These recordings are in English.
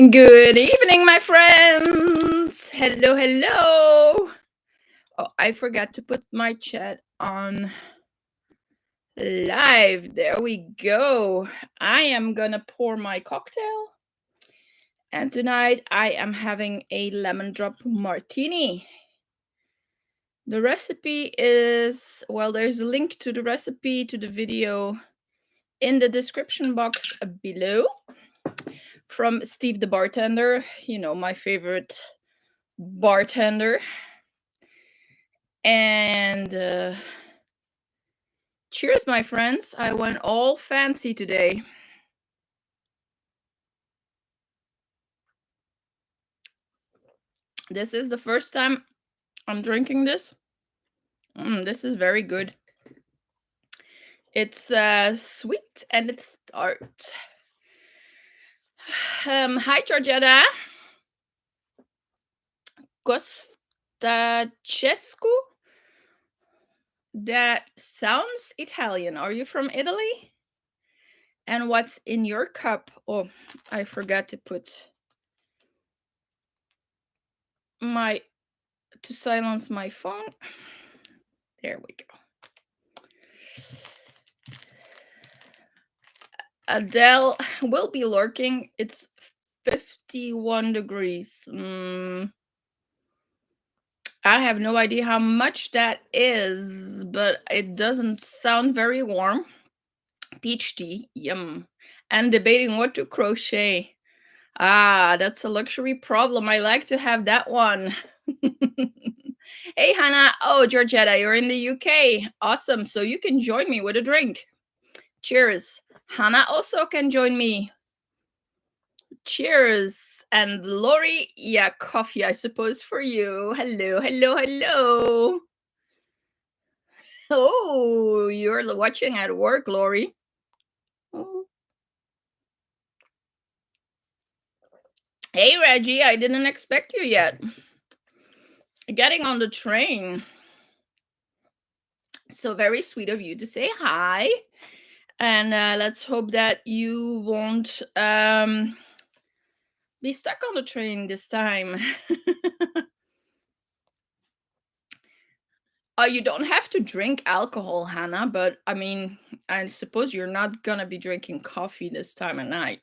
Good evening, my friends. Hello, hello. Oh, I forgot to put my chat on live. There we go. I am gonna pour my cocktail. And tonight I am having a lemon drop martini. The recipe is, well, there's a link to the recipe to the video in the description box below from Steve the bartender, my favorite bartender. And cheers, my friends. I went all fancy today. This is the first time I'm drinking this. This is very good. It's sweet and it's tart. Hi, Georgetta. Costacescu? That sounds Italian. Are you from Italy? And what's in your cup? Oh, I forgot to put to silence my phone. There we go. Adele will be lurking. It's 51 degrees. I have no idea how much that is, but it doesn't sound very warm. Peach tea, yum. And debating what to crochet. Ah, that's a luxury problem. I like to have that one. Hey, Hannah. Oh, Georgetta, you're in the UK. Awesome. So you can join me with a drink. Cheers. Hannah also can join me. Cheers. And Lori, yeah, coffee, I suppose, for you. Hello, hello, hello. Oh, you're watching at work, Lori. Oh. Hey, Reggie, I didn't expect you yet. Getting on the train. So very sweet of you to say hi. And let's hope that you won't be stuck on the train this time. You don't have to drink alcohol, Hannah, but I mean, I suppose you're not gonna be drinking coffee this time of night.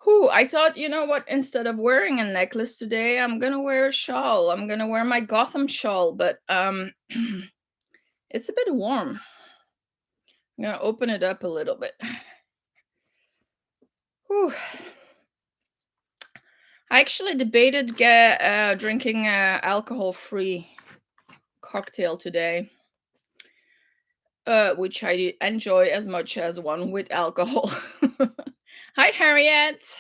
Whew, I thought, you know what, instead of wearing a necklace today, I'm gonna wear a shawl. I'm gonna wear my Gotham shawl, but it's a bit warm. I'm gonna open it up a little bit. Whew. I actually debated drinking alcohol-free cocktail today, which I enjoy as much as one with alcohol. Hi, Harriet.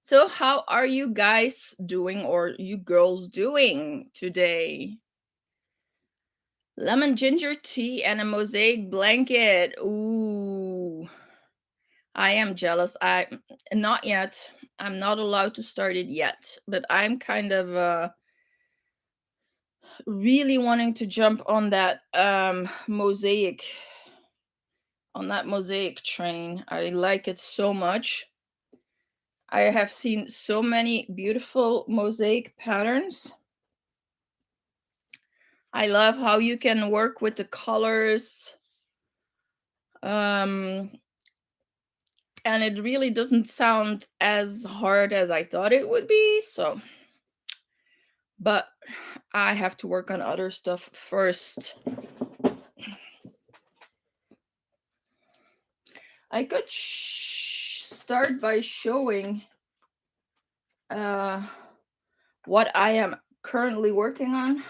So how are you guys doing, or you girls doing today? Lemon ginger tea and a mosaic blanket. Ooh, I am jealous. Not yet. I'm not allowed to start it yet, but I'm kind of really wanting to jump on that mosaic train. I like it so much. I have seen so many beautiful mosaic patterns. I love how you can work with the colors. And it really doesn't sound as hard as I thought it would be. But I have to work on other stuff first. I could start by showing what I am currently working on.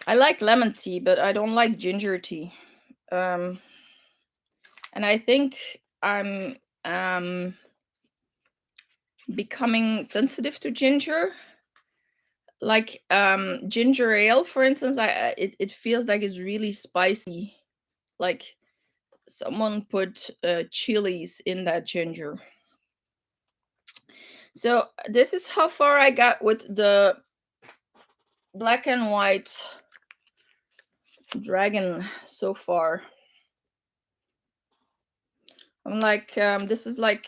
I like lemon tea, but I don't like ginger tea. And I think I'm becoming sensitive to ginger. Like ginger ale, for instance, it feels like it's really spicy. Like someone put chilies in that ginger. So this is how far I got with the black and white dragon so far. I'm like, this is like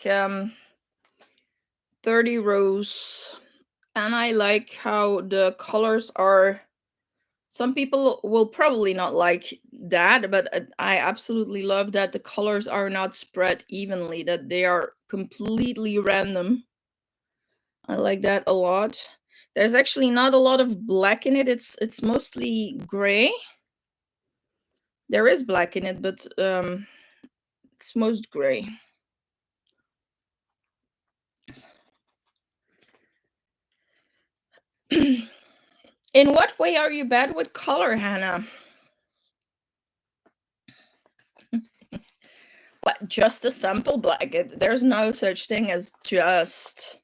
30 rows, and I like how the colors are. Some people will probably not like that, but I absolutely love that the colors are not spread evenly, that they are completely random. I like that a lot. There's actually not a lot of black in it. It's mostly gray. There is black in it, but it's most gray. In what way are you bad with color, Hannah? What, just a sample black? There's no such thing as just.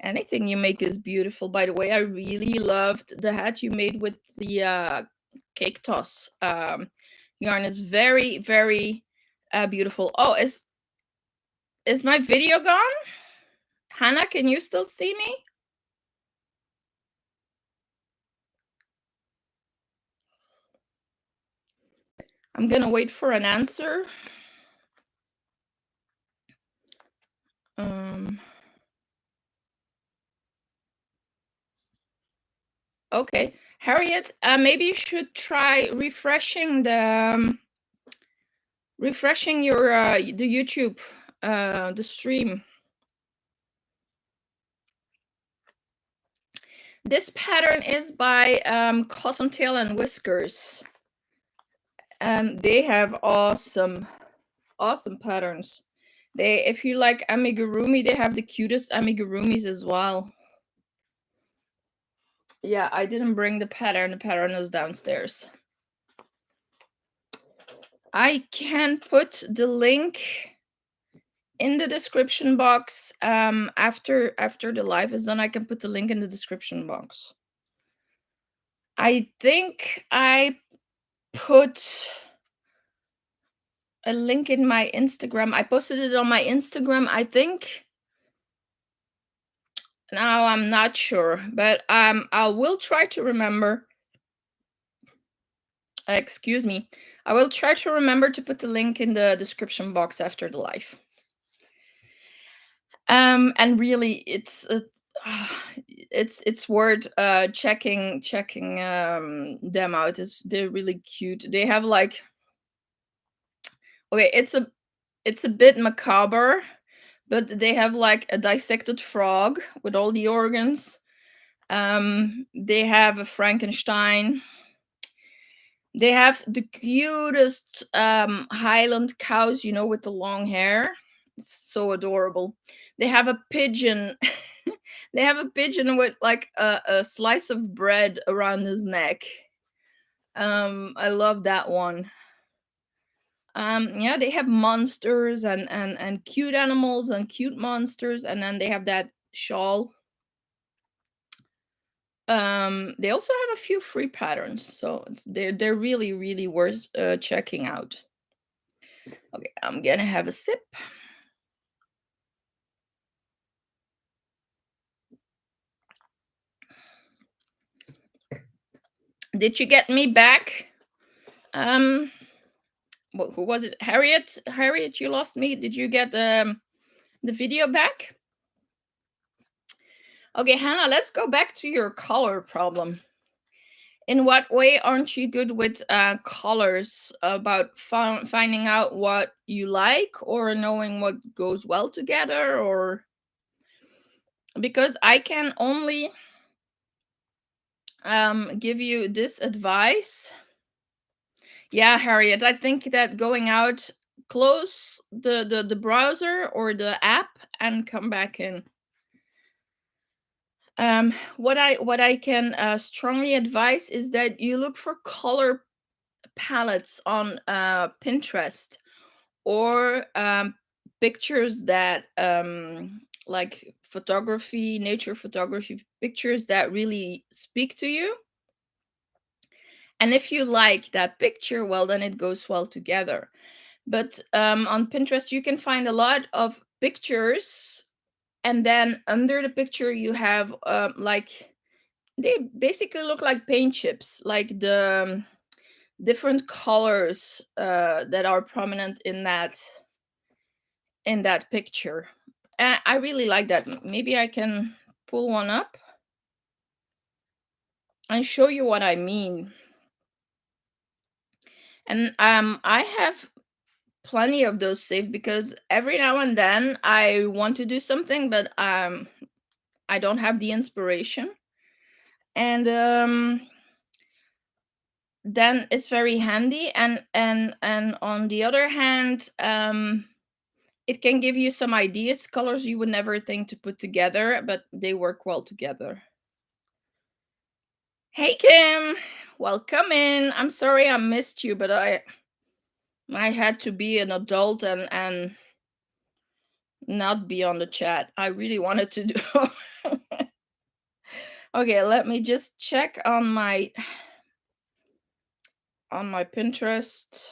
Anything you make is beautiful. By the way, I really loved the hat you made with the cake toss yarn. It's very, very beautiful. Oh, is my video gone? Hannah, can you still see me? I'm gonna wait for an answer. Okay, Harriet, maybe you should try refreshing refreshing your the YouTube the stream. This pattern is by Cottontail and Whiskers. They have awesome patterns. If you like amigurumi, they have the cutest amigurumis as well. Yeah, I didn't bring the pattern. The pattern is downstairs. I can put the link in the description box after the live is done. I can put the link in the description box. I think I put a link in my Instagram. I posted it on my Instagram, I think. Now I'm not sure, but I will try to remember. Excuse me. I will try to remember to put the link in the description box after the live. And really, it's worth checking them out. They're really cute. They have like, okay, it's a bit macabre, but they have like a dissected frog with all the organs. They have a Frankenstein. They have the cutest Highland cows, with the long hair. It's so adorable. They have a pigeon. They have a pigeon with like a slice of bread around his neck. I love that one. Yeah, they have monsters and cute animals and cute monsters, and then they have that shawl. They also have a few free patterns, so they're really, really worth checking out. Okay, I'm gonna have a sip. Did you get me back? Who was it? Harriet? Harriet, you lost me. Did you get the video back? Okay, Hannah, let's go back to your color problem. In what way aren't you good with colors? About finding out what you like, or knowing what goes well together, or because I can only give you this advice. Yeah, Harriet, I think that going out, close the browser or the app and come back in. What I can strongly advise is that you look for color palettes on Pinterest, or pictures that like photography, nature photography pictures that really speak to you. And if you like that picture, well, then it goes well together. But on Pinterest, you can find a lot of pictures, and then under the picture, you have like, they basically look like paint chips, like different colors that are prominent in that picture. And I really like that. Maybe I can pull one up and show you what I mean. And I have plenty of those saved because every now and then I want to do something, but I don't have the inspiration. And then it's very handy. And on the other hand, it can give you some ideas, colors you would never think to put together, but they work well together. Hey Kim, welcome in. I'm sorry I missed you, but I had to be an adult and not be on the chat. I really wanted to do. Okay, let me just check on my Pinterest.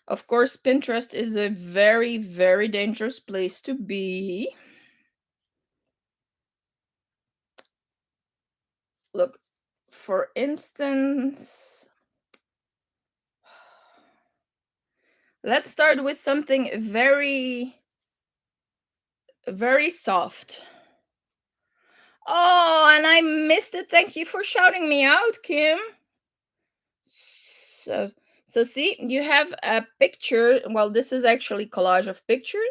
Of course, Pinterest is a very, very dangerous place to be. Look, for instance, let's start with something very, very soft. Oh, and I missed it. Thank you for shouting me out, Kim. So see, you have a picture. Well, this is actually collage of pictures.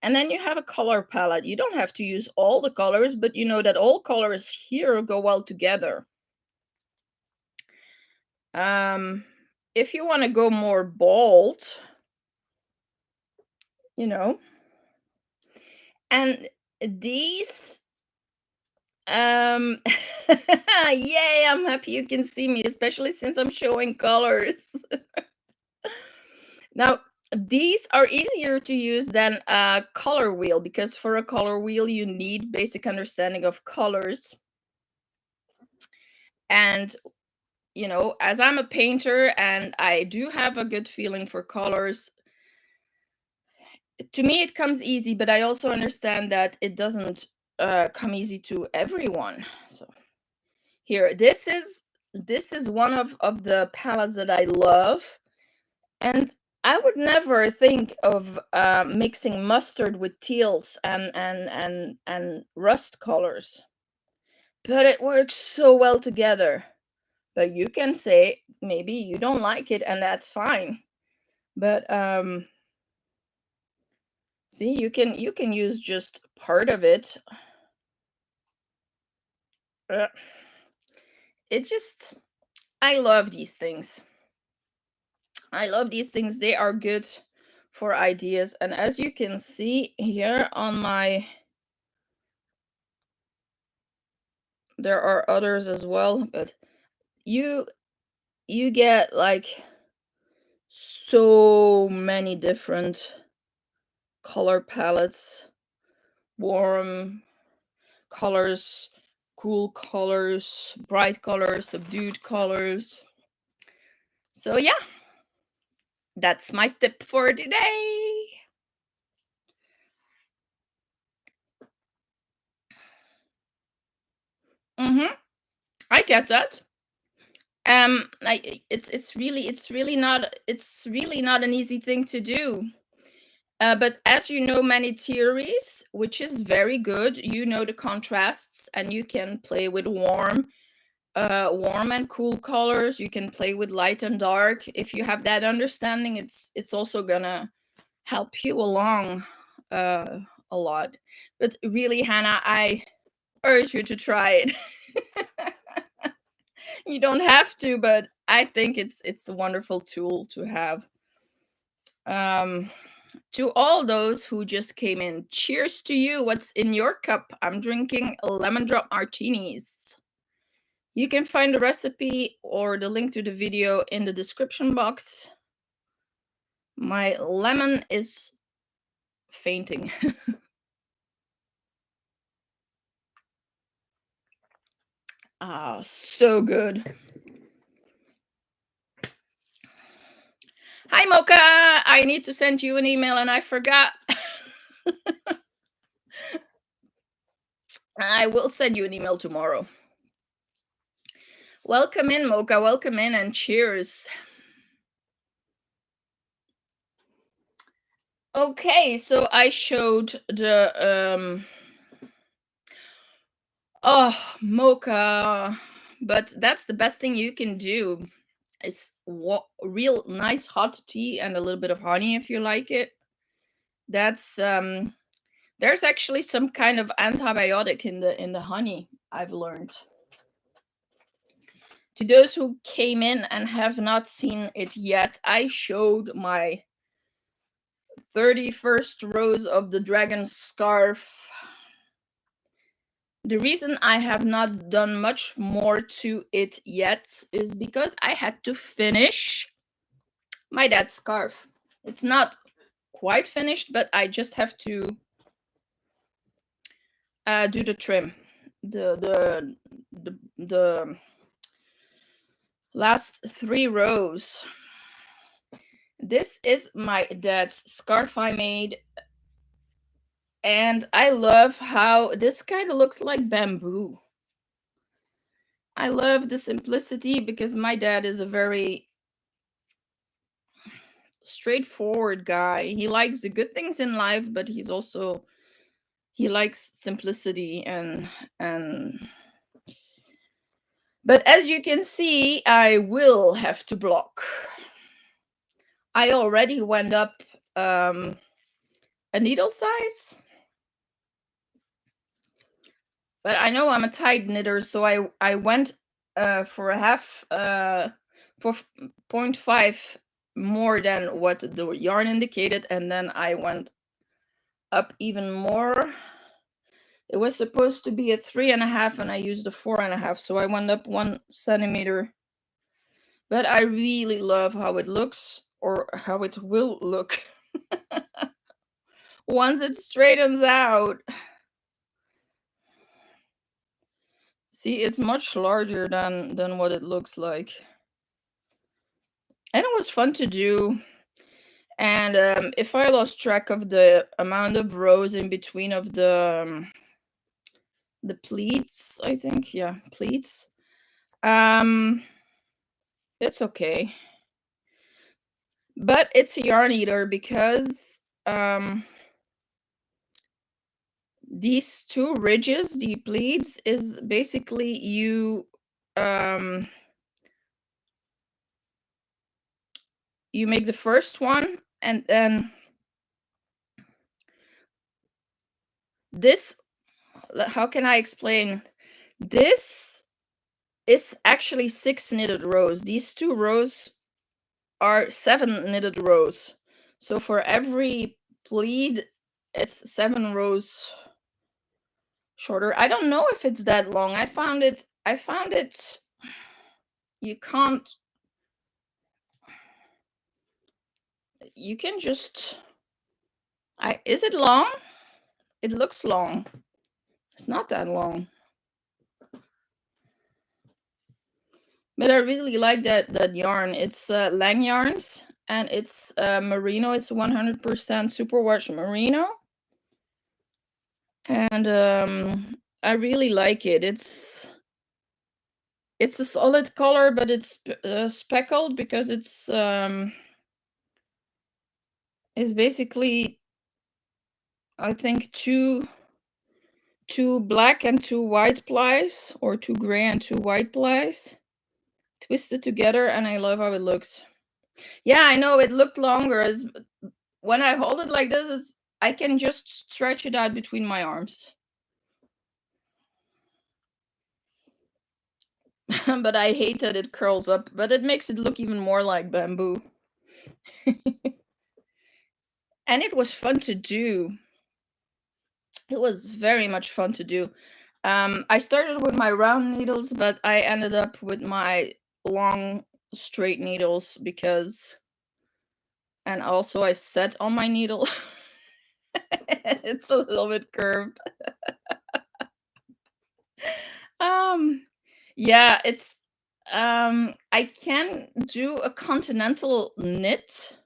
And then you have a color palette. You don't have to use all the colors, but you know that all colors here go well together. If you want to go more bold, you know, and these yay, I'm happy you can see me, especially since I'm showing colors. Now, these are easier to use than a color wheel, because for a color wheel you need basic understanding of colors. And you know, as I'm a painter and I do have a good feeling for colors, to me it comes easy, but I also understand that it doesn't come easy to everyone. So here, this is one of the palettes that I love, and I would never think of mixing mustard with teals and rust colors, but it works so well together. But you can say maybe you don't like it, and that's fine. But see, you can use just part of it. Uh, it just I love these things. I love these things. They are good for ideas. And as you can see here on my, there are others as well, but you get like so many different color palettes, warm colors, cool colors, bright colors, subdued colors. So yeah, that's my tip for today. I get that. It's really not an easy thing to do. But as you know many theories, which is very good, you know the contrasts, and you can play with warm and cool colors. You can play with light and dark. If you have that understanding, it's also gonna help you along a lot. But really, Hannah, I urge you to try it. You don't have to, but I think it's a wonderful tool to have. To all those who just came in, cheers to you. What's in your cup? I'm drinking lemon drop martinis. You can find the recipe or the link to the video in the description box. My lemon is fainting. Ah, so good. Hi, Mocha. I need to send you an email and I forgot. I will send you an email tomorrow. Welcome in, Mocha. Welcome in, and cheers. Okay, so I showed the oh, Mocha, but that's the best thing you can do. It's real nice hot tea and a little bit of honey if you like it. That's there's actually some kind of antibiotic in the honey, I've learned. To those who came in and have not seen it yet, I showed my 31st rose of the dragon scarf. The reason I have not done much more to it yet is because I had to finish my dad's scarf. It's not quite finished, but I just have to do the trim. The last 3 rows. This is my dad's scarf I made, and I love how this kind of looks like bamboo. I love the simplicity because my dad is a very straightforward guy. He likes the good things in life, but he likes simplicity and but as you can see, I will have to block. I already went up a needle size, but I know I'm a tight knitter, so I went for a half for 0.5 more than what the yarn indicated, and then I went up even more. It was supposed to be a 3.5, and I used a 4.5, so I went up 1 centimeter. But I really love how it looks, or how it will look once it straightens out. See, it's much larger than what it looks like, and it was fun to do. And if I lost track of the amount of rows in between of the pleats, I think, yeah, pleats, it's okay. But it's a yarn eater because these 2 ridges, the pleats, is basically you make the first one, and then this, how can I explain? This is actually 6 knitted rows. These 2 rows are 7 knitted rows. So for every pleat, it's 7 rows shorter. I don't know if it's that long. I found it you can't, you can just, is it long? It looks long. It's not that long. But I really like that yarn. It's Lang Yarns, and it's merino. It's 100% superwash merino, and I really like it. It's a solid color, but it's speckled because it's basically, I think, two black and 2 white plies, or 2 gray and 2 white plies twisted together, and I love how it looks. Yeah, I know it looked longer. As when I hold it like this, I can just stretch it out between my arms. But I hate that it curls up, but it makes it look even more like bamboo. And it was fun to do. It was very much fun to do. I started with my round needles, but I ended up with my long straight needles because, and also I set on my needle. It's a little bit curved. Yeah, it's I can do a continental knit.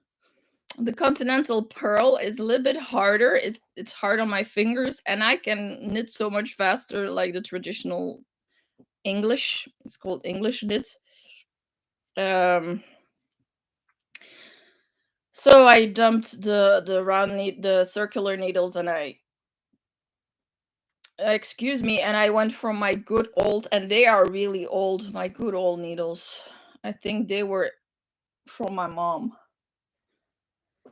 The continental purl is a little bit harder. It's hard on my fingers, and I can knit so much faster like the traditional English. It's called English knit. Um, so I dumped the circular needles, and I excuse me, and I went from my good old, and they are really old, my good old needles. I think they were from my mom.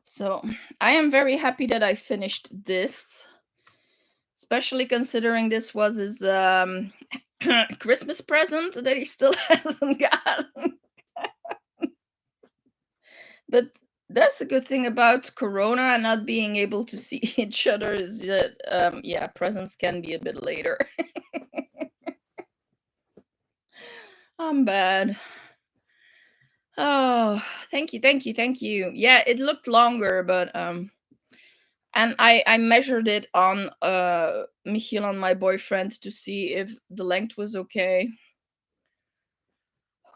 So I am very happy that I finished this, especially considering this was his Christmas present that he still hasn't gotten. But that's the good thing about Corona and not being able to see each other is that, yeah, presents can be a bit later. I'm bad. Oh, thank you, thank you, thank you. Yeah, it looked longer, but and I measured it on Michiel, on my boyfriend, to see if the length was okay.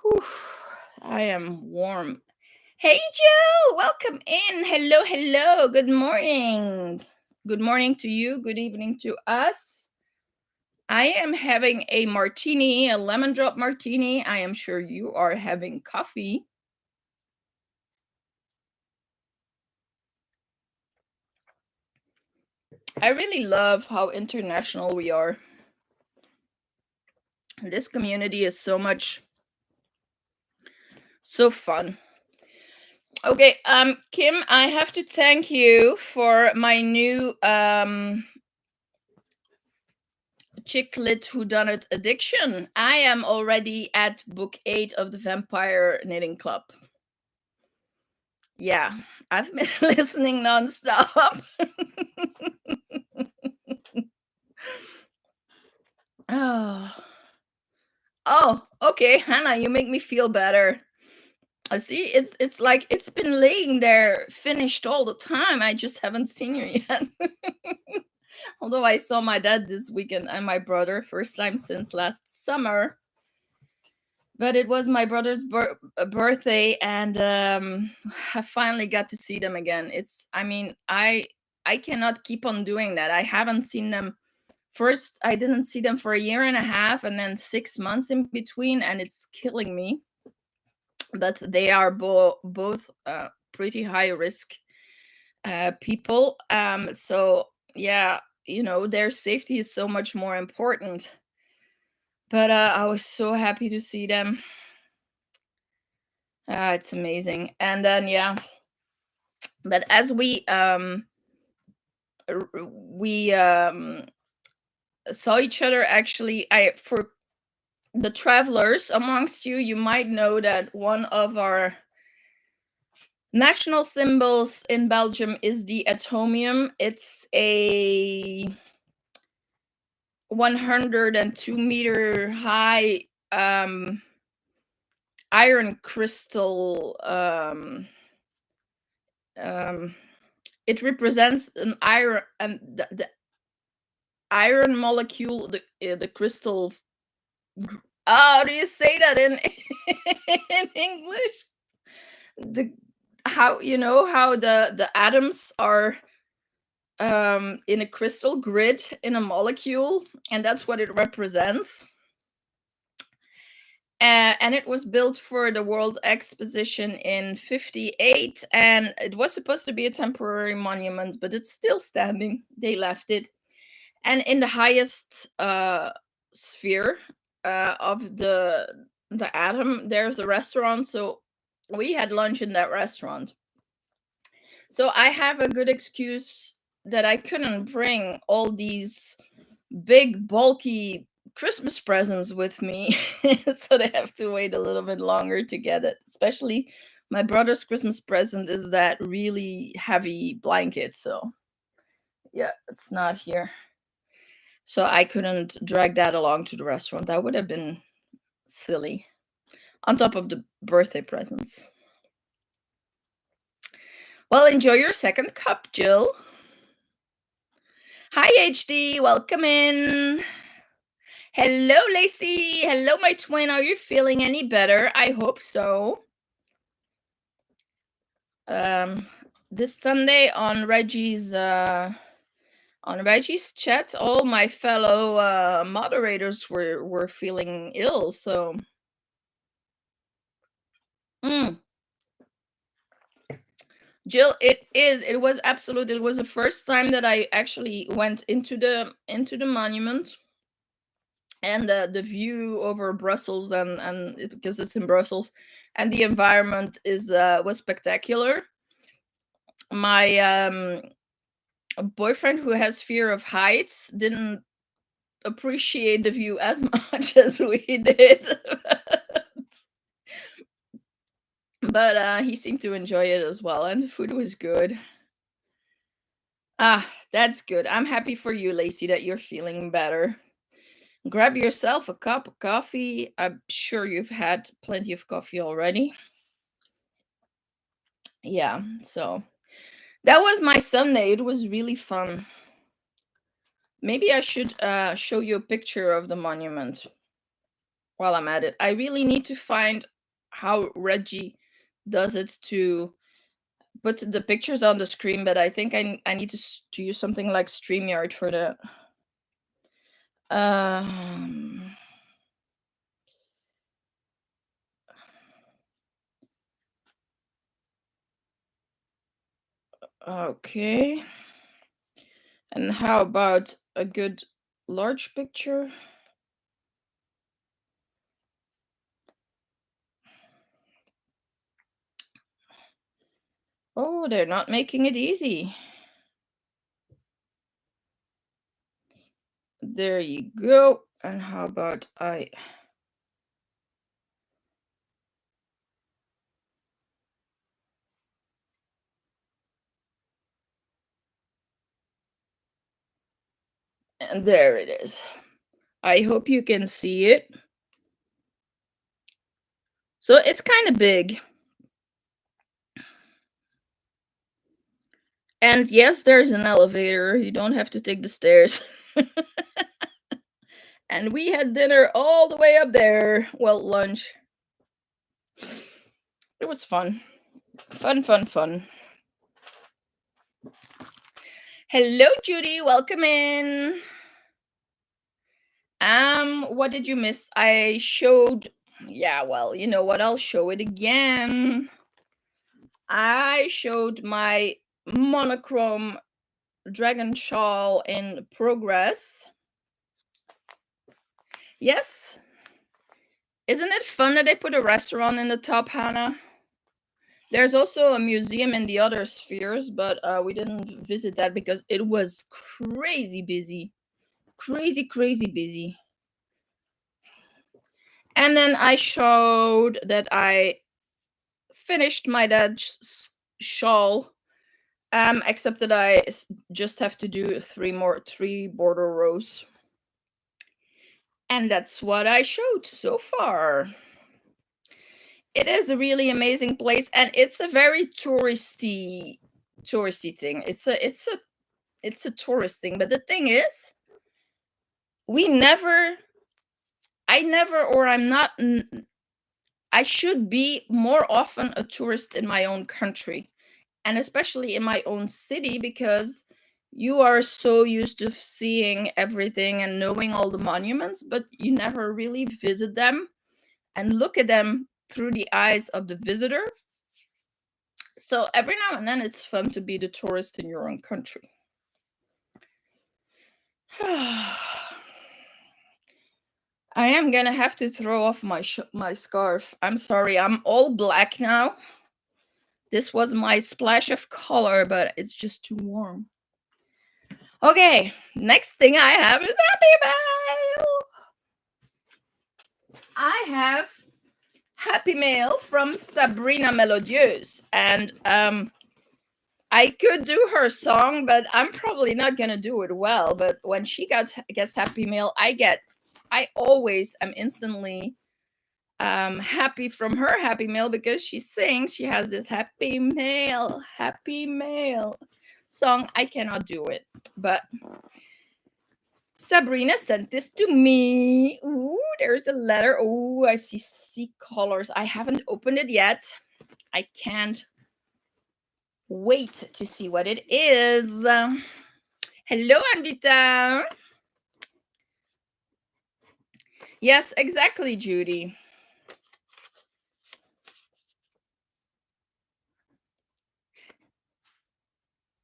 Whew, I am warm. Hey Jill, welcome in. Hello, hello. Good morning. Good morning to you. Good evening to us. I am having a martini, a lemon drop martini. I am sure you are having coffee. I really love how international we are. This community is so fun. Okay, Kim, I have to thank you for my new chick lit whodunit addiction. I am already at book 8 of the Vampire Knitting Club. Yeah, I've been listening nonstop. Oh. Oh, okay, Hannah, you make me feel better. I see. It's like it's been laying there finished all the time. I just haven't seen you yet. Although I saw my dad this weekend and my brother first time since last summer. But it was my brother's birthday, and I finally got to see them again. It's I mean, I cannot keep on doing that. I haven't seen them. First, I didn't see them for a year and a half, and then 6 months in between, and it's killing me. But they are both pretty high risk people. So yeah, their safety is so much more important. But I was so happy to see them. It's amazing. And then yeah, but as we saw each other, actually, I for the travelers amongst you, you might know that one of our national symbols in Belgium is the atomium. It's a 102-meter high iron crystal. It represents an iron, and the iron molecule, the crystal. How do you say that in in English? The how how the atoms are in a crystal grid in a molecule, and that's what it represents. And it was built for the World Exposition in 58, and it was supposed to be a temporary monument, but it's still standing. They left it. And in the highest sphere of the atom, there's a restaurant, so we had lunch in that restaurant. So I have a good excuse that I couldn't bring all these big bulky Christmas presents with me. So they have to wait a little bit longer to get it. Especially my brother's Christmas present is that really heavy blanket, so yeah, it's not here. So I couldn't drag that along to the restaurant. That would have been silly. On top of the birthday presents. Well, enjoy your second cup, Jill. Hi, HD. Welcome in. Hello, Lacey. Hello, my twin. Are you feeling any better? I hope so. Um, this Sunday on Reggie's On Reggie's chat, all my fellow moderators were feeling ill. So, mm. Jill, it was absolutely, it was the first time that I actually went into the monument, and the view over Brussels, because it's in Brussels, and the environment is was spectacular. My boyfriend, who has fear of heights, didn't appreciate the view as much as we did. But he seemed to enjoy it as well, and the food was good. Ah, that's good. I'm happy for you, Lacey, that you're feeling better. Grab yourself a cup of coffee. I'm sure you've had plenty of coffee already. Yeah, so that was my Sunday. It was really fun. Maybe I should show you a picture of the monument while I'm at it. I really need to find how Reggie does it to put the pictures on the screen, but I think I need to use something like StreamYard for that. Um, okay. And how about a good large picture? Oh, they're not making it easy. There you go. And how about and there it is. I hope you can see it. So it's kind of big. And yes, there's an elevator. You don't have to take the stairs. And we had dinner all the way up there. Well, lunch. It was fun. Fun, fun, fun. Hello, Judy. Welcome in. What did you miss? I showed, yeah, well, you know what? I'll show it again. I showed my monochrome dragon shawl in progress. Yes. Isn't it fun that they put a restaurant in the top, Hannah? There's also a museum in the other spheres, but we didn't visit that because it was crazy busy. Crazy, crazy busy. And then I showed that I finished my dad's shawl, except that I just have to do three border rows. And that's what I showed so far. It is a really amazing place, and it's a very touristy thing. It's a tourist thing, but the thing is, we never I never or I'm not I should be more often a tourist in my own country, and especially in my own city, because you are so used to seeing everything and knowing all the monuments, but you never really visit them and look at them through the eyes of the visitor. So every now and then it's fun to be the tourist in your own country. I am gonna have to throw off my scarf. I'm sorry, I'm all black now. This was my splash of color, but it's just too warm. Okay, next thing I have is Happy Mail. I have Happy Mail from Sabrina Melodieuse, and I could do her song, but I'm probably not gonna do it well. But when she gets Happy Mail, I always am instantly happy from her Happy Mail, because she sings. She has this Happy Mail song. I cannot do it, but Sabrina sent this to me. Ooh, there's a letter. Oh, I see colors. I haven't opened it yet. I can't wait to see what it is. Hello, Anvita. Yes, exactly, Judy.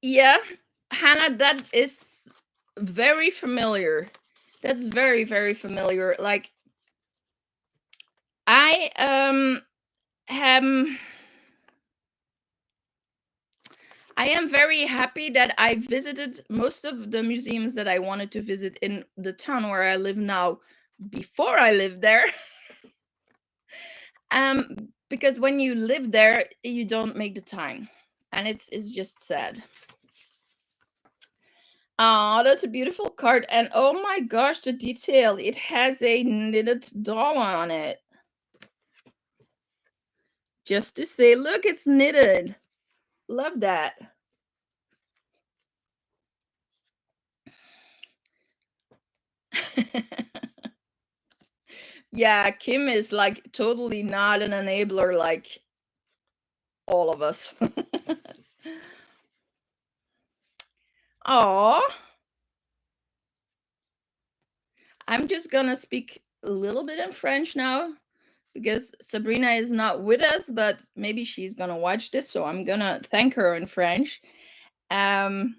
Yeah, Hannah, that is very familiar. That's very, very familiar. Like I am I am very happy that I visited most of the museums that I wanted to visit in the town where I live now before I lived there. Because when you live there, you don't make the time. And it's just sad. Oh, that's a beautiful card. And oh my gosh, the detail. It has a knitted doll on it. Just to say, look, it's knitted. Love that. Yeah, Kim is like totally not an enabler like all of us. Oh, I'm just gonna speak a little bit in French now because Sabrina is not with us, but maybe she's gonna watch this, so I'm gonna thank her in French. Um,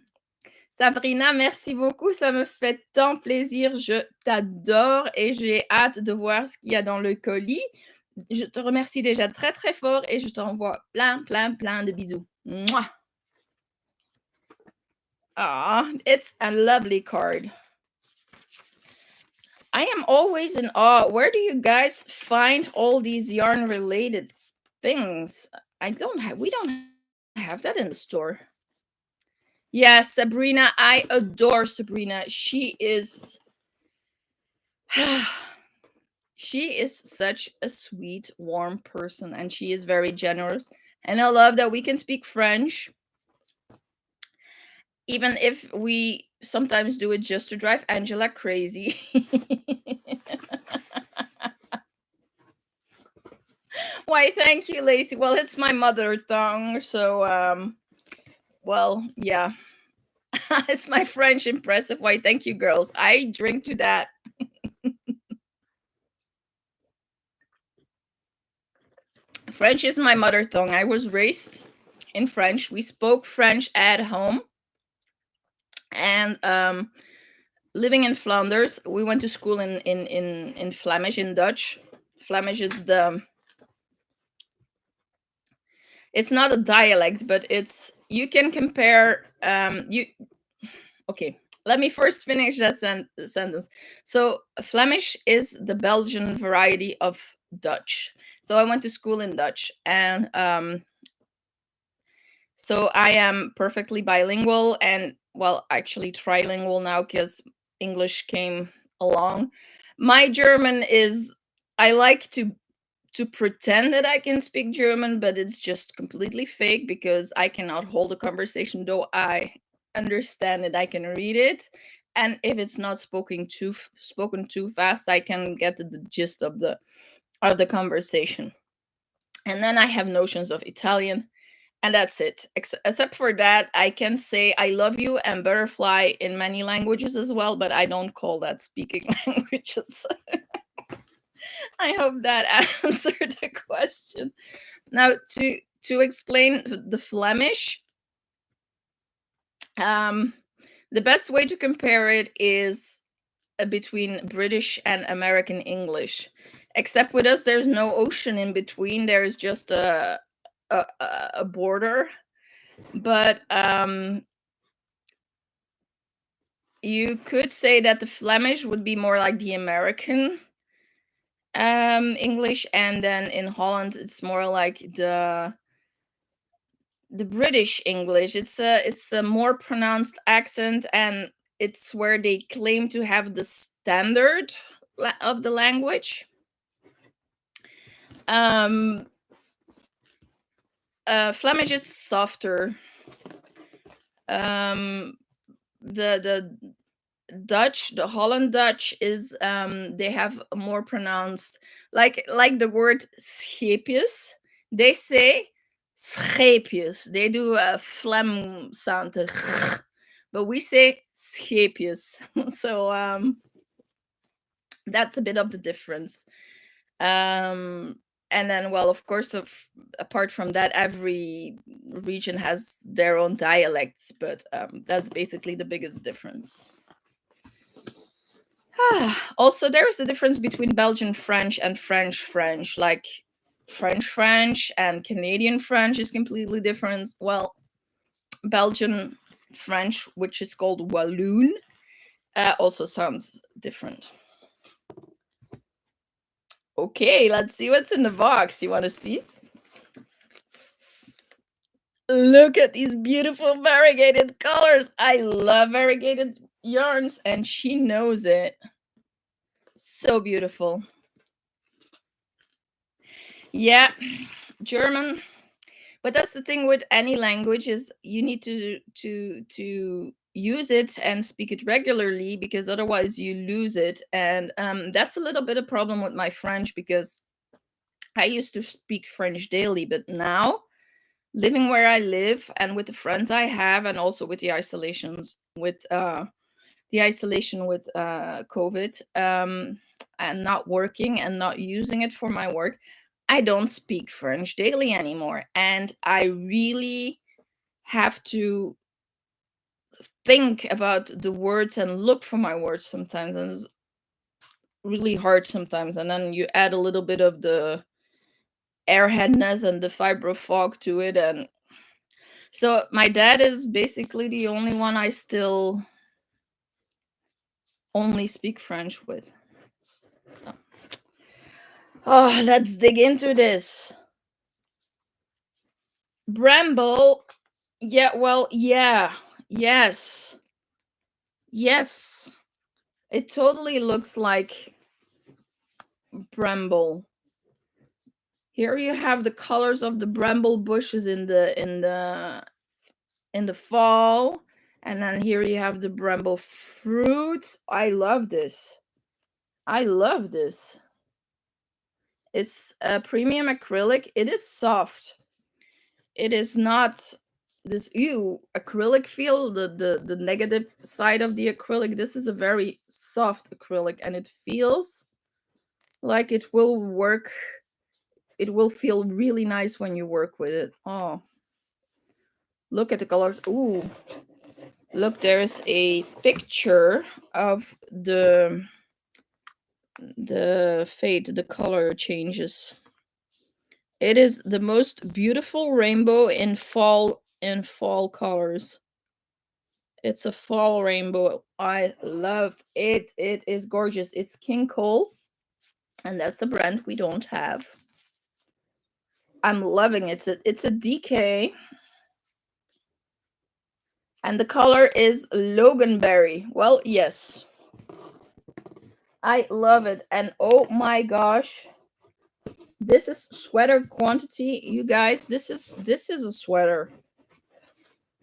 Sabrina, merci beaucoup, ça me fait tant plaisir, je t'adore et j'ai hâte de voir ce qu'il y a dans le colis. Je te remercie déjà très très fort et je t'envoie plein plein plein de bisous. Mouah! Ah, it's a lovely card. I am always in awe. Where do you guys find all these yarn related things? We don't have that in the store. Yeah, Sabrina, I adore Sabrina. She is she is such a sweet, warm person and she is very generous. And I love that we can speak French even if we sometimes do it just to drive Angela crazy. Why, thank you, Lacey. Well, it's my mother tongue, so well, yeah. It's my French impressive. Why, thank you, girls. I drink to that. French is my mother tongue. I was raised in French. We spoke French at home. And living in Flanders, we went to school in Flemish, in Dutch. Flemish is the it's not a dialect, but it's you can compare you okay, let me first finish that sentence. So Flemish is the Belgian variety of Dutch. So I went to school in Dutch, and so I am perfectly bilingual and, well, actually trilingual now because English came along. My German is, I like to pretend that I can speak German, but it's just completely fake because I cannot hold a conversation, though I understand it, I can read it. And if it's not spoken too fast, I can get the gist of the conversation. And then I have notions of Italian, and that's it. Except for that, I can say I love you and butterfly in many languages as well, but I don't call that speaking languages. I hope that answered the question. Now, to explain the Flemish, um, the best way to compare it is between British and American English. Except with us, there's no ocean in between. There's just a border. But you could say that the Flemish would be more like the American English, and then in Holland it's more like the British English. It's a more pronounced accent, and it's where they claim to have the standard of the language. Um, Flemish is softer. Um, the Dutch, the Holland Dutch is they have a more pronounced, like the word scheepjes. They say scheepjes. They do a phlegm sound, but we say Scapius. So that's a bit of the difference. Um, and then, well, of course, apart from that, every region has their own dialects, but that's basically the biggest difference. Also, there is a difference between Belgian French and French French. Like French and Canadian French is completely different. Well, Belgian French, which is called Walloon, also sounds different. Okay, let's see what's in the box. You want to see? Look at these beautiful variegated colors. I love variegated yarns, and she knows it. So beautiful. Yeah, German. But that's the thing with any language, is you need to use it and speak it regularly, because otherwise you lose it. And that's a little bit of problem with my French, because I used to speak French daily, but now, living where I live and with the friends I have, and also with the isolations with the isolation with COVID, and not working and not using it for my work, I don't speak French daily anymore. And I really have to think about the words and look for my words sometimes. And it's really hard sometimes. And then you add a little bit of the airheadness and the fibro fog to it. And so my dad is basically the only one I still only speak French with. So. Oh, let's dig into this. Bramble. Yeah, well, yeah. Yes. Yes. It totally looks like bramble. Here you have the colors of the bramble bushes in the fall, and then here you have the bramble fruits. I love this. I love this. It's a premium acrylic. It is soft. It is not this acrylic feel, the negative side of the acrylic. This is a very soft acrylic, and it feels like it will work. It will feel really nice when you work with it. Oh, look at the colors. Ooh, look, there's a picture of the fade, the color changes. It is the most beautiful rainbow in fall colors. It's a fall rainbow. I love it. It is gorgeous. It's King Cole, and that's a brand we don't have. I'm loving it. It's a DK, and the color is Loganberry. Well, yes. I love it. And oh my gosh, this is sweater quantity, you guys. This is a sweater.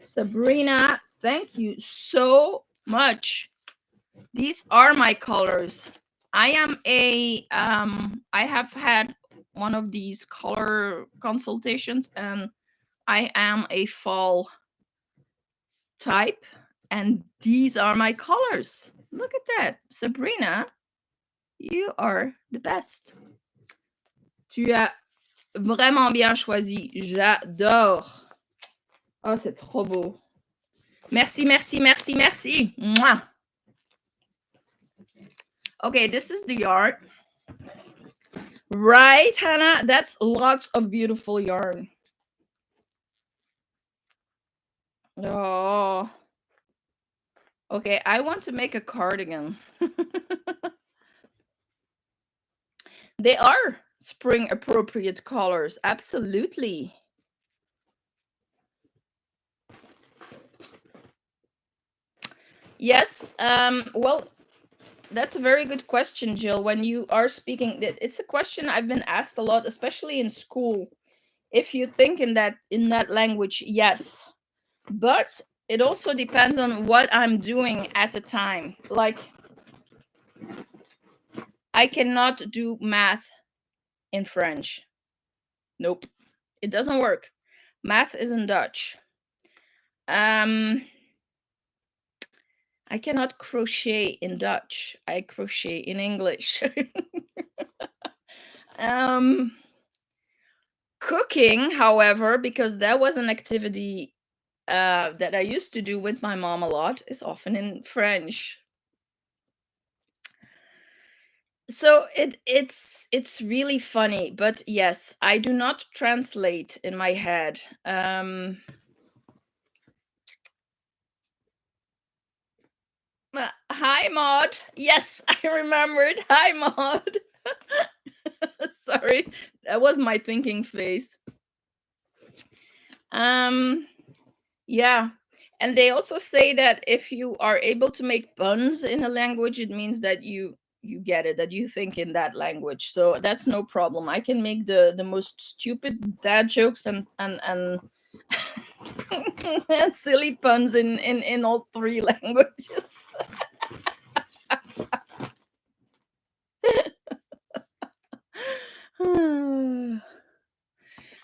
Sabrina, thank you so much. These are my colors. I have had one of these color consultations, and I am a fall type, and these are my colors. Look at that. Sabrina, you are the best. Tu as vraiment bien choisi. J'adore. Oh, c'est trop beau. Merci, merci, merci, merci. Mwah. Okay, this is the yarn. Right, Hannah? That's lots of beautiful yarn. Oh. Okay, I want to make a cardigan. They are spring appropriate colors. Absolutely. Yes. Well, that's a very good question, Jill. When you are speaking, it's a question I've been asked a lot, especially in school. If you think in that language, yes. But it also depends on what I'm doing at the time. Like, I cannot do math in French. Nope. It doesn't work. Math is in Dutch. I cannot crochet in Dutch. I crochet in English. um, Cooking, however, because that was an activity that I used to do with my mom a lot, is often in French. So it's really funny, but yes, I do not translate in my head. Hi, Maud. Yes, I remembered. Hi, Maud. Sorry, that was my thinking face. Um, yeah, and they also say that if you are able to make puns in a language, it means that you get it, that you think in that language. So that's no problem. I can make the most stupid dad jokes and and silly puns in all three languages. Oh,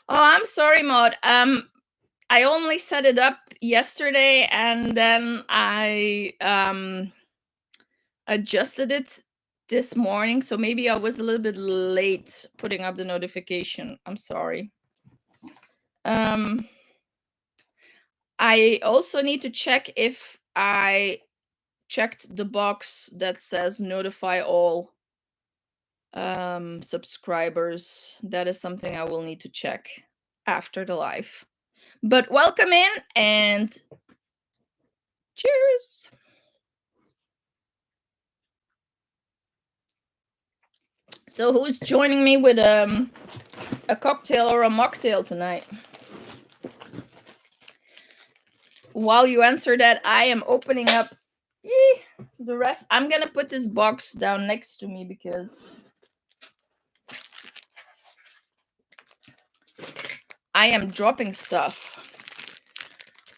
I'm sorry, Maud. I only set it up yesterday and then I adjusted it this morning, so maybe I was a little bit late putting up the notification. I'm sorry. Um I also need to check if I checked the box that says notify all subscribers. That is something I will need to check after the live. But welcome in and cheers. So who's joining me with a cocktail or a mocktail tonight? While you answer that, I am opening up the rest. I'm gonna put this box down next to me because I am dropping stuff.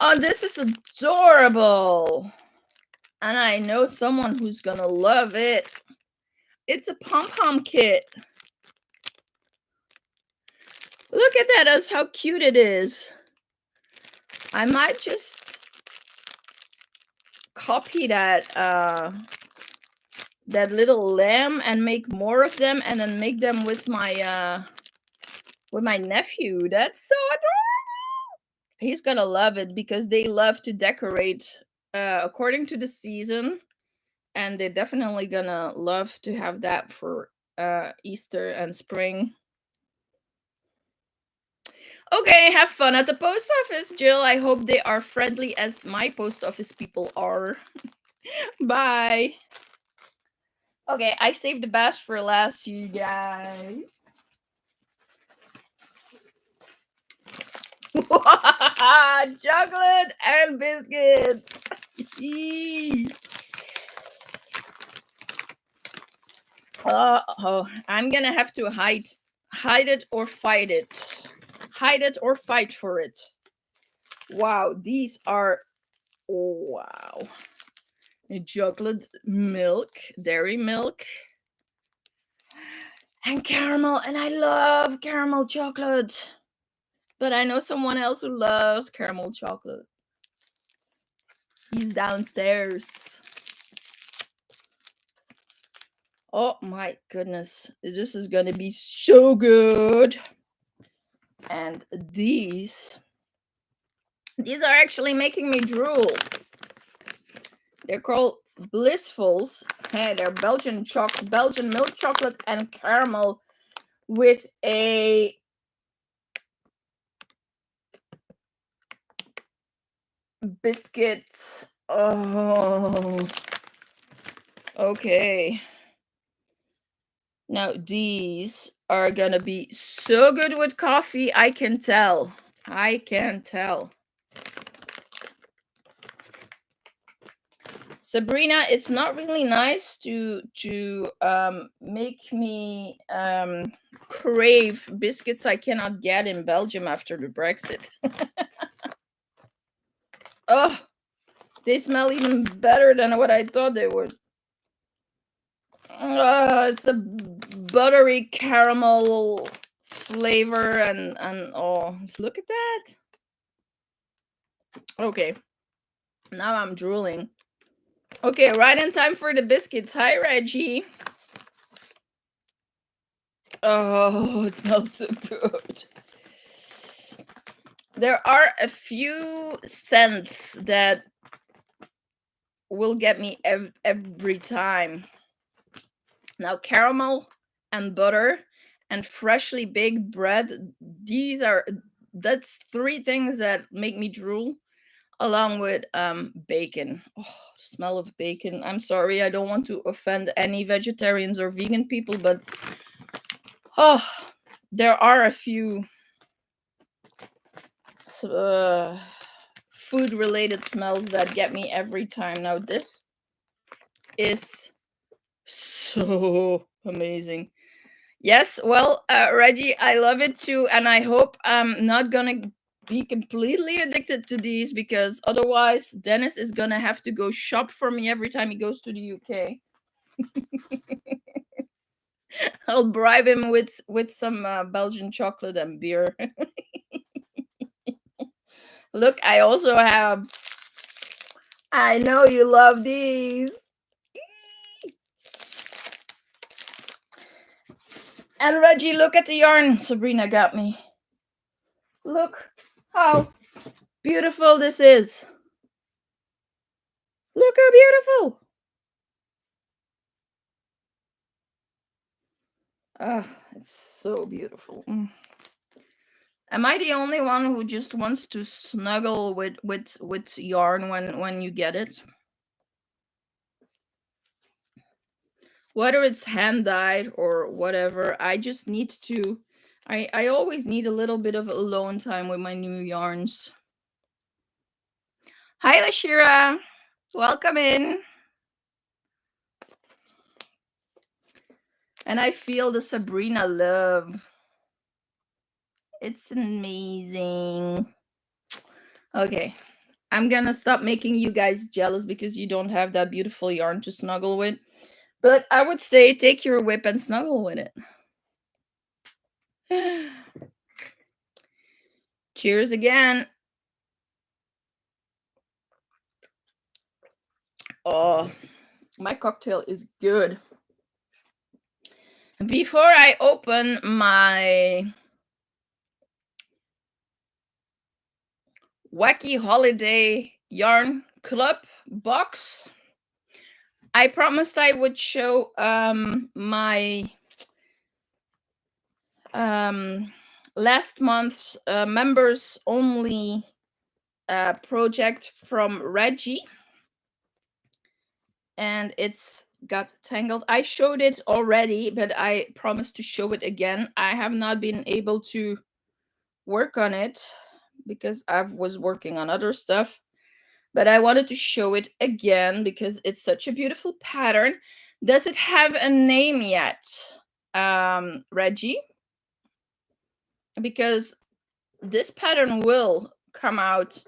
Oh, this is adorable. And I know someone who's gonna love it. It's a pom-pom kit. Look at that, as how cute it is. I might just copy that that little lamb and make more of them and then make them with my nephew. That's so adorable. He's gonna love it because they love to decorate according to the season, and they're definitely gonna love to have that for Easter and spring. Okay, have fun at the post office, Jill. I hope they are friendly as my post office people are. Bye. Okay, I saved the best for last, you guys. Chocolate and biscuits. Oh, I'm gonna have to hide it or fight it. Hide it or fight for it. Wow, these are wow. Chocolate milk, dairy milk, and caramel, and I love caramel chocolate. But I know someone else who loves caramel chocolate. He's downstairs. Oh my goodness. This is gonna be so good. And these are actually making me drool. They're called Blissfuls. Hey, they're Belgian milk chocolate and caramel with a biscuit. Oh, okay. Now these are gonna be so good with coffee. I can tell. I can tell. Sabrina, it's not really nice to make me crave biscuits I cannot get in Belgium after the Brexit. Oh, they smell even better than what I thought they would. It's a buttery caramel flavor and oh, look at that. Okay, now I'm drooling. Okay, right in time for the biscuits. Hi, Reggie. Oh, it smells so good. There are a few scents that will get me every time. Now, caramel and butter and freshly baked bread, that's three things that make me drool, along with bacon. Oh, the smell of bacon. I'm sorry, I don't want to offend any vegetarians or vegan people, but oh, there are a few uh, food related smells that get me every time. Now, this is so amazing. Yes, well, Reggie, I love it too, and I hope I'm not gonna be completely addicted to these, because otherwise Dennis is gonna have to go shop for me every time he goes to the UK. I'll bribe him with some Belgian chocolate and beer. Look, I also have. I know you love these. And Reggie, look at the yarn Sabrina got me. Look how beautiful this is. Look how beautiful. Ah, it's so beautiful. Am I the only one who just wants to snuggle with yarn when you get it? Whether it's hand dyed or whatever, I just need to. I always need a little bit of alone time with my new yarns. Hi, Lashira. Welcome in. And I feel the Sabrina love. It's amazing. Okay. I'm gonna stop making you guys jealous because you don't have that beautiful yarn to snuggle with. But I would say take your whip and snuggle with it. Cheers again. Oh, my cocktail is good. Before I open my wacky holiday yarn club box, I promised I would show my last month's members only project from Reggie, and it's got tangled. I showed it already, but I promised to show it again. I have not been able to work on it because I was working on other stuff, but I wanted to show it again because it's such a beautiful pattern. Does it have a name yet, Reggie? Because this pattern will come out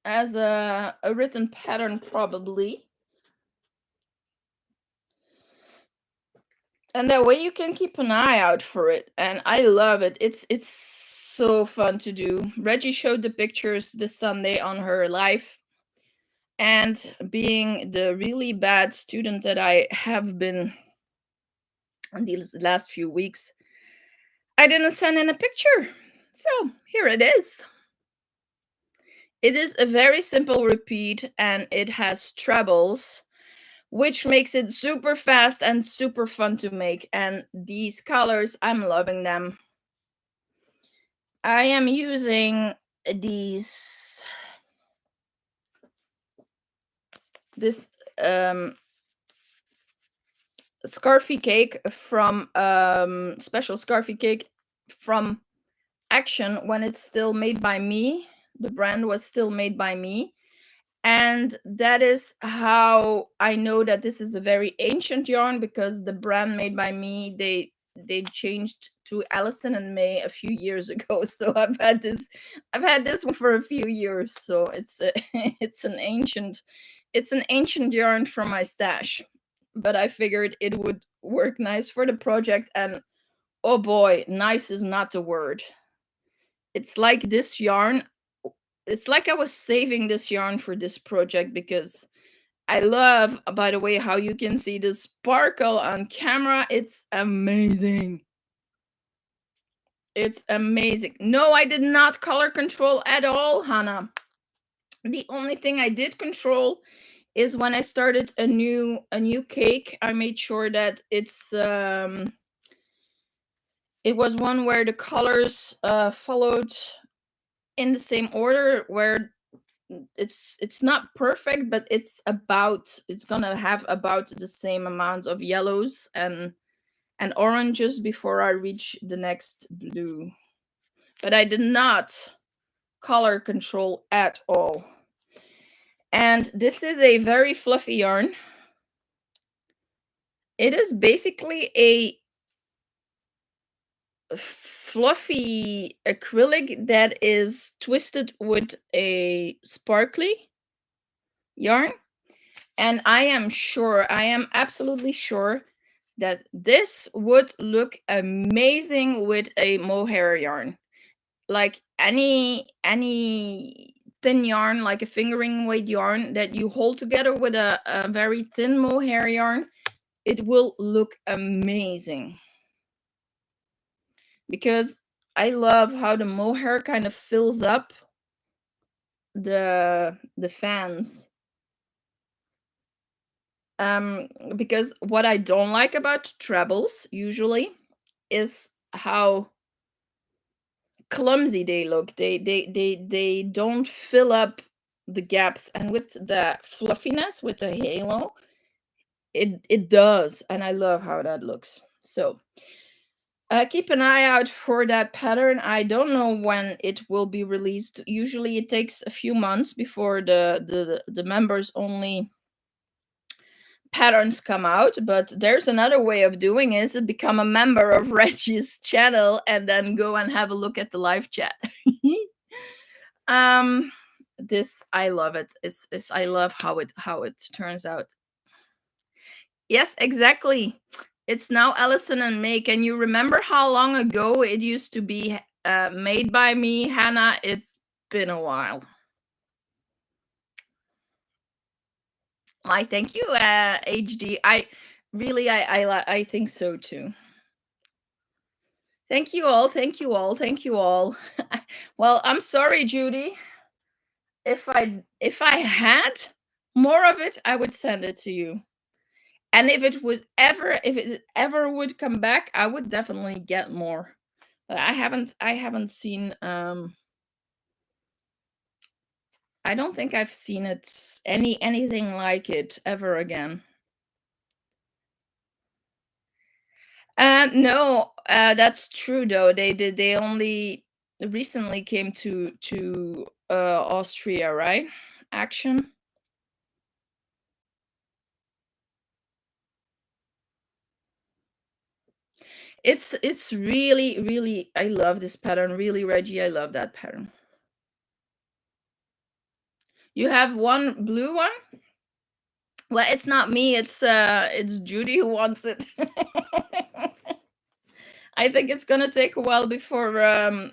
as a written pattern probably, and that way you can keep an eye out for it. And I love it. It's so fun to do. Reggie showed the pictures this Sunday on her live, and being the really bad student that I have been in these last few weeks, I didn't send in a picture. So here it is. It is a very simple repeat, and it has trebles, which makes it super fast and super fun to make. And these colors, I'm loving them. I am using this scarfy cake from special scarfy cake from Action, when it's still made by me. The brand was still made by me, and that is how I know that this is a very ancient yarn, because the brand made by me, they changed to Allison and May a few years ago. So I've had this one for a few years. So it's an ancient yarn from my stash, but I figured it would work nice for the project. And oh boy, nice is not the word. It's like this yarn it's like I was saving this yarn for this project because I love, by the way, how you can see the sparkle on camera. It's amazing. It's amazing. No, I did not color control at all, Hannah. The only thing I did control is when I started a new cake, I made sure that it was one where the colors followed in the same order, where it's not perfect, but it's gonna have about the same amount of yellows and oranges before I reach the next blue. But I did not color control at all. And this is a very fluffy yarn. It is basically a fluffy acrylic that is twisted with a sparkly yarn. And I am absolutely sure that this would look amazing with a mohair yarn. Like any thin yarn, like a fingering weight yarn that you hold together with a very thin mohair yarn, it will look amazing. Because I love how the mohair kind of fills up the fans. Because what I don't like about trebles usually is how clumsy they look. They don't fill up the gaps, and with the fluffiness, with the halo, it does, and I love how that looks. So keep an eye out for that pattern. I don't know when it will be released. Usually it takes a few months before the members only patterns come out, but there's another way of doing it, is become a member of Reggie's channel and then go and have a look at the live chat. um this, I love it. It's I love how it turns out. Yes, exactly. It's now Allison and May. Can you remember how long ago it used to be made by me, Hannah? It's been a while. Why, thank you, HD. I think so too. Thank you all. Thank you all. Thank you all. Well, I'm sorry, Judy. If I had more of it, I would send it to you. And if it ever would come back, I would definitely get more. But I haven't seen I don't think I've seen anything like it ever again. No, that's true though. They only recently came to Austria, right? Action. It's really, really, I love this pattern. Really, Reggie, I love that pattern. You have one blue one? Well, it's not me, it's Judy who wants it. I think it's gonna take a while before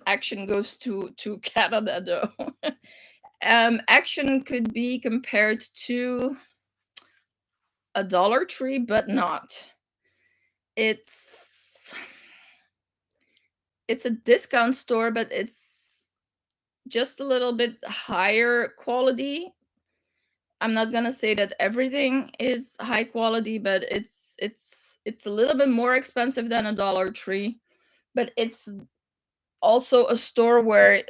Action goes to Canada though. Action could be compared to a Dollar Tree, but not. It's it's a discount store, but it's just a little bit higher quality. I'm not gonna say that everything is high quality, but it's a little bit more expensive than a Dollar Tree. But it's also a store where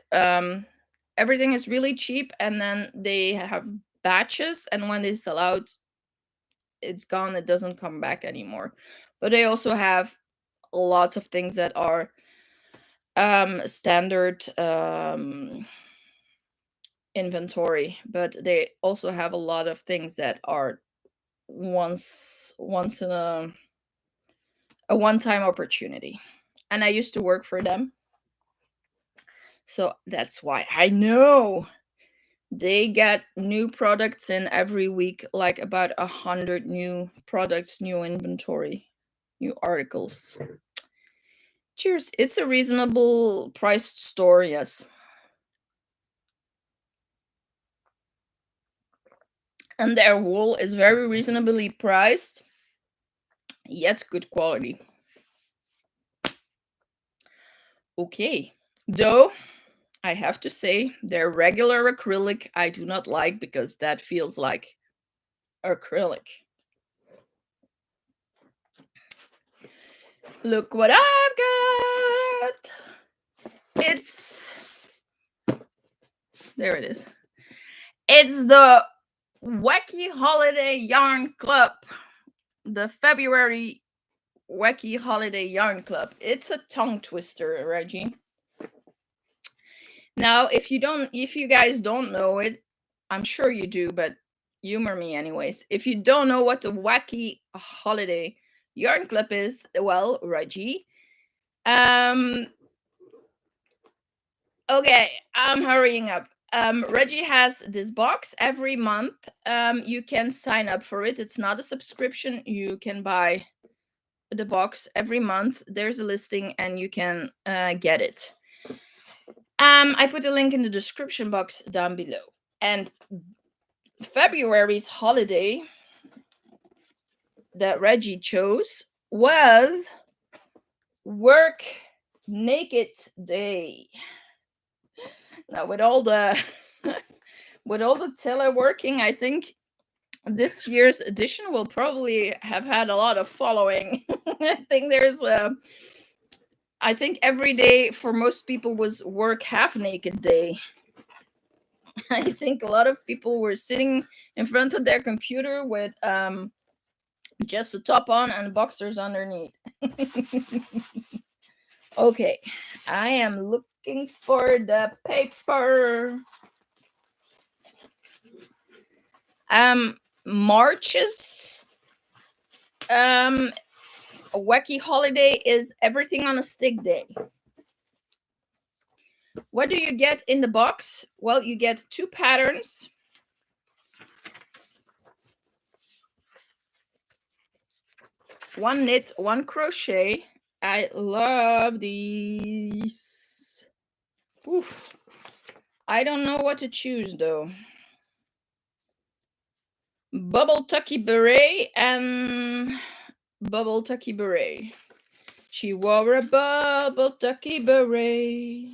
everything is really cheap, and then they have batches, and when they sell out, it's gone. It doesn't come back anymore. But they also have lots of things that are standard inventory, but they also have a lot of things that are once in a one-time opportunity. And I used to work for them, so that's why I know. They get new products in every week, like about 100 new products, new inventory, new articles. Cheers. It's a reasonable priced store, yes. and their wool is very reasonably priced, yet good quality. Okay, though I have to say their regular acrylic I do not like because that feels like acrylic. Look what I've got. It's there it is. It's the Wacky Holiday Yarn Club. The February Wacky Holiday Yarn Club. It's a tongue twister, Reggie. Now, if you guys don't know it, I'm sure you do, but humor me anyways. If you don't know what the Wacky Holiday Yarn Club is, well, Reggie, um, okay, I'm hurrying up. Reggie has this box every month. You can sign up for it. It's not a subscription. You can buy the box every month. There's a listing, and you can get it. I put a link in the description box down below. And February's holiday that Reggie chose was Work Naked Day. Now, with all the teleworking, I think this year's edition will probably have had a lot of following. I think every day for most people was Work Half Naked Day. I think a lot of people were sitting in front of their computer with just a top on and boxers underneath. Okay, I am looking for the paper. March's wacky holiday is Everything on a Stick Day. What do you get in the box? Well, you get 2 patterns. One knit, one crochet. I love these. Oof. I don't know what to choose though. Bubble Tucky Beret and Bubble Tucky Beret. She wore a Bubble Tucky Beret.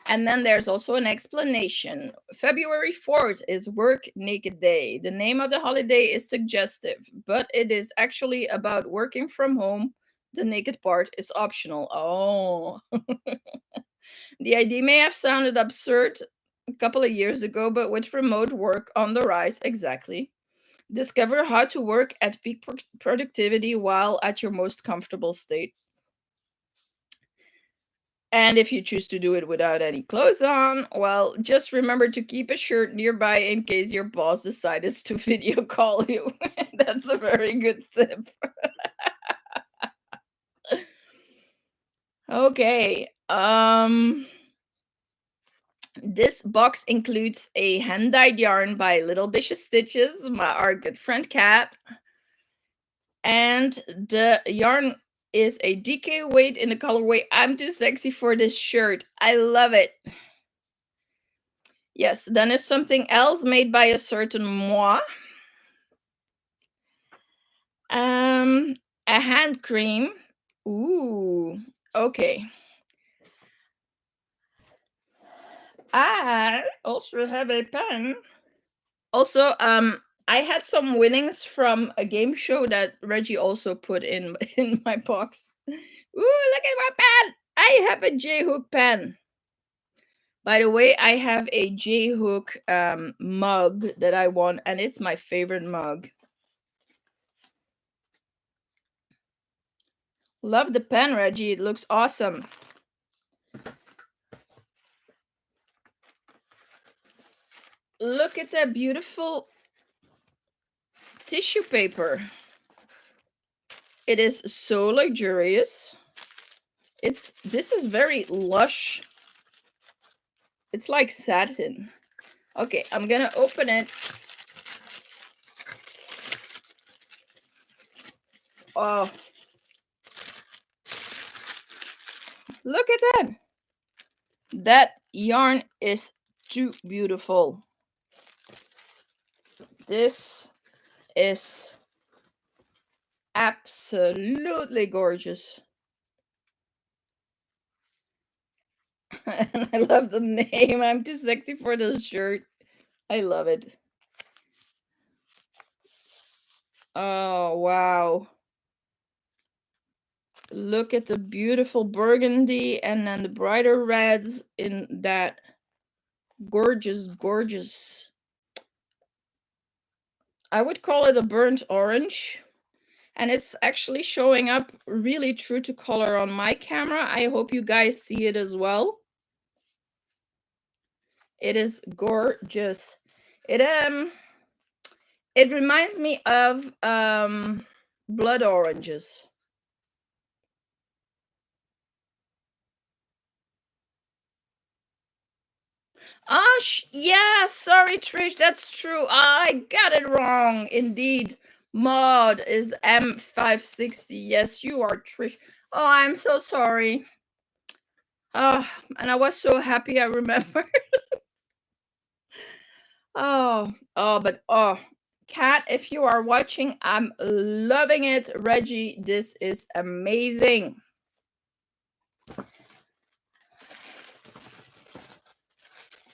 And then there's also an explanation. February 4th is Work Naked Day. The name of the holiday is suggestive, but it is actually about working from home. The naked part is optional. Oh. The idea may have sounded absurd a couple of years ago, but with remote work on the rise, exactly. Discover how to work at peak productivity while at your most comfortable state. And if you choose to do it without any clothes on, well, just remember to keep a shirt nearby in case your boss decides to video call you. That's a very good tip. Okay. This box includes a hand-dyed yarn by Little Vicious Stitches, our good friend Kat. And the yarn is a DK weight in the colorway I'm Too Sexy for This Shirt. I love it. Yes, then there's something else made by a certain moi. A hand cream. Ooh, okay. I also have a pen. Also, I had some winnings from a game show that Reggie also put in my box. Ooh, look at my pen! I have a J-hook pen. By the way, I have a J-hook mug that I won, and it's my favorite mug. Love the pen, Reggie. It looks awesome. Look at that beautiful tissue paper. It is so luxurious. This is very lush. It's like satin. Okay, I'm gonna open it. Oh, look at that. That yarn is too beautiful. This is absolutely gorgeous. And I love the name. I'm too sexy for this shirt. I love it. Oh, wow. Look at the beautiful burgundy and then the brighter reds in that gorgeous. I would call it a burnt orange. And it's actually showing up really true to color on my camera. I hope you guys see it as well. It is gorgeous. It reminds me of blood oranges. Ah, yeah, sorry, Trish, that's true. I got it wrong. Indeed, mod is M560. Yes, you are, Trish. Oh, I'm so sorry. And I was so happy I remember. But Kat, if you are watching, I'm loving it. Reggie, this is amazing.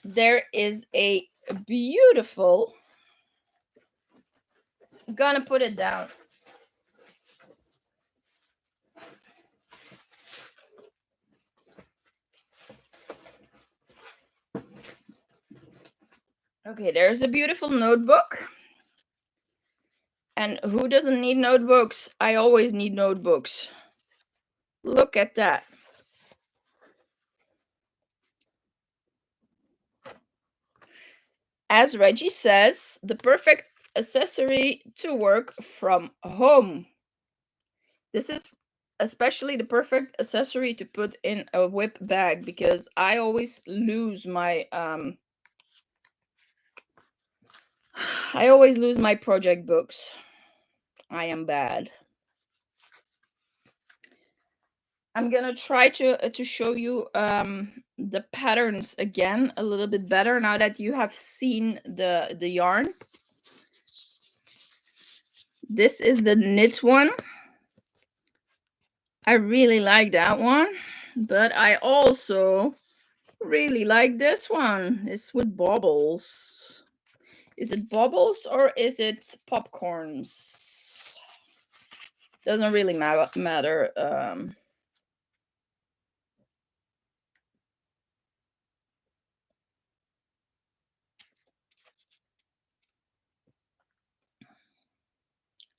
There is a beautiful, gonna put it down. Okay, there's a beautiful notebook. And who doesn't need notebooks? I always need notebooks. Look at that. As Reggie says, the perfect accessory to work from home. This is especially the perfect accessory to put in a whip bag because I always lose my I always lose my project books. I am bad. I'm gonna try to show you the patterns again a little bit better now that you have seen the yarn. This is the knit one. I really like that one, but I also really like this one. It's with bubbles. Is it bubbles or is it popcorns? Doesn't really matter.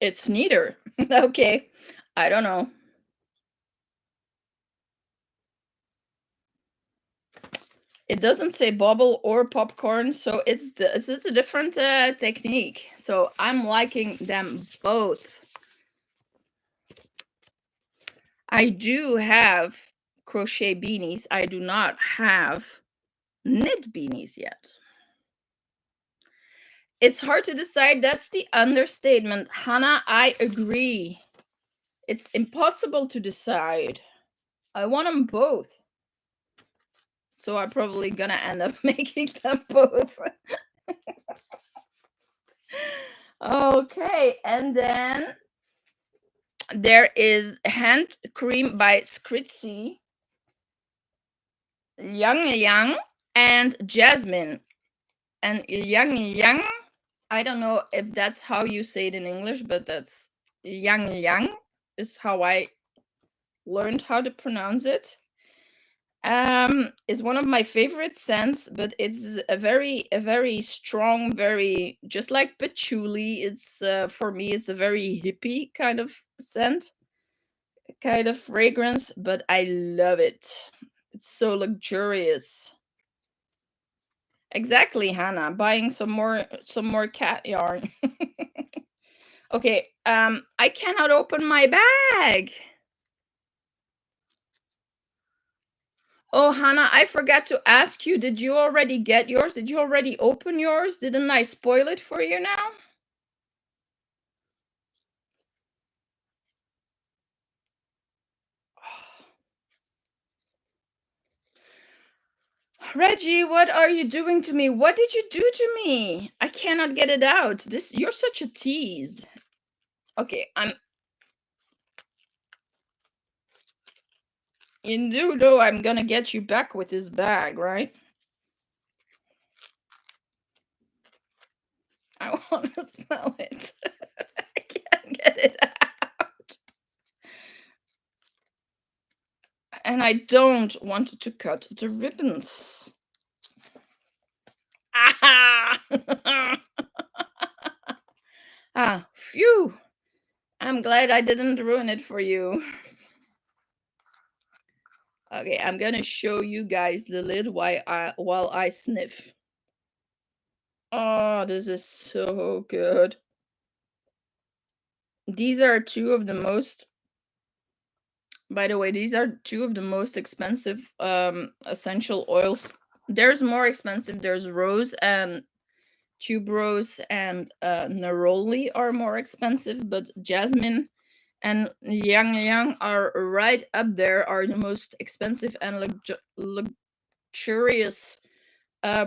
It's neither. Okay, I don't know. It doesn't say bubble or popcorn, so it's a different technique. So I'm liking them both. I do have crochet beanies. I do not have knit beanies yet. It's hard to decide. That's the understatement. Hannah, I agree. It's impossible to decide. I want them both. So I'm probably gonna end up making them both. Okay, and then there is Hand Cream by Skritzy, Yang and Jasmine. And Yang, I don't know if that's how you say it in English, but that's Yang is how I learned how to pronounce it. It's one of my favorite scents, but it's a very strong, very just like patchouli. It's for me, it's a very hippie kind of scent, kind of fragrance, but I love it. It's so luxurious. Exactly, Hannah. Buying some more cat yarn. Okay, I cannot open my bag. Oh, Hannah, I forgot to ask you, did you already get yours? Did you already open yours? Didn't I spoil it for you now? Reggie, what are you doing to me? What did you do to me? I cannot get it out. You're such a tease. Okay, you know I'm gonna get you back with this bag, right? I want to smell it. I can't get it out. And I don't want to cut the ribbons. Ah! Ah, phew. I'm glad I didn't ruin it for you. Okay, I'm gonna show you guys the lid while I sniff. Oh, this is so good. These are two of the most, by the way, these are two of the most expensive essential oils. There's more expensive. There's rose and tuberose and neroli are more expensive, but jasmine and yang yang are right up there, are the most expensive and luxurious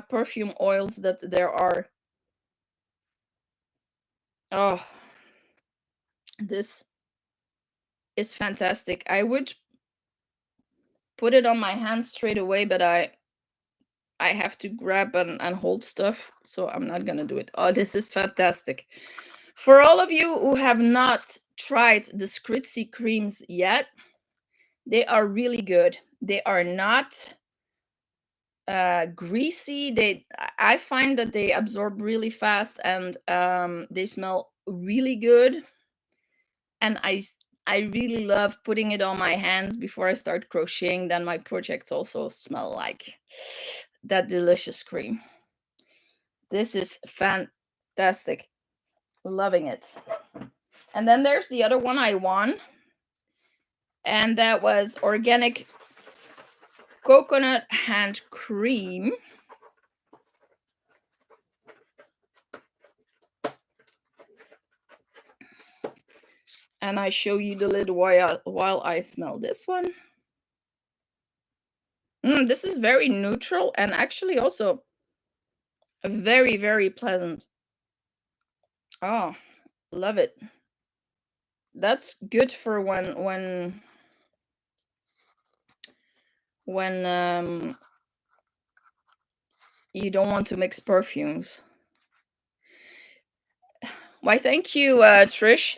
perfume oils that there are. Oh, this is fantastic. I would put it on my hand straight away, but I have to grab and hold stuff, so I'm not gonna do it. Oh, this is fantastic. For all of you who have not tried the Skritzy creams yet, they are really good. They are not greasy. I find that they absorb really fast, and they smell really good. And I really love putting it on my hands before I start crocheting. Then my projects also smell like that delicious cream. This is fantastic. Loving it. And then there's the other one I won, and that was organic coconut hand cream. And I show you the lid while I smell this one. This is very neutral and actually also very, very pleasant. Oh, love it. That's good for when you don't want to mix perfumes. Why, thank you, Trish.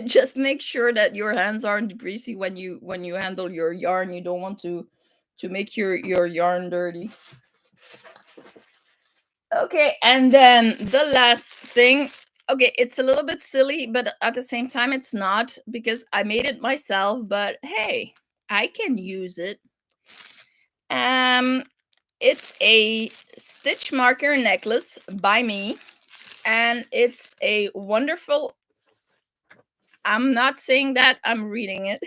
Just make sure that your hands aren't greasy when you handle your yarn. You don't want to make your yarn dirty. Okay, and then the last thing. Okay, it's a little bit silly, but at the same time it's not, because I made it myself, but hey, I can use it. It's a stitch marker necklace by me, and it's a wonderful, I'm not saying that, I'm reading it.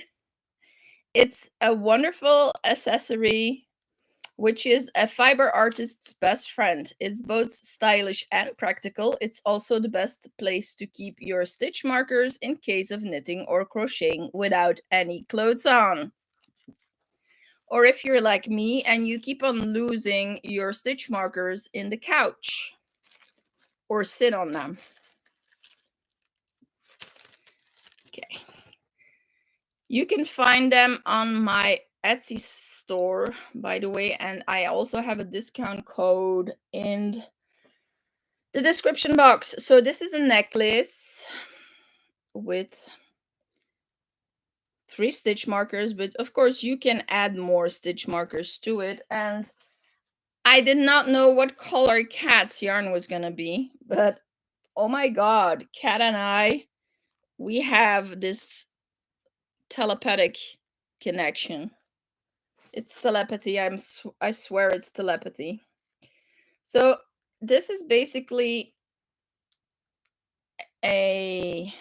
It's a wonderful accessory, which is a fiber artist's best friend. It's both stylish and practical. It's also the best place to keep your stitch markers in case of knitting or crocheting without any clothes on. Or if you're like me and you keep on losing your stitch markers in the couch or sit on them. Okay. You can find them on my Etsy store, by the way, and I also have a discount code in the description box. So this is a necklace with 3 stitch markers, but of course you can add more stitch markers to it. And I did not know what color Cat's yarn was gonna be, but oh my god, Cat and we have this telepathic connection. It's telepathy. I swear it's telepathy. So this is basically a,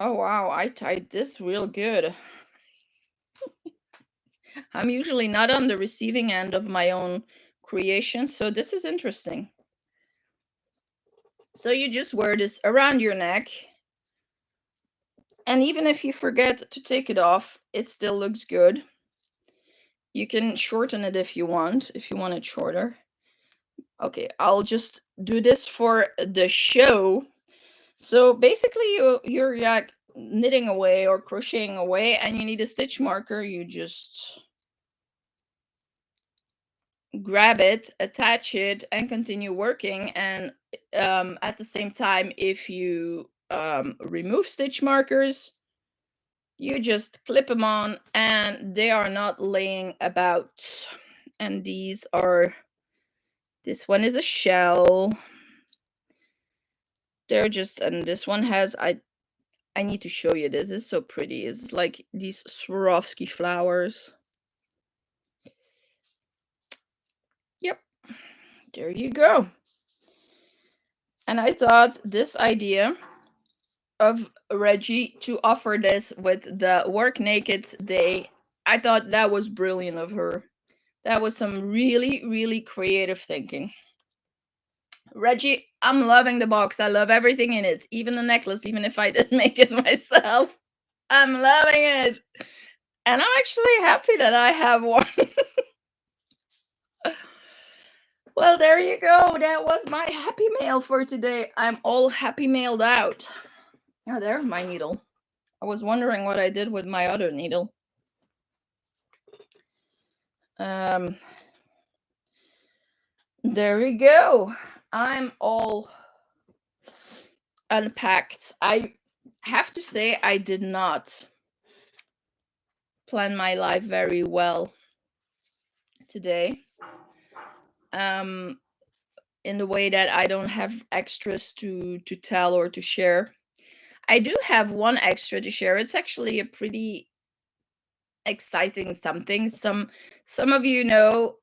oh wow, I tied this real good. I'm usually not on the receiving end of my own creation, so this is interesting. So you just wear this around your neck, and even if you forget to take it off, it still looks good. You can shorten it if you want it shorter. Okay, I'll just do this for the show. So basically, you're like knitting away or crocheting away, and you need a stitch marker. You just grab it, attach it, and continue working. And at the same time, if you remove stitch markers, you just clip them on, and they are not laying about. And this one is a shell. They're just, and this one has, I need to show you this. It's so pretty. It's like these Swarovski flowers. Yep, there you go. And I thought this idea of Reggie to offer this with the Work Naked Day, I thought that was brilliant of her. That was some really, really creative thinking. Reggie, I'm loving the box. I love everything in it, even the necklace, even if I didn't make it myself. I'm loving it. And I'm actually happy that I have one. Well, there you go. That was my happy mail for today. I'm all happy mailed out. Oh, there's my needle. I was wondering what I did with my other needle. There we go. I'm all unpacked. I have to say, I did not plan my life very well today. In the way that I don't have extras to tell or to share. I do have one extra to share. It's actually a pretty exciting something. Some of you know,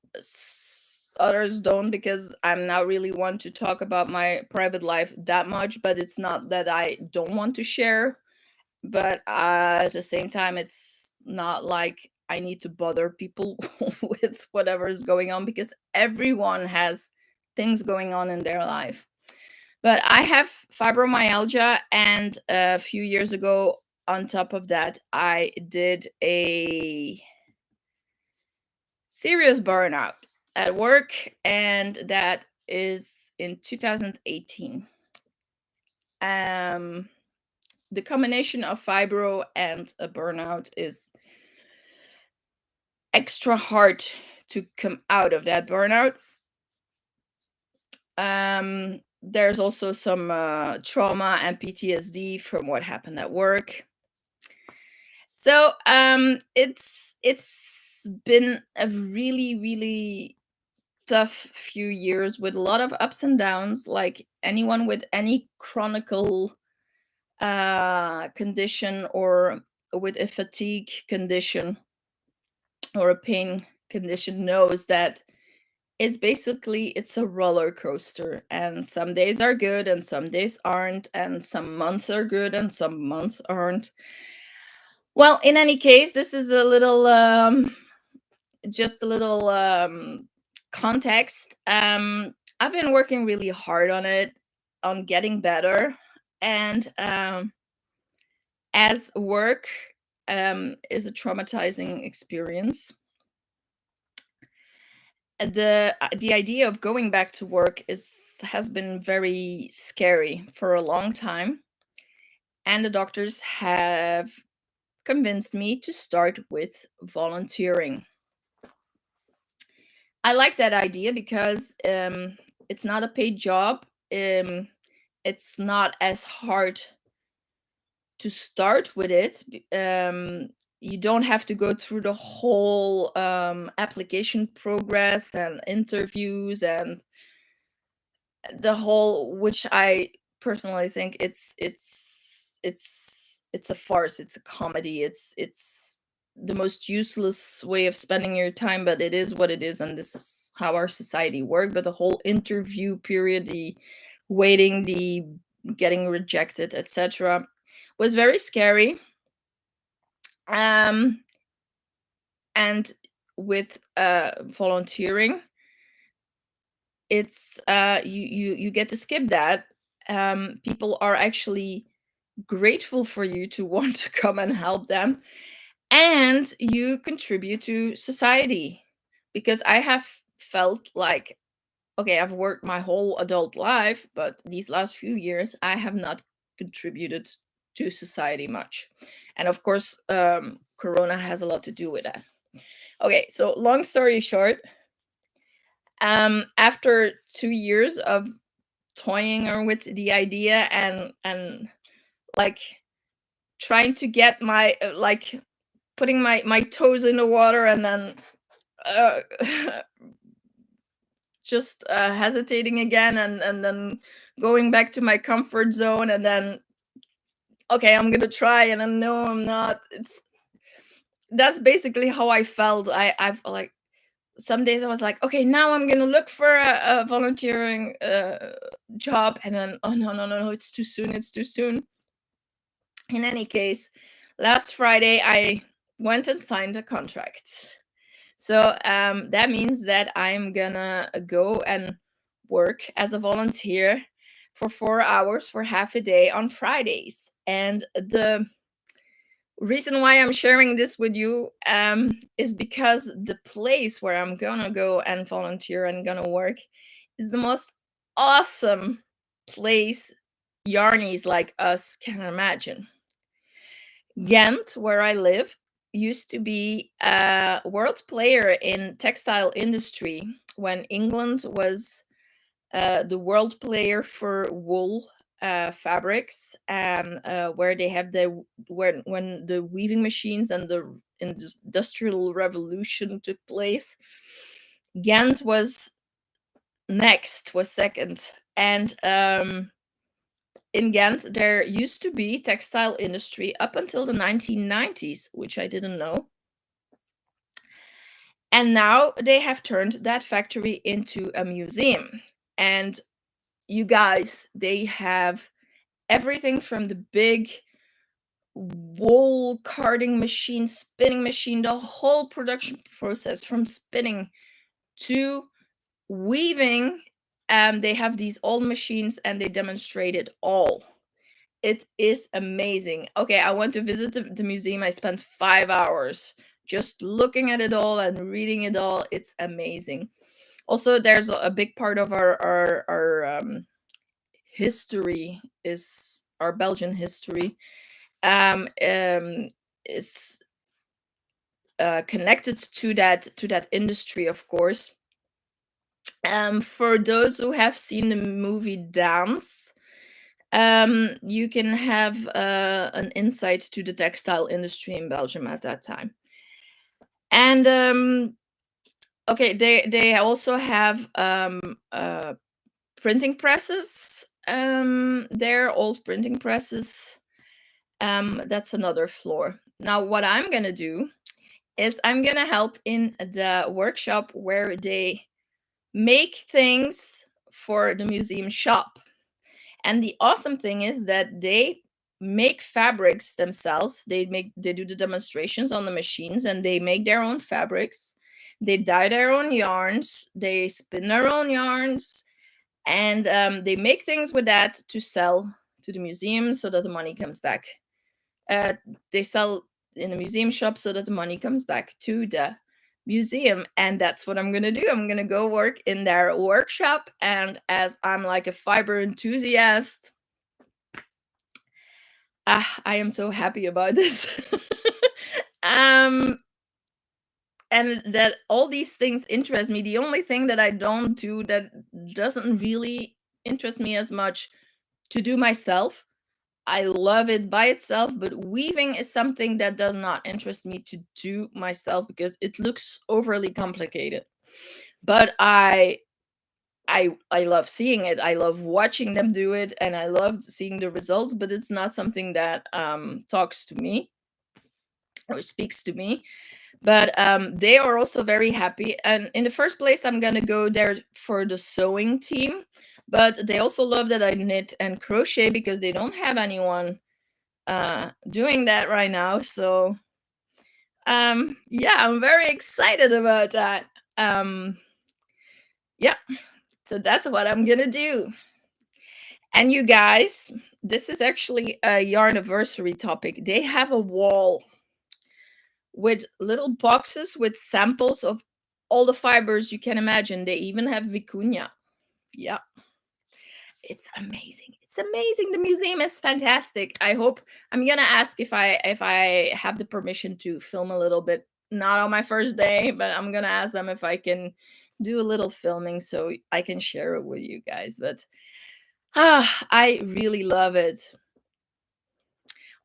others don't, because I'm not really one to talk about my private life that much. But it's not that I don't want to share, but at the same time, it's not like I need to bother people with whatever is going on, because everyone has things going on in their life. But I have fibromyalgia, and a few years ago, on top of that, I did a serious burnout at work, and that is in 2018. The combination of fibro and a burnout is extra hard to come out of that burnout. There's also some trauma and PTSD from what happened at work. So it's been a really, really tough few years with a lot of ups and downs, like anyone with any chronic condition, or with a fatigue condition or a pain condition, knows that it's a roller coaster, and some days are good and some days aren't, and some months are good and some months aren't. Well, in any case, this is a little just a little context. I've been working really hard on it, on getting better, and as work is a traumatizing experience, the idea of going back to work has been very scary for a long time, and the doctors have convinced me to start with volunteering. I like that idea because it's not a paid job. It's not as hard to start with it. You don't have to go through the whole application progress and interviews and the whole, which I personally think it's a farce. It's a comedy. It's the most useless way of spending your time, but it is what it is, and this is how our society works. But the whole interview period, the waiting, the getting rejected, etc., was very scary. And with volunteering, it's you get to skip that. People are actually grateful for you to want to come and help them. and you contribute to society. Because I have felt like, okay, I've worked my whole adult life, but these last few years I have not contributed to society much. And of course, Corona has a lot to do with that. Okay, so long story short, after 2 years of toying with the idea and like trying to get my like putting my toes in the water and then uh, just hesitating again and then going back to my comfort zone and then okay, I'm gonna try and then no, I'm not. It's That's basically how I felt. I've like some days I was like, okay, now I'm gonna look for a volunteering job, and then oh no no no no, it's too soon, it's too soon. In any case, last Friday I went and signed a contract. So that means that I'm gonna go and work as a volunteer for 4 hours for half a day on Fridays. And the reason why I'm sharing this with you is because the place where I'm gonna go and volunteer and gonna work is the most awesome place yarnies like us can imagine. Ghent, where I live, used to be a world player in textile industry when England was the world player for wool fabrics, and where they have the when the weaving machines and the industrial revolution took place. Ghent was second, and in Ghent, there used to be textile industry up until the 1990s, which I didn't know. And now they have turned that factory into a museum. And you guys, they have everything from the big wool carding machine, spinning machine, the whole production process from spinning to weaving. They have these old machines and they demonstrate it all. It is amazing. Okay, I went to visit the museum. I spent 5 hours just looking at it all and reading it all. It's amazing. Also, there's a big part of our history is our Belgian history is connected to that industry, of course. For those who have seen the movie Dance, you can have an insight to the textile industry in Belgium at that time. And okay, they also have printing presses. They're old printing presses. That's another floor. Now, what I'm gonna do is I'm gonna help in the workshop where they make things for the museum shop. And the awesome thing is that they make fabrics themselves. They do the demonstrations on the machines and they make their own fabrics. They dye their own yarns. They spin their own yarns, and they make things with that to sell to the museum so that the money comes back. Uh, they sell in a museum shop so that the money comes back to the museum, and that's what I'm gonna do. I'm gonna go work in their workshop, and as I'm like a fiber enthusiast, I am so happy about this. um and that all these things interest me. The only thing that I don't do, that doesn't really interest me as much, to do myself. I love it by itself, but weaving is something that does not interest me to do myself because it looks overly complicated. But I love seeing it. I love watching them do it, and I love seeing the results. But it's not something that talks to me or speaks to me. But they are also very happy. And in the first place, I'm gonna go there for the sewing team. But they also love that I knit and crochet because they don't have anyone doing that right now. So yeah, I'm very excited about that. Um yeah, so that's what I'm gonna do. And you guys, this is actually a yarn anniversary topic. They have a wall with little boxes with samples of all the fibers you can imagine. They even have vicuña. Yeah, it's amazing. It's amazing. The museum is fantastic. I hope I'm gonna ask if I have the permission to film a little bit. Not on my first day, but I'm gonna ask them if I can do a little filming so I can share it with you guys. But I really love it.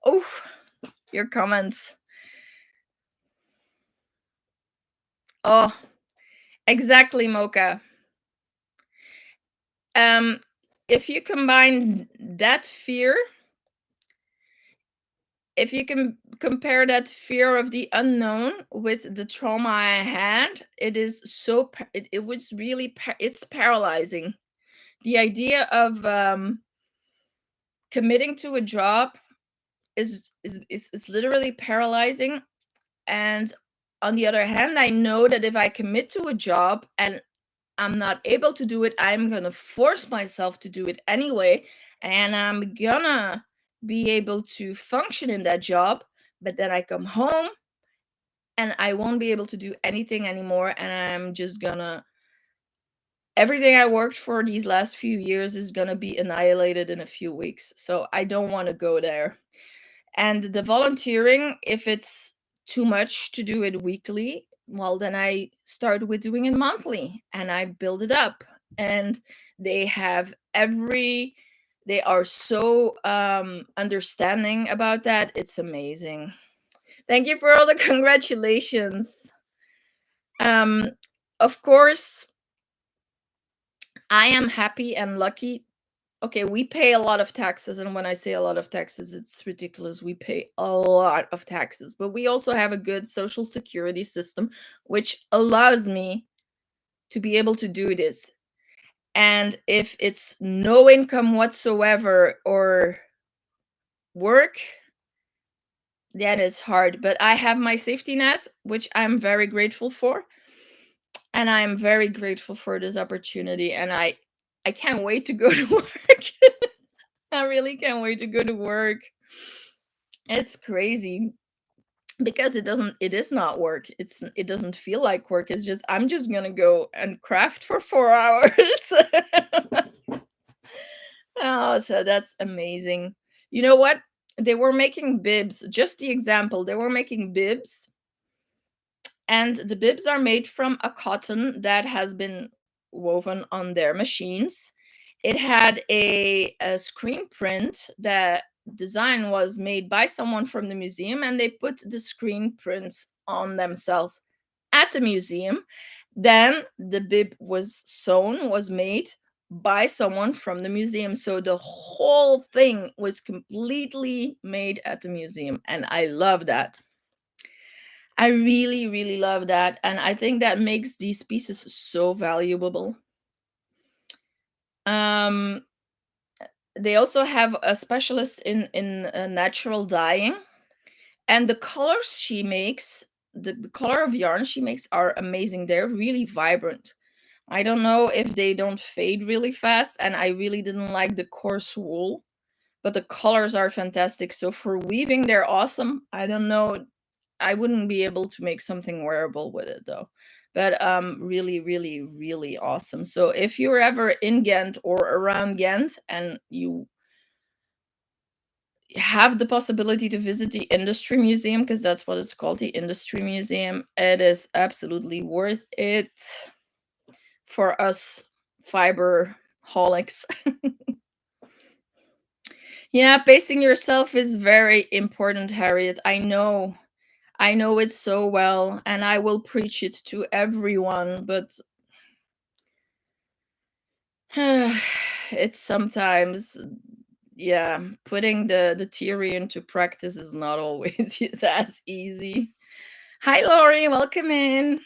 Oh, your comments. Oh, exactly, Mocha. Um, if you combine that fear, if you can compare that fear of the unknown with the trauma I had, it is so it was really it's paralyzing. The idea of committing to a job is literally paralyzing. And on the other hand, I know that if I commit to a job and I'm not able to do it, I'm gonna force myself to do it anyway, and I'm gonna be able to function in that job. But then I come home and I won't be able to do anything anymore, and I'm just gonna everything I worked for these last few years is gonna be annihilated in a few weeks. So I don't want to go there. And the volunteering, if it's too much to do it weekly, well, then I start with doing it monthly and I build it up. And they have they are so understanding about that. It's amazing. Thank you for all the congratulations. Um, of course, I am happy and lucky. Okay, we pay a lot of taxes, and when I say a lot of taxes, it's ridiculous. We pay a lot of taxes, but we also have a good social security system, which allows me to be able to do this. And if it's no income whatsoever or work, then it's hard. But I have my safety net, which I'm very grateful for. And I'm very grateful for this opportunity. And I can't wait to go to work. I really can't wait to go to work. It's crazy because it is not work. It doesn't feel like work. It's just I'm just gonna go and craft for 4 hours. Oh, so that's amazing. You know what? They were making bibs. Just the example, they were making bibs, and the bibs are made from a cotton that has been woven on their machines. It had a screen print. That design was made by someone from the museum, and they put the screen prints on themselves at the museum. Then the bib was made by someone from the museum. So the whole thing was completely made at the museum. And I love that. I really, really love that. And I think that makes these pieces so valuable. Um, they also have a specialist in natural dyeing, and the colors she makes, the color of yarn she makes are amazing. They're really vibrant. I don't know if they don't fade really fast, and I really didn't like the coarse wool, but the colors are fantastic. So for weaving, they're awesome. I don't know, I wouldn't be able to make something wearable with it though. But really, really, really awesome. So if you're ever in Ghent or around Ghent and you have the possibility to visit the Industry Museum, because that's what it's called, the Industry Museum, it is absolutely worth it for us fiber holics. Yeah, pacing yourself is very important, Harriet. I know. I know it so well, and I will preach it to everyone, but it's sometimes, yeah, putting the theory into practice is not always as easy. Hi, Lori, welcome in.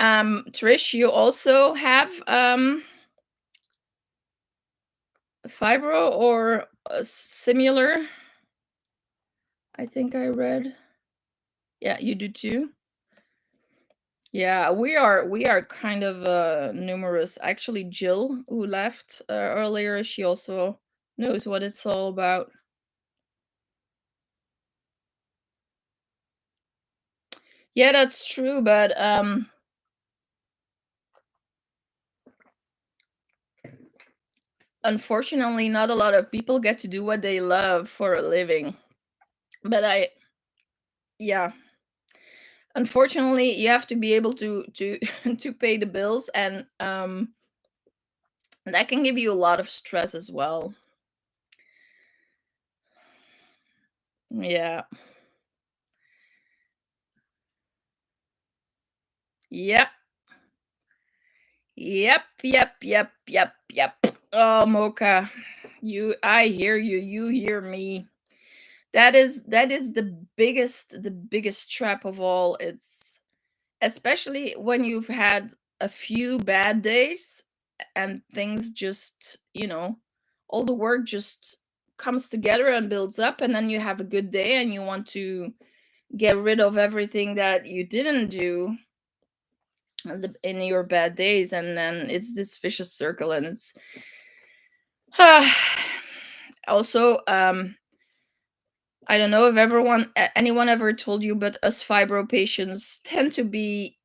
Trish, you also have fibro or similar? I think I read. Yeah, you do too. Yeah, we are kind of numerous. Actually, Jill, who left earlier, she also knows what it's all about. Yeah, that's true, but unfortunately not a lot of people get to do what they love for a living. But I yeah, unfortunately you have to be able to to pay the bills, and that can give you a lot of stress as well. Yeah. Yep. Yep. Oh, Mocha, I hear you. You hear me. That is the biggest trap of all. It's especially when you've had a few bad days and things just, all the work just comes together and builds up, and then you have a good day and you want to get rid of everything that you didn't do in your bad days, and then it's this vicious circle, and it's also, I don't know if anyone ever told you, but us fibro patients tend to be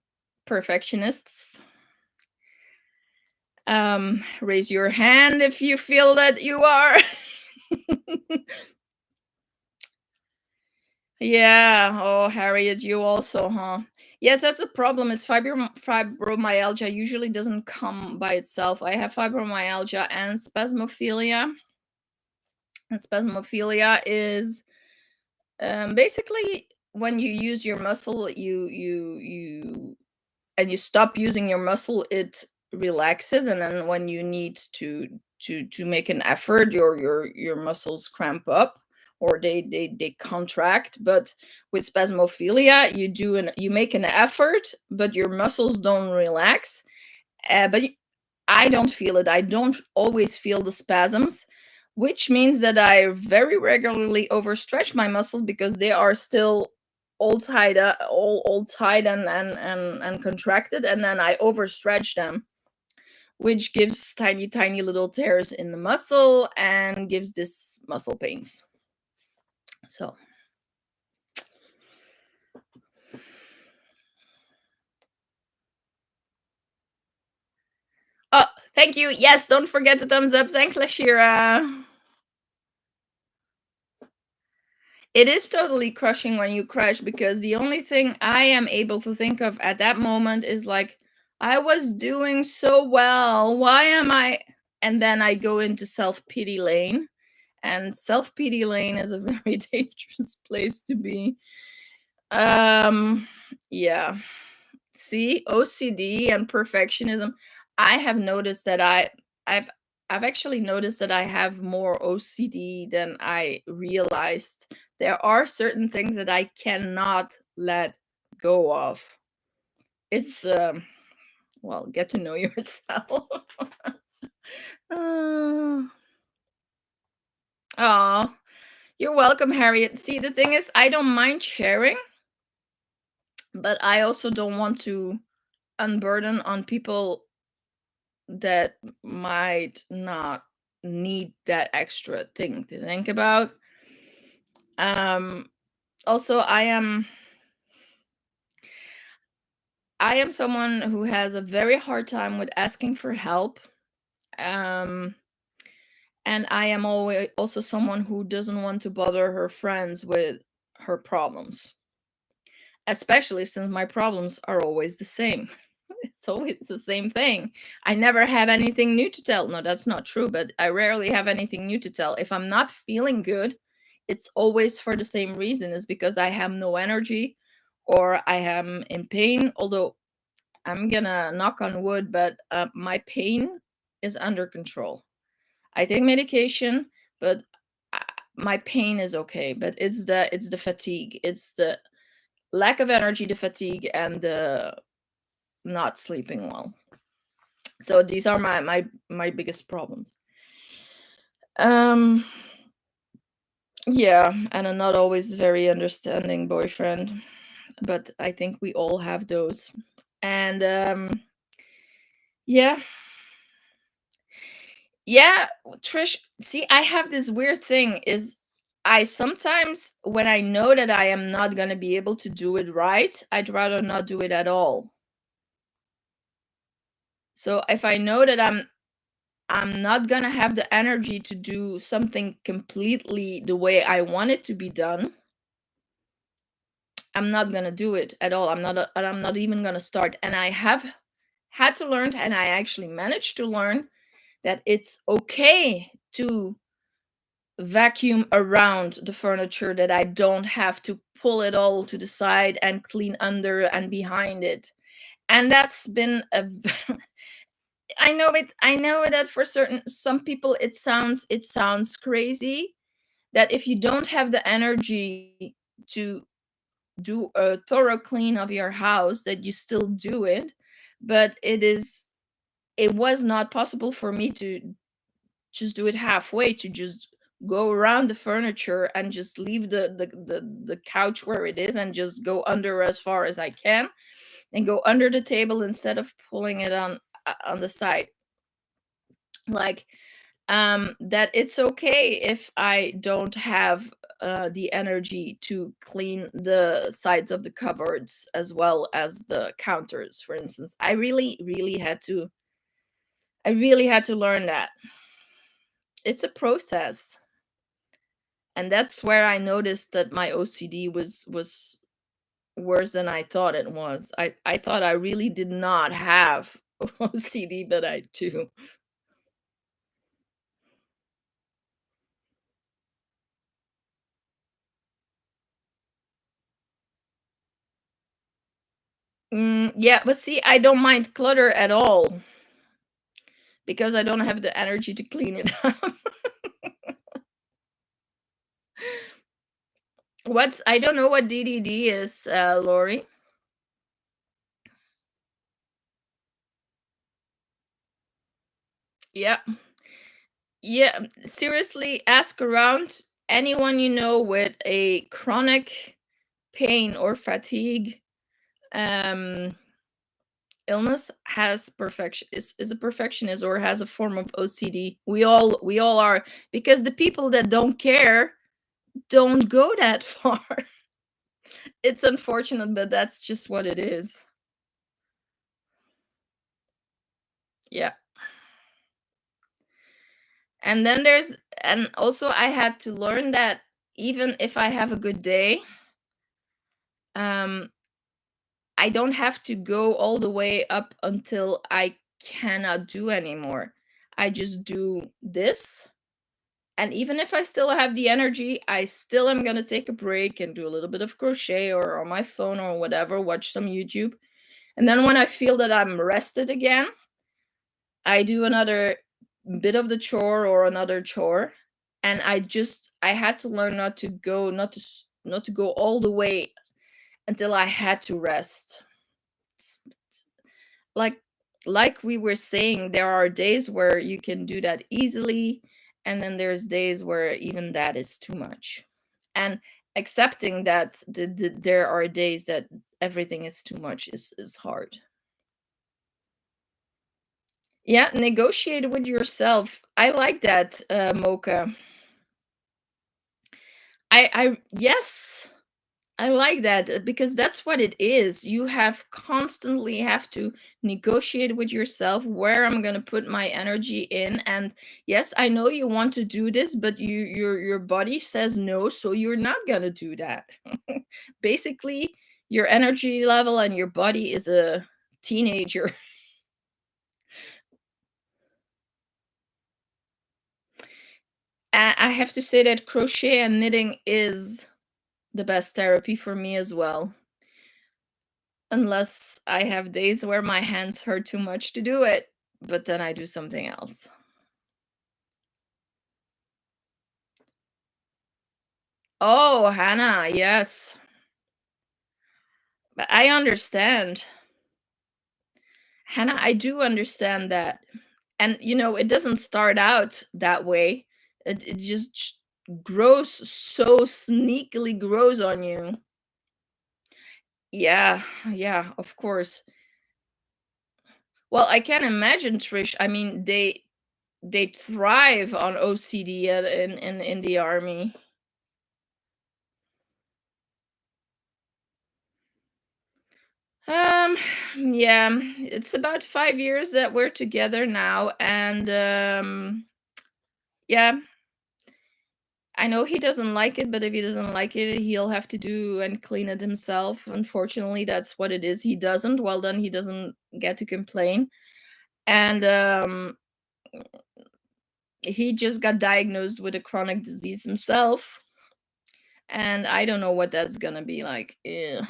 perfectionists. Raise your hand if you feel that you are. Yeah. Oh, Harriet, you also, huh? Yes, that's a problem. Is fibromyalgia usually doesn't come by itself. I have fibromyalgia and spasmophilia. And spasmophilia is basically when you use your muscle, you and you stop using your muscle, it relaxes, and then when you need to make an effort, your muscles cramp up, or they contract. But with spasmophilia, you make an effort, but your muscles don't relax. I don't feel it. I don't always feel the spasms, which means that I very regularly overstretch my muscles because they are still all tied up, all tied and contracted, and then I overstretch them, which gives tiny little tears in the muscle and gives this muscle pains. So, oh, thank you. Yes, don't forget the thumbs up. Thanks, Lashira. It is totally crushing when you crash, because the only thing I am able to think of at that moment is like, I was doing so well. Why am I? And then I go into self pity lane. And self pity lane is a very dangerous place to be. Yeah. See, OCD and perfectionism. I have noticed that I've I've actually noticed that I have more OCD than I realized. There are certain things that I cannot let go of. It's well, get to know yourself. Oh, aw, you're welcome, Harriet. See, the thing is, I don't mind sharing, but I also don't want to unburden on people that might not need that extra thing to think about. Um, Also, I am someone who has a very hard time with asking for help. Um, and I am always also someone who doesn't want to bother her friends with her problems, especially since my problems are always the same. It's always the same thing. I never have anything new to tell. No, that's not true, but I rarely have anything new to tell. If I'm not feeling good, it's always for the same reason. It's because I have no energy, or I am in pain. Although I'm gonna knock on wood, but my pain is under control. I take medication, but uh, my pain is okay. But it's the fatigue. It's the lack of energy, the fatigue, and the not sleeping well. So these are my biggest problems. Um, yeah, and a not always very understanding boyfriend, but I think we all have those. And yeah, yeah, Trish. See, I have this weird thing. Is I sometimes, when I know that I am not gonna be able to do it right, I'd rather not do it at all. So if I know that I'm not gonna have the energy to do something completely the way I want it to be done, I'm not gonna do it at all. I'm not even gonna start. And I have had to learn, and I actually managed to learn that it's okay to vacuum around the furniture, that I don't have to pull it all to the side and clean under and behind it. And that's been I know that for certain some people it sounds crazy, that if you don't have the energy to do a thorough clean of your house, that you still do it. But it was not possible for me to just do it halfway, to just go around the furniture and just leave the couch where it is and just go under as far as I can, and go under the table instead of pulling it on the side. Like, that it's okay if I don't have the energy to clean the sides of the cupboards as well as the counters, for instance. I really had to learn that. It's a process. And that's where I noticed that my OCD was worse than I thought it was. I thought I really did not have OCD, but I do. Yeah, but see, I don't mind clutter at all because I don't have the energy to clean it up. I don't know what DDD is, Lori. Yeah. Yeah, seriously, ask around anyone you know with a chronic pain or fatigue um illness has perfection is a perfectionist or has a form of OCD. We all are, because the people that don't care don't go that far. It's unfortunate, but that's just what it is. Yeah. And then there's and also I had to learn that even if I have a good day, um I don't have to go all the way up until I cannot do anymore. I just do this. And even if I still have the energy, I still am going to take a break and do a little bit of crochet or on my phone or whatever, watch some YouTube. And then when I feel that I'm rested again, I do another bit of the chore or another chore. And I had to learn not to go all the way until I had to rest. It's like like we were saying, there are days where you can do that easily, and then there's days where even that is too much. And accepting that there are days that everything is too much is hard. Yeah, negotiate with yourself. I like that, Mocha. I yes, I like that, because that's what it is. You have constantly have to negotiate with yourself where I'm going to put my energy in. And yes, I know you want to do this, but your body says no, so you're not going to do that. Basically, your energy level and your body is a teenager. I have to say that crochet and knitting is the best therapy for me as well. Unless I have days where my hands hurt too much to do it, but then I do something else. Oh, Hannah, yes. But I understand. Hannah, I do understand that. And it doesn't start out that way. It just grows, so sneakily grows on you. Yeah, yeah, of course. Well, I can imagine, Trish. I mean, they thrive on OCD in the army. Um, yeah, it's about 5 years that we're together now, and, yeah, I know he doesn't like it, but if he doesn't like it, he'll have to do and clean it himself. Unfortunately, that's what it is. He doesn't, well, then he doesn't get to complain, and, he just got diagnosed with a chronic disease himself, and I don't know what that's gonna be like. Ugh.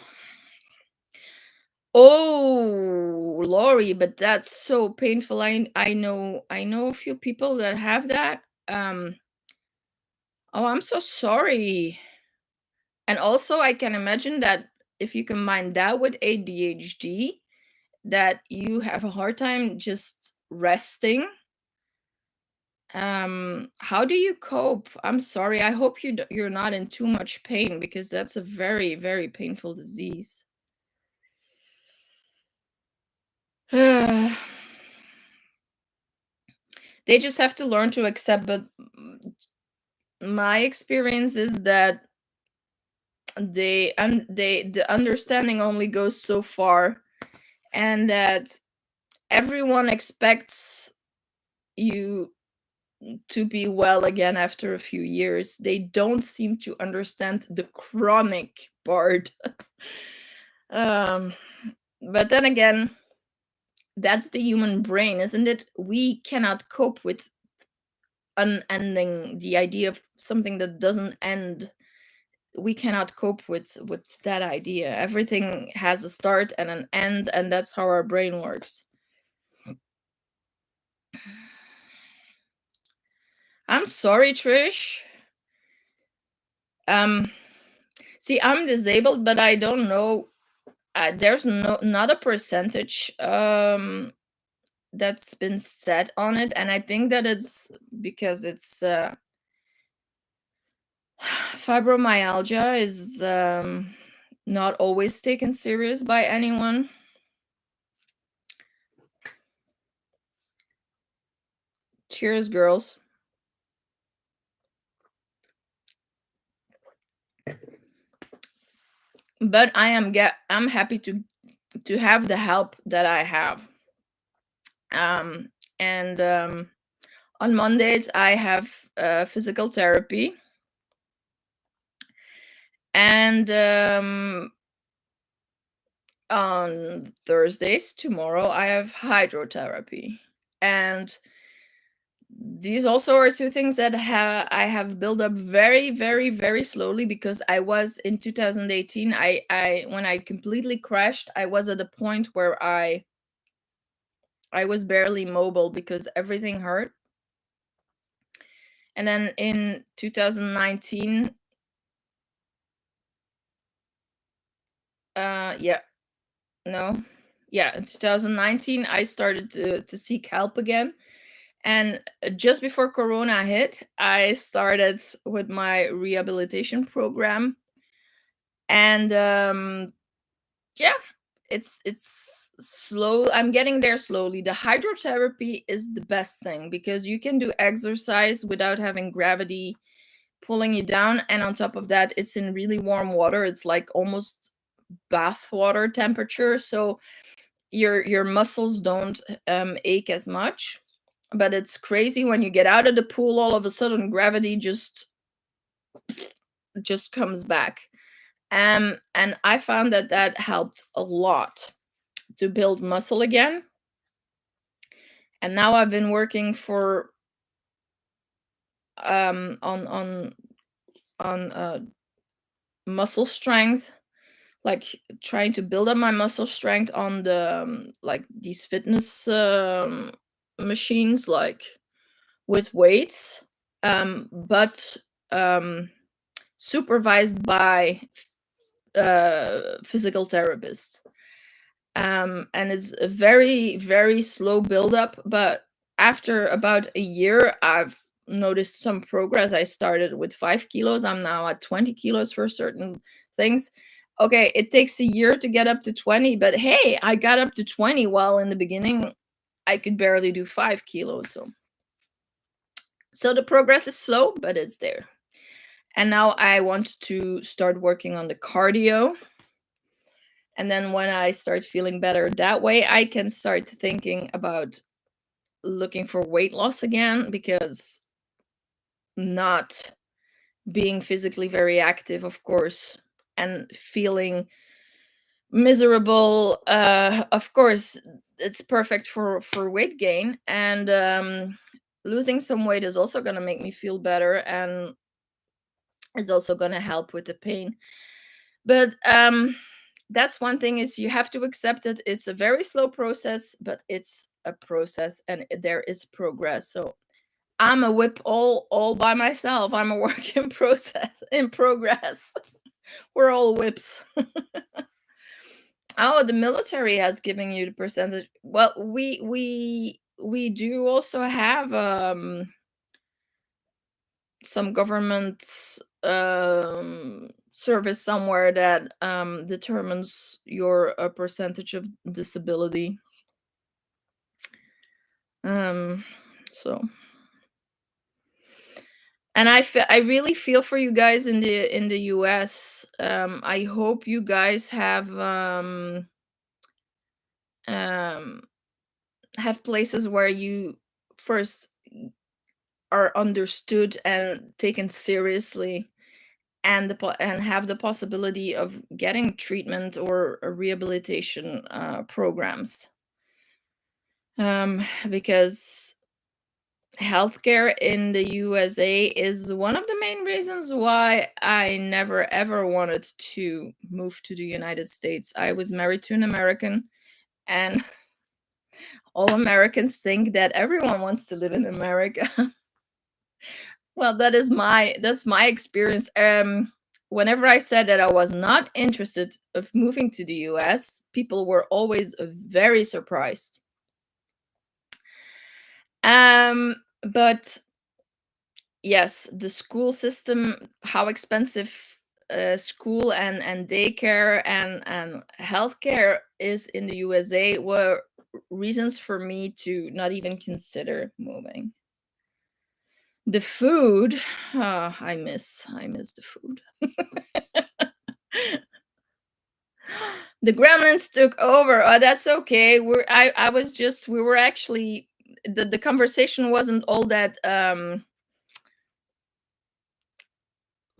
Oh, Lori, but that's so painful. I know a few people that have that. Oh, I'm so sorry. And also I can imagine that if you combine that with ADHD, that you have a hard time just resting. How do you cope? I'm sorry. I hope you're not in too much pain, because that's a very, very painful disease. They just have to learn to accept, but my experience is that the understanding only goes so far, and that everyone expects you to be well again after a few years. They don't seem to understand the chronic part. um but then again, that's the human brain, isn't it? We cannot cope with unending, the idea of something that doesn't end. We cannot cope with that idea. Everything has a start and an end, and that's how our brain works. I'm sorry, Trish. um See, I'm disabled, but I don't know, there's not a percentage that's been set on it, and I think that it's because it's fibromyalgia is not always taken serious by anyone. Cheers, girls. But I'm happy to have the help that I have. um and on Mondays I have physical therapy, and on Thursdays, tomorrow, I have hydrotherapy. And these also are two things that I have built up very, very, very slowly, because I was in 2018. I when I completely crashed, I was at a point where I was barely mobile because everything hurt. And then in 2019, yeah, no, yeah, in 2019, I started to seek help again. And just before Corona hit, I started with my rehabilitation program. And yeah, it's slow. I'm getting there slowly. The hydrotherapy is the best thing, because you can do exercise without having gravity pulling you down. And on top of that, it's in really warm water. It's like almost bath water temperature. So your muscles don't ache as much. But it's crazy when you get out of the pool, all of a sudden gravity just comes back. And I found that that helped a lot to build muscle again. And now I've been working for on muscle strength, like trying to build up my muscle strength on the like these fitness machines, like with weights, but supervised by physical therapists. And it's a very, very slow buildup. But after about a year, I've noticed some progress. I started with 5 kilos. I'm now at 20 kilos for certain things. Okay, it takes a year to get up to 20, but hey, I got up to 20, while in the beginning I could barely do 5 kilos. So the progress is slow, but it's there. And now I want to start working on the cardio. And then when I start feeling better that way, I can start thinking about looking for weight loss again, because not being physically very active, of course, and feeling miserable, of course, it's perfect for weight gain. And losing some weight is also going to make me feel better, and it's also going to help with the pain. But that's one thing, is you have to accept it. It's a very slow process, but it's a process, and there is progress. So I'm a whip all by myself. I'm a work in progress. We're all whips. Oh, the military has given you the percentage. Well, we do also have some government service somewhere that determines your percentage of disability. Um, so, and I really feel for you guys in the US. I hope you guys um have places where you first are understood and taken seriously, and and have the possibility of getting treatment or rehabilitation programs, because healthcare in the USA is one of the main reasons why I never ever wanted to move to the United States. I was married to an American, and all Americans think that everyone wants to live in America. Well, that's my experience. Whenever I said that I was not interested of moving to the US, people were always very surprised. But yes, the school system, how expensive school and daycare and healthcare is in the USA, were reasons for me to not even consider moving. The food, I miss the food. The gremlins took over. Oh, that's okay. I was just we were actually the conversation wasn't all that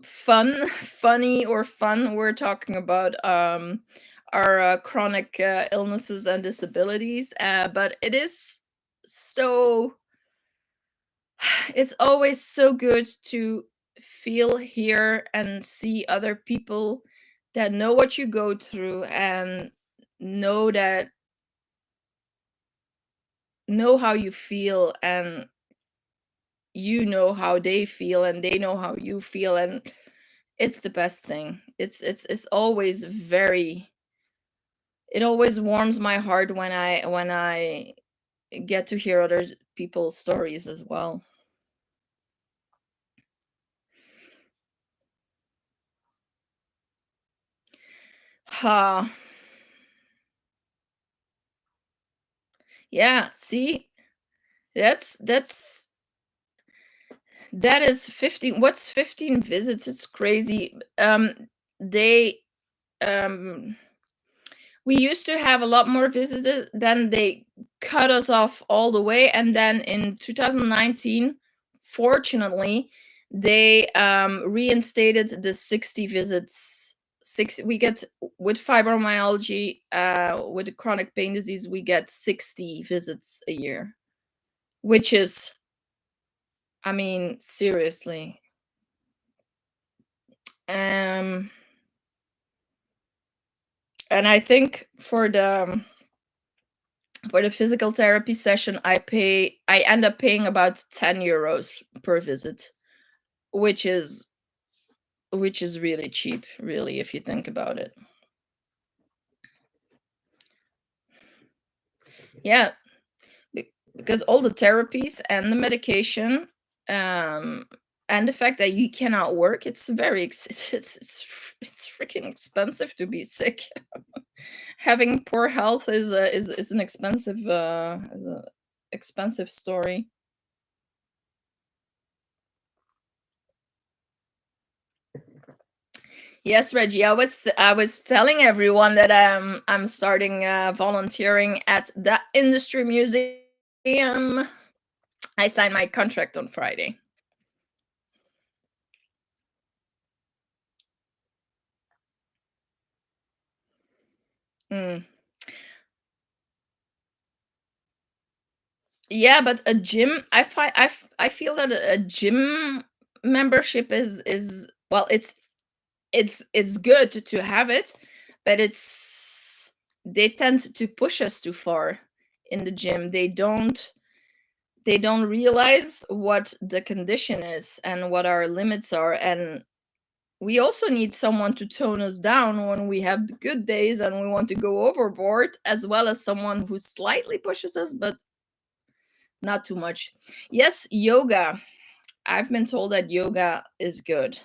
funny or fun. We're talking about our chronic illnesses and disabilities, but it is so it's always so good to feel, hear, and see other people that know what you go through, and know that know how you feel, and you know how they feel, and they know how you feel, and it's the best thing. It's always very it always warms my heart when I get to hear other people's stories as well. Ha. Yeah, see, that's that is 15. What's 15 visits? It's crazy. They um we used to have a lot more visitors, then they cut us off all the way, and then in 2019, fortunately, they reinstated the 60 visits. Six we get with fibromyalgia, with chronic pain disease, we get 60 visits a year, which is, I mean, seriously. Um, and I think for the physical therapy session, I end up paying about 10 euros per visit, which is really cheap, really, if you think about it. Yeah, because all the therapies and the medication, um, and the fact that you cannot work, it's it's freaking expensive to be sick. Having poor health is an expensive story. Yes, Reggie. I was telling everyone that I'm starting volunteering at the Industry Museum. I signed my contract on Friday. Mm. Yeah, but a gym, I feel that a gym membership is well, it's good to have it, but it's they tend to push us too far in the gym. They don't realize what the condition is and what our limits are, and we also need someone to tone us down when we have good days and we want to go overboard, as well as someone who slightly pushes us but not too much. Yes, yoga. I've been told that yoga is good.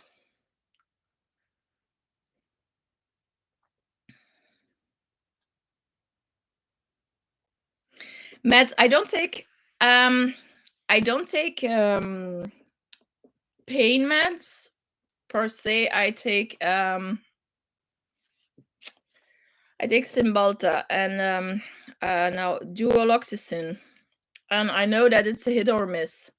Meds, um I don't take pain meds per se. I take Cymbalta and now duoloxetine, and I know that it's a hit or miss.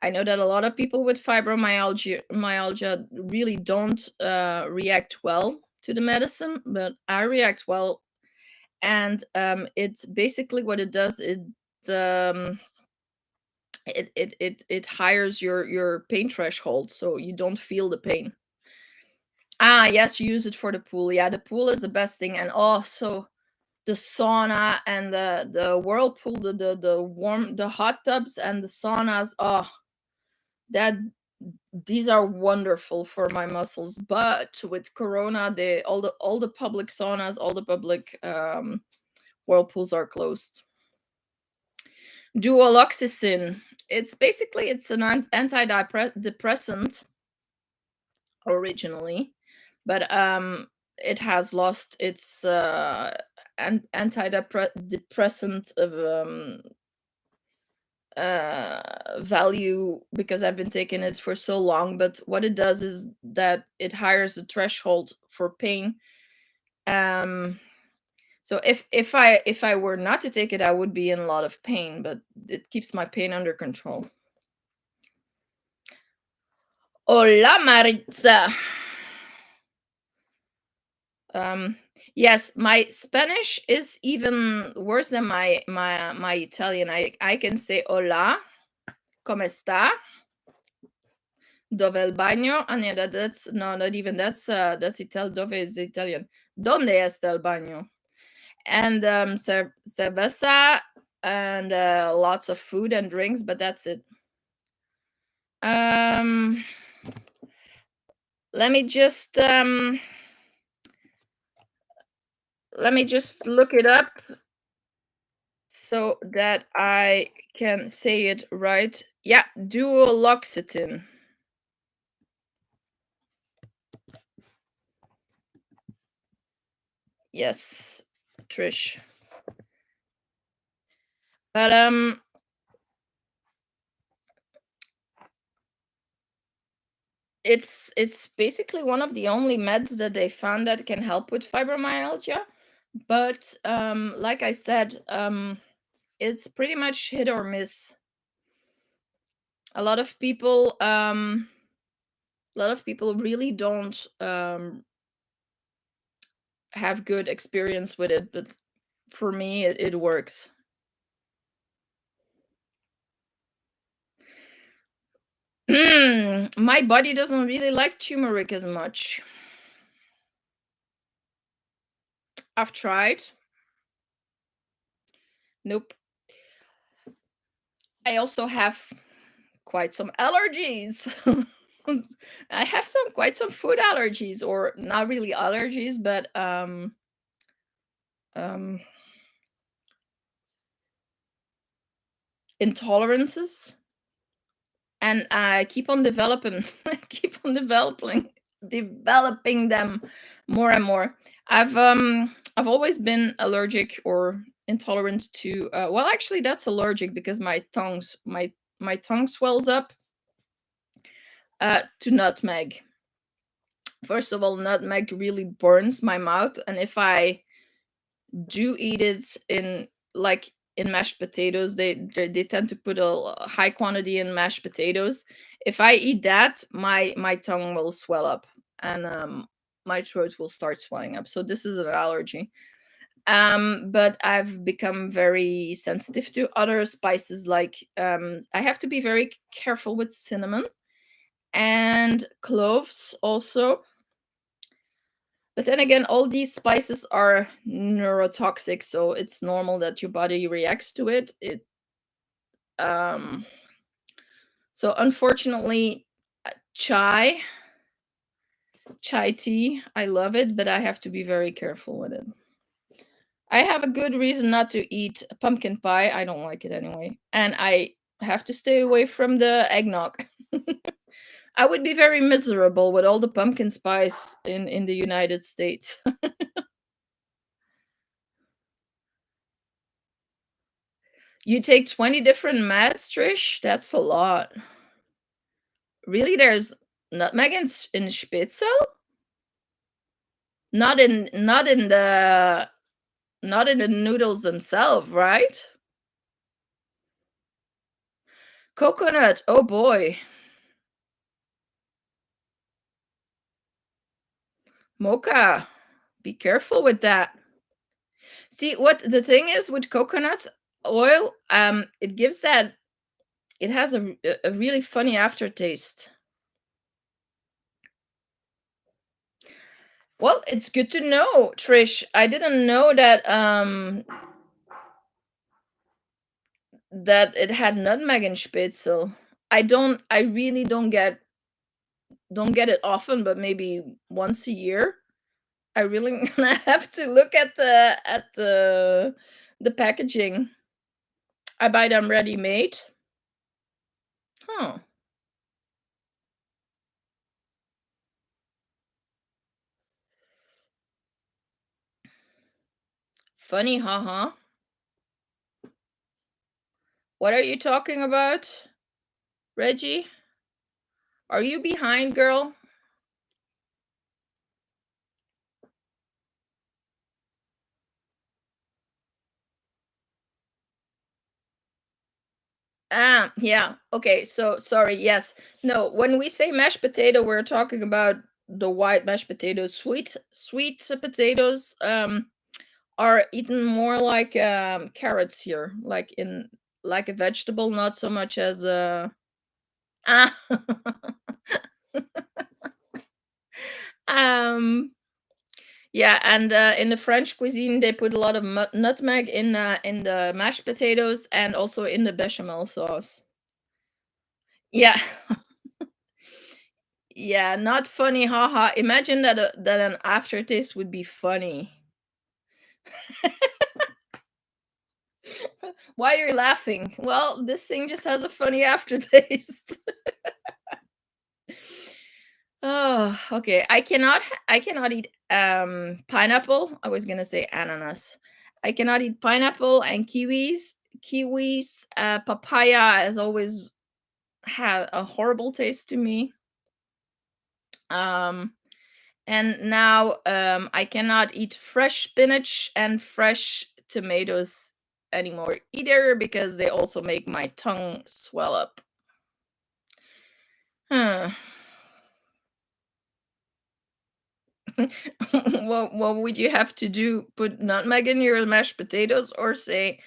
I know that a lot of people with fibromyalgia really don't react well to the medicine, but I react well. And it's basically what it does. Um, it higher your pain threshold, so you don't feel the pain. Ah, yes, you use it for the pool. Yeah, the pool is the best thing, and also the sauna and the whirlpool, the hot tubs and the saunas. Oh, that these are wonderful for my muscles. But with Corona, they all the public saunas, all the public whirlpools are closed. Duoloxetine. It's an antidepressant originally, but it has lost its antidepressant of value because I've been taking it for so long. But what it does is that it higher the threshold for pain. Um, so if I were not to take it, I would be in a lot of pain. But it keeps my pain under control. Hola, Maritza. Um, yes, my Spanish is even worse than my Italian. I can say hola, come está, dove è il bagno? Ah, yeah, that's no, not even that's Italian. Dove is Italian? Donde está el baño? And cerveza and lots of food and drinks, but that's it. Um, let me just um, let me just look it up so that I can say it right. Yeah, duoloxetine. Yes, Trish. But it's basically one of the only meds that they found that can help with fibromyalgia. But like I said, it's pretty much hit or miss. A lot of people really don't have good experience with it, but for me it works. My body doesn't really like turmeric as much. I've tried. Nope. I also have quite some allergies. I have quite some food allergies, or not really allergies, but um intolerances, and I keep on developing keep on developing them more and more. I've always been allergic or intolerant to well, actually that's allergic because my tongue swells up to nutmeg. First of all, nutmeg really burns my mouth, and if I do eat it in, like, in mashed potatoes, they tend to put a high quantity in mashed potatoes. If I eat that, my tongue will swell up, and my throat will start swelling up. So this is an allergy. But I've become very sensitive to other spices. Like, I have to be very careful with cinnamon and cloves also. But then again, all these spices are neurotoxic, so it's normal that your body reacts to it. Um so unfortunately, chai, chai tea, I love it, but I have to be very careful with it. I have a good reason not to eat pumpkin pie. I don't like it anyway. And I have to stay away from the eggnog. I would be very miserable with all the pumpkin spice in the United States. You take 20 different meds, Trish? That's a lot. Really? There's nutmeg in Spitzel? Not in the noodles themselves, right? Coconut. Oh boy. Mocha. Be careful with that. See, what the thing is with coconut oil, it gives that, it has a really funny aftertaste. Well, it's good to know, Trish. I didn't know that it had nutmeg in Spitzel. I really don't get it often, but maybe once a year. I really gonna have to look at the packaging. I buy them ready made. Huh. Funny, haha. What are you talking about, Reggie? Are you behind, girl? Ah, yeah. Okay, so sorry. Yes. No, when we say mashed potato, we're talking about the white mashed potatoes. Sweet potatoes are eaten more like carrots here, like a vegetable, not so much as a ah. um yeah, and in the French cuisine they put a lot of nutmeg in the mashed potatoes and also in the bechamel sauce. Yeah. Yeah, not funny, haha. Imagine that an aftertaste would be funny. Why are you laughing? Well, this thing just has a funny aftertaste. Oh, okay. I cannot eat pineapple. I was gonna say ananas. I cannot eat pineapple and kiwis. Papaya has always had a horrible taste to me. Um, and now I cannot eat fresh spinach and fresh tomatoes anymore either because they also make my tongue swell up. Huh. What would you have to do? Put nutmeg in your mashed potatoes or say,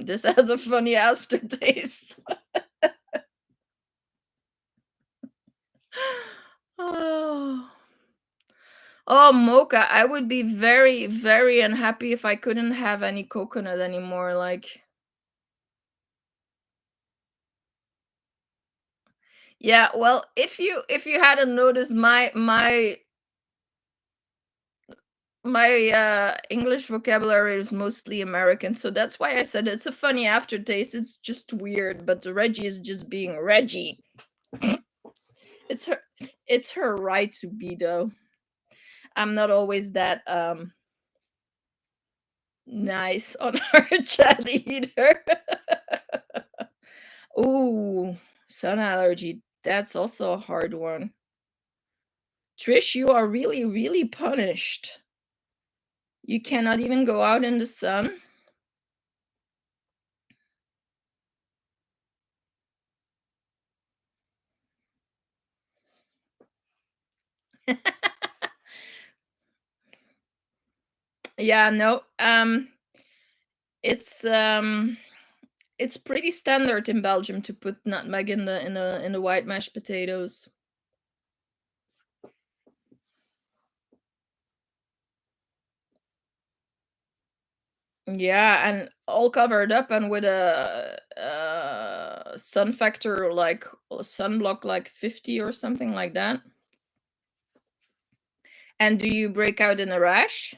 this has a funny aftertaste? Oh. Oh, mocha. I would be very, very unhappy if I couldn't have any coconut anymore. Like, yeah, well, if you hadn't noticed, my English vocabulary is mostly American, so that's why I said it's a funny aftertaste. It's just weird, but the Reggie is just being Reggie. It's her it's her right to be, though. I'm not always that nice on her chat either. Ooh, sun allergy. That's also a hard one. Trish, you are really, really punished. You cannot even go out in the sun. Yeah, no. It's um it's pretty standard in Belgium to put nutmeg in the white mashed potatoes. Yeah, and all covered up and with a sun factor like sunblock like 50 or something like that. And do you break out in a rash?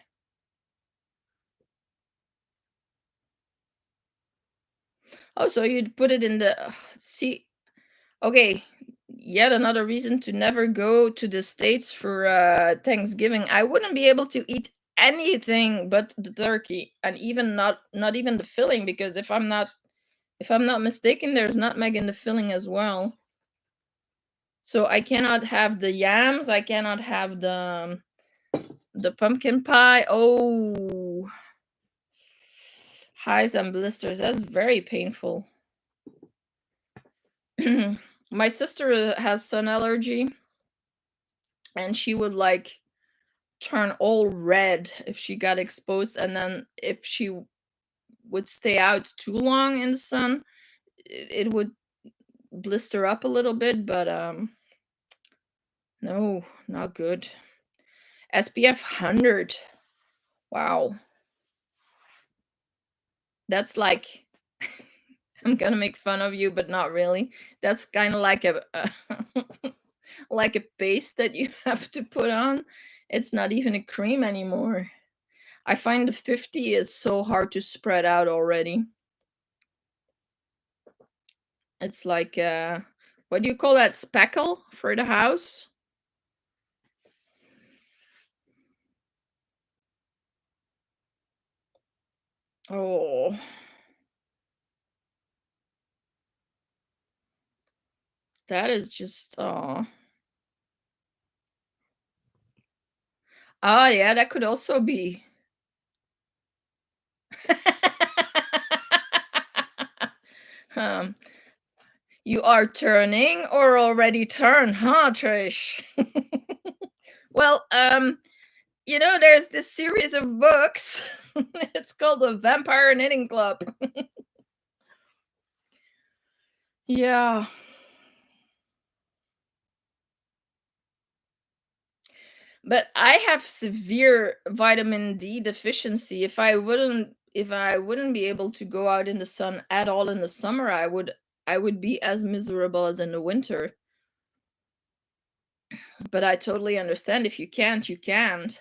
Oh, so you'd put it in the see. Okay, yet another reason to never go to the States for Thanksgiving. I wouldn't be able to eat anything but the turkey, and even not even the filling, because if I'm not mistaken, there's nutmeg in the filling as well. So I cannot have the yams. I cannot have the pumpkin pie. Oh, highs and blisters. That's very painful. My sister has sun allergy, and she would like turn all red if she got exposed, and then if she would stay out too long in the sun, it would blister up a little bit, but no, not good. SPF 100. Wow. That's like I'm gonna make fun of you, but not really. That's kind of like a like a paste that you have to put on. It's not even a cream anymore. I find the 50 is so hard to spread out already. It's like what do you call that, speckle for the house? Oh, that is just oh yeah, that could also be. um, you are turning or already turned, huh, Trish? Well, there's this series of books. It's called the Vampire Knitting Club. Yeah, but I have severe vitamin D deficiency. If I wouldn't be able to go out in the sun at all in the summer, I would be as miserable as in the winter. But I totally understand, if you can't, you can't.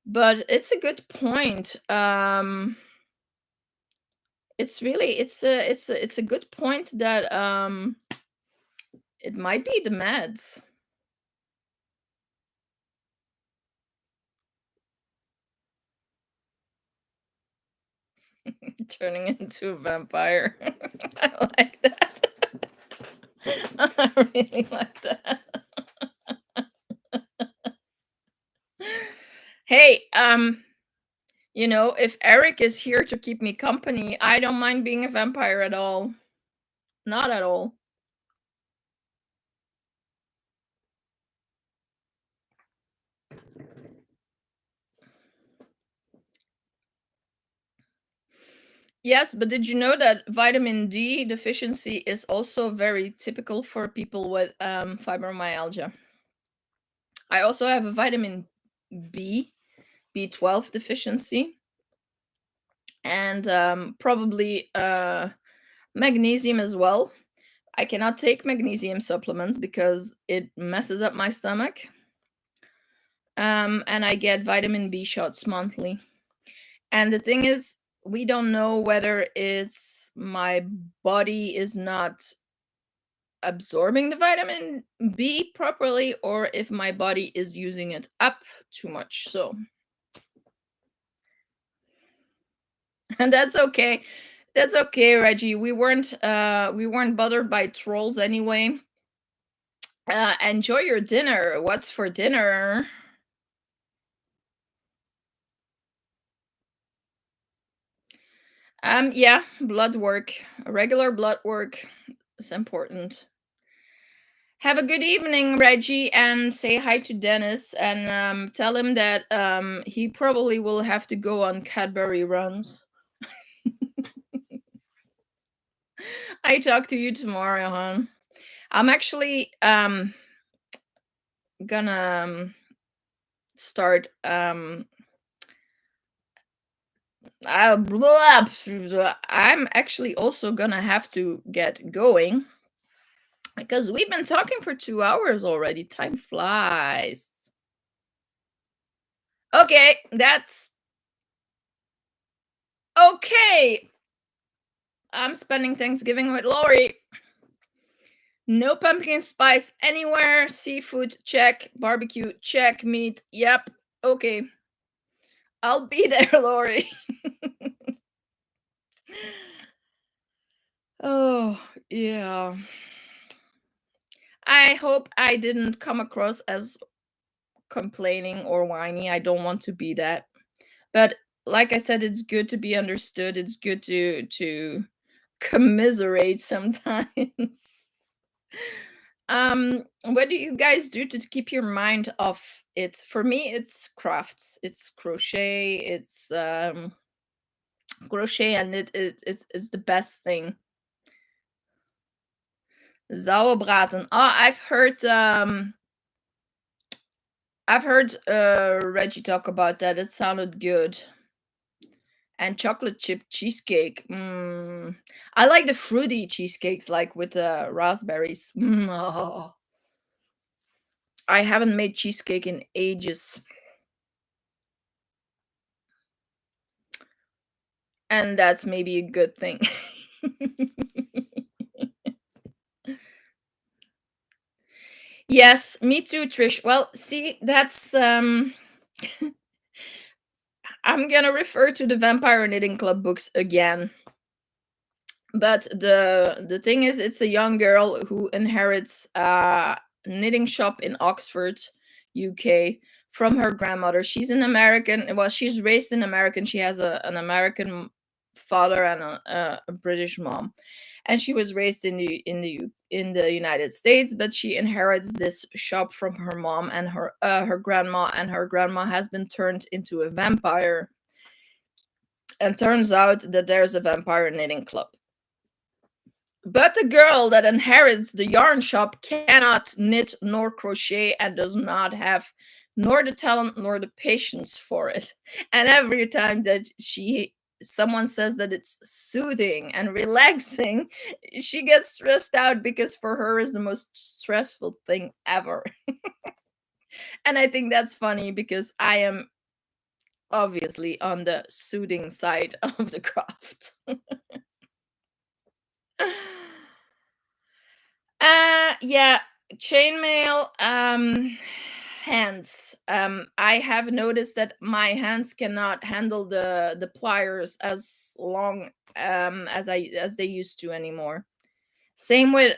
But it's a good point. It's a good point that it might be the meds. Turning into a vampire. I like that. I really like that. Hey, if Eric is here to keep me company, I don't mind being a vampire at all. Not at all. Yes, but did you know that vitamin D deficiency is also very typical for people with fibromyalgia? I also have a vitamin B, B12 deficiency, and probably magnesium as well. I cannot take magnesium supplements because it messes up my stomach. And I get vitamin B shots monthly. And the thing is, we don't know whether it's my body is not absorbing the vitamin B properly, or if my body is using it up too much. So, and that's okay. That's okay, Reggie. We weren't bothered by trolls anyway. Enjoy your dinner. What's for dinner? Yeah, blood work. Regular blood work is important. Have a good evening, Reggie, and say hi to Dennis and tell him that he probably will have to go on Cadbury runs. I talk to you tomorrow, hon. I'm actually gonna start I'm actually also gonna have to get going because we've been talking for 2 hours already. Time flies. Okay, that's okay. I'm spending Thanksgiving with Lori. No pumpkin spice anywhere. Seafood, check. Barbecue, check. Meat, yep. Okay. I'll be there, Lori. Oh, yeah. I hope I didn't come across as complaining or whiny. I don't want to be that. But like I said, it's good to be understood. It's good to commiserate sometimes. What do you guys do to keep your mind off it? For me, it's crafts. It's crochet. It's crochet, and it's the best thing. Sauerbraten. Oh, I've heard Reggie talk about that. It sounded good. And chocolate chip cheesecake. I like the fruity cheesecakes, like with the raspberries. Oh. I haven't made cheesecake in ages, and that's maybe a good thing. Yes, me too, Trish. Well, see, that's I'm gonna refer to the Vampire Knitting Club books again. But the thing is, it's a young girl who inherits a knitting shop in Oxford, UK, from her grandmother. She's an American. Well, she's raised in American. She has an American father and a British mom, and she was raised in the United States. But she inherits this shop from her mom and her grandma, and her grandma has been turned into a vampire. And turns out that there's a vampire knitting club. But the girl that inherits the yarn shop cannot knit nor crochet and does not have nor the talent nor the patience for it. And every time that someone says that it's soothing and relaxing, she gets stressed out because for her is the most stressful thing ever. And I think that's funny because I am obviously on the soothing side of the craft. Yeah, chainmail, hands. I have noticed that my hands cannot handle the pliers as long as they used to anymore. Same with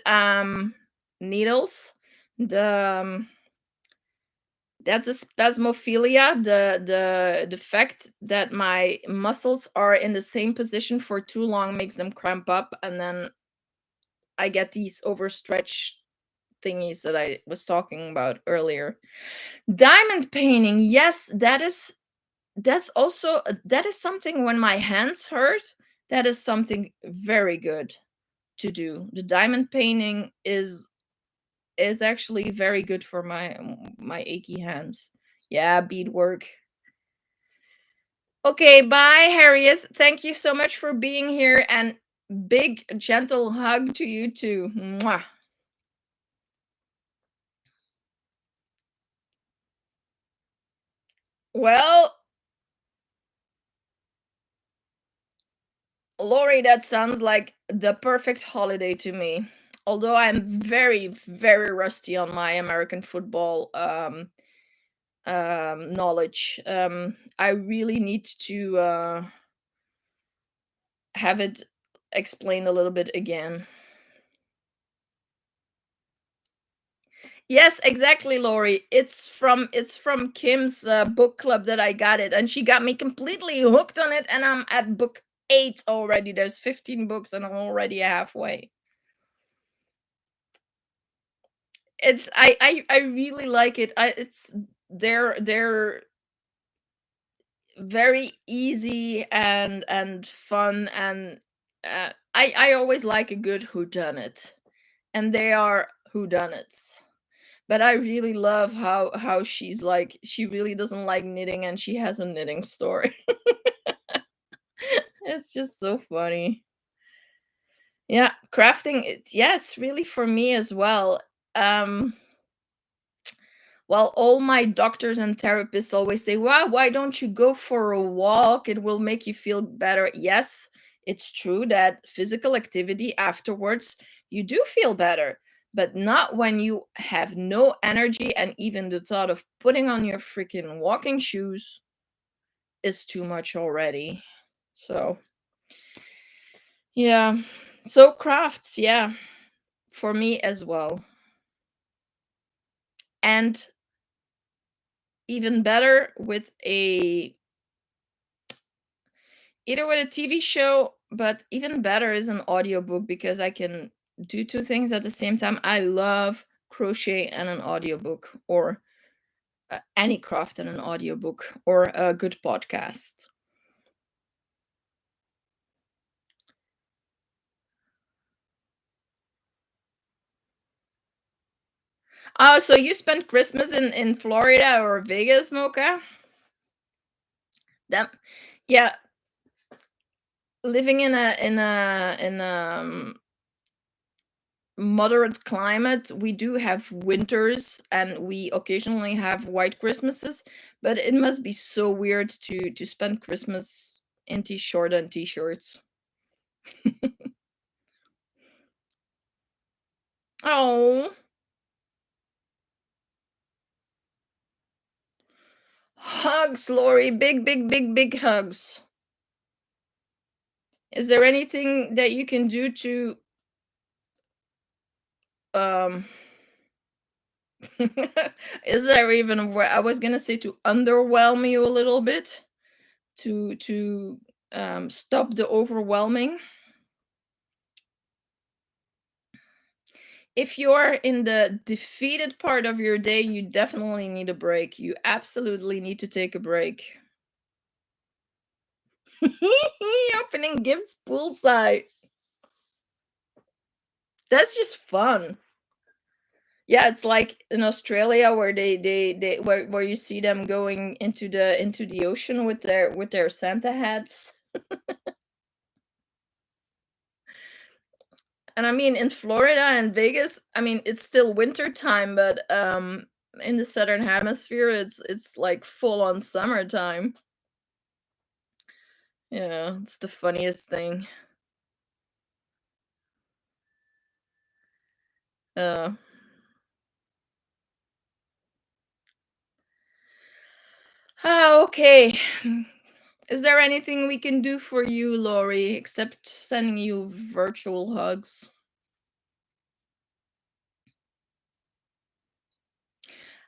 needles. The That's a spasmophilia, the fact that my muscles are in the same position for too long makes them cramp up, and then I get these overstretched thingies that I was talking about earlier. Diamond painting, yes, that's also that is something when my hands hurt, that is something very good to do. The diamond painting is actually very good for my achy hands. Yeah, beadwork. Okay, bye, Harriet. Thank you so much for being here, and big gentle hug to you too. Mwah. Well, Lori, that sounds like the perfect holiday to me. Although I'm very, very rusty on my American football knowledge, I really need to have it explained a little bit again. Yes, exactly, Lori. It's from Kim's book club that I got it, and she got me completely hooked on it. And I'm at book 8 already. There's 15 books, and I'm already halfway. I really like it. They're very easy and fun, and I always like a good whodunit, and they are whodunits. But I really love how she's like she really doesn't like knitting and she has a knitting store. It's just so funny. Yeah, crafting it's yeah, it's really for me as well. Um well, all my doctors and therapists always say, "Well, why don't you go for a walk? It will make you feel better." Yes, it's true that physical activity afterwards, you do feel better, but not when you have no energy and even the thought of putting on your freaking walking shoes is too much already. So, yeah. So crafts, yeah, for me as well. And even better with a either with a TV show, but even better is an audiobook because I can do two things at the same time. I love crochet and an audiobook, or any craft and an audiobook, or a good podcast. Oh, so you spent Christmas in Florida or Vegas, Mocha? That yeah, living in a moderate climate, we do have winters and we occasionally have white Christmases, but it must be so weird to spend Christmas in t-shirt and t-shirts. Oh, hugs, Lori, big, big, big, big hugs. Is there anything that you can do to um is there even a I was gonna say to underwhelm you a little bit, to stop the overwhelming? If you're in the defeated part of your day, you definitely need a break. You absolutely need to take a break. Opening gifts poolside. That's just fun. Yeah, it's like in Australia where they where you see them going into the ocean with their Santa hats. And I mean in Florida and Vegas, I mean it's still winter time, but in the southern hemisphere it's like full on summertime. Yeah, it's the funniest thing. Uh, okay. Is there anything we can do for you, Lori, except sending you virtual hugs?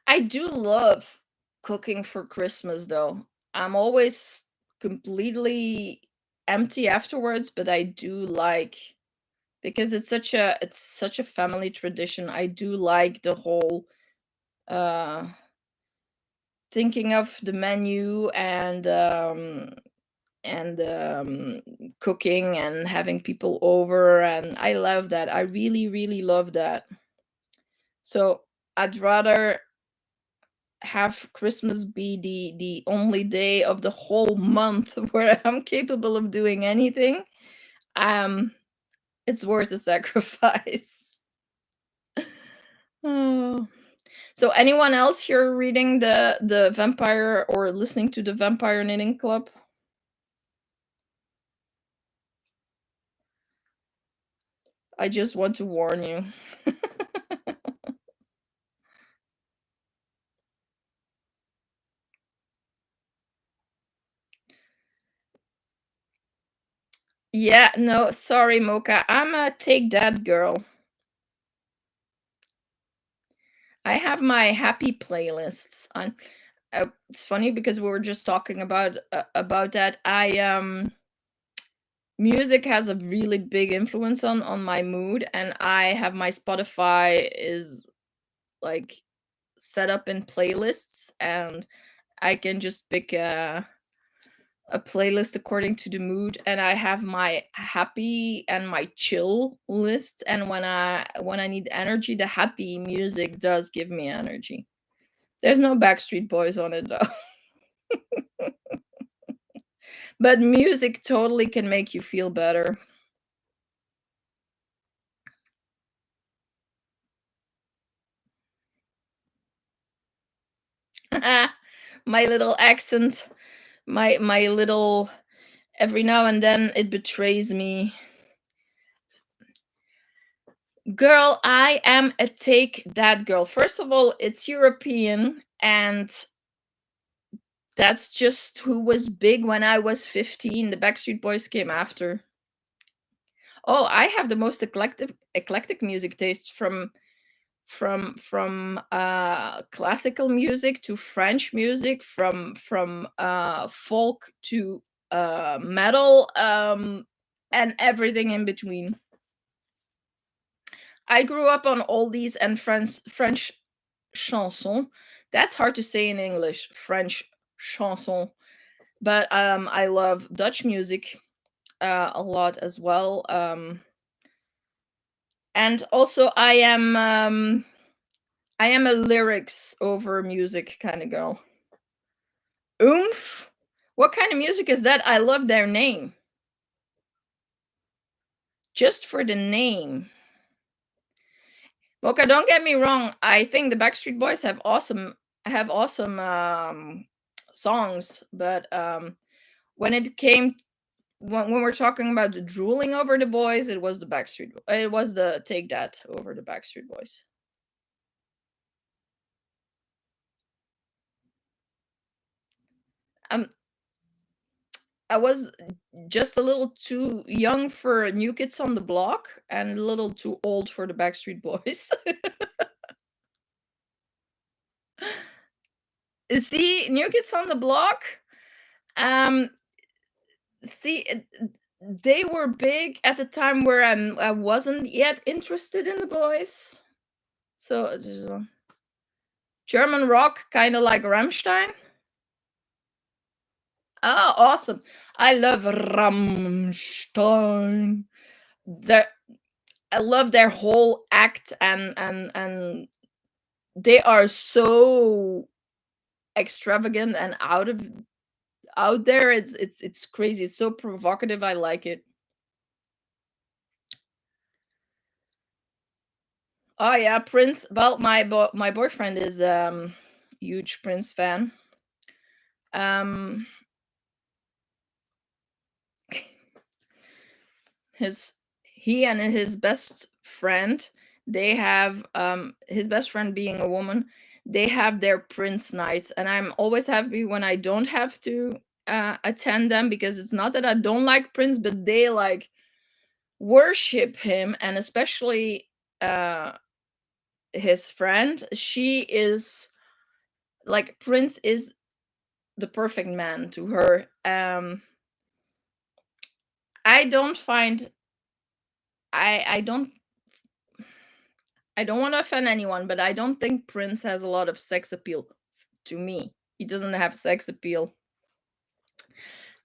I do love cooking for Christmas, though. I'm always completely empty afterwards, but I do like because it's such a family tradition. I do like the whole uh thinking of the menu and cooking and having people over, and I love that. I really really love that. So I'd rather have Christmas be the only day of the whole month where I'm capable of doing anything. um it's worth the sacrifice. Oh. So anyone else here reading the vampire or listening to the Vampire Knitting Club? I just want to warn you. Yeah, no, sorry, Mocha. I'm a take that girl. I have my happy playlists on. It's funny because we were just talking about that. I Music has a really big influence on my mood, and I have my Spotify is like set up in playlists, and I can just pick a playlist according to the mood, and I have my happy and my chill list, and when I need energy, the happy music does give me energy. There's no Backstreet Boys on it though. But music totally can make you feel better. My little accent, my little, every now and then it betrays me. Girl, I am a take that girl. First of all, it's European, and that's just who was big when I was 15. The Backstreet Boys came after. Oh, I have the most eclectic music taste, from classical music to French music, from folk to metal, and everything in between. I grew up on oldies and French chanson. That's hard to say in English, French chanson. But I love Dutch music a lot as well. And also I am a lyrics over music kind of girl. Oomph. What kind of music is that? I love their name. Just for the name. Boca, don't get me wrong. I think the Backstreet Boys have awesome songs, but when it came when we're talking about the drooling over the boys, it was the Backstreet. It was the Take That over the Backstreet Boys. Um, I was just a little too young for New Kids on the Block and a little too old for the Backstreet Boys. See, New Kids on the Block. Um, see, they were big at the time where I wasn't yet interested in the boys. So it's just, German rock, kind of like Rammstein. Oh, awesome! I love Rammstein. Their I love their whole act, and they are so extravagant and out there. It's crazy. It's so provocative. I like it. Oh yeah, Prince. Well, my boyfriend is huge Prince fan. Um, his he and his best friend, they have his best friend being a woman, they have their Prince nights, and I'm always happy when I don't have to attend them, because it's not that I don't like Prince, but they like worship him, and especially uh his friend. She is like, Prince is the perfect man to her. I don't find I don't want to offend anyone, but I don't think Prince has a lot of sex appeal to me. He doesn't have sex appeal.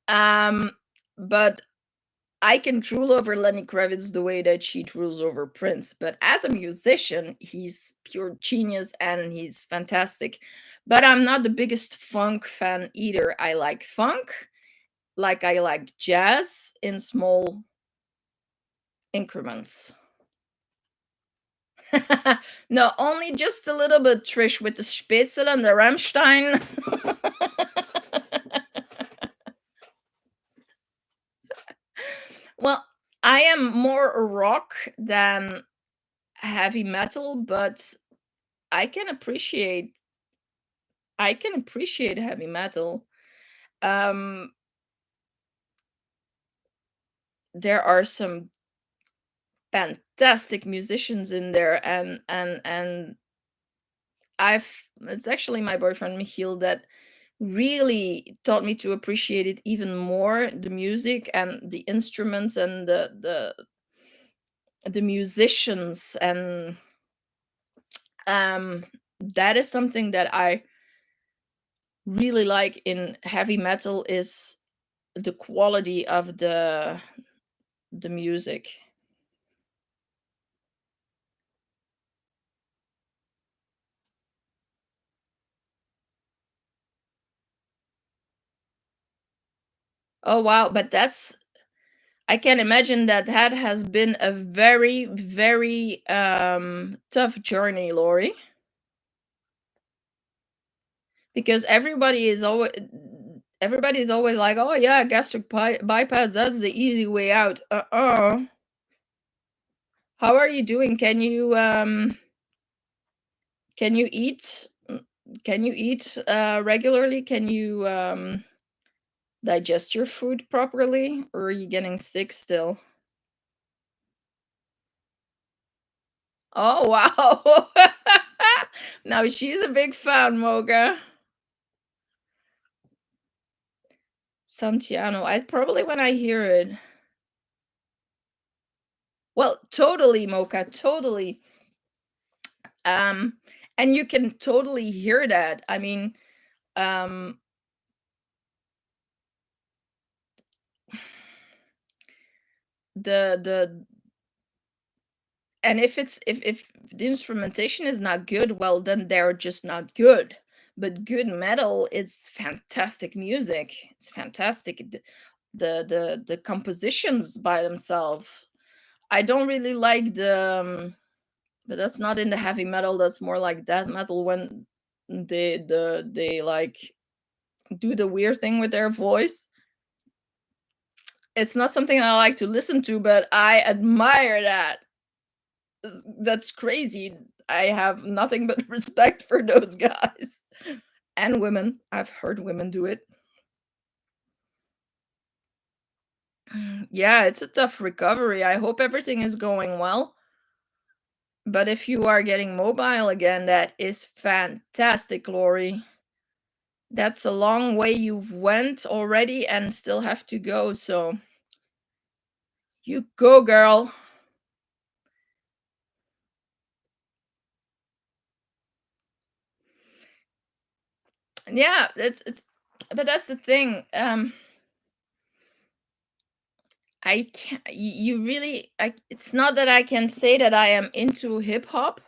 Um, but I can drool over Lenny Kravitz the way that she drools over Prince. But as a musician, he's pure genius and he's fantastic. But I'm not the biggest funk fan either. I like funk, like I like jazz in small increments. No, only just a little bit, Trish, with the Spitzel and the Rammstein. Well, I am more rock than heavy metal, but I can appreciate I can appreciate heavy metal. Um, there are some fantastic musicians in there, and I've it's actually my boyfriend Michiel that really taught me to appreciate it even more, the music and the instruments and the musicians. And um that is something that I really like in heavy metal, is the quality of the music. Oh wow, but that's, I can imagine that that has been a very, very tough journey, Lori, because everybody is always like, "Oh yeah, gastric bypass, that's the easy way out." How are you doing? Can you eat? Can you eat regularly? Can you digest your food properly, or are you getting sick still? Oh wow! Now she's a big fan, Mocha. Santiano. I probably, when I hear it. Well, totally, Mocha, totally. Um, and you can totally hear that. I mean, um, the and if the instrumentation is not good, well, then they're just not good. But good metal, it's fantastic music. It's fantastic. The compositions by themselves. I don't really like but that's not in the heavy metal. That's more like death metal, when they like do the weird thing with their voice. It's not something I like to listen to, but I admire that. That's crazy. I have nothing but respect for those guys and women. I've heard women do it. Yeah, it's a tough recovery. I hope everything is going well. But if you are getting mobile again, that is fantastic, Lori. That's a long way you've went already and still have to go. So you go, girl. Yeah, it's but that's the thing. I can't, you really, it's not that I can say that I am into hip hop,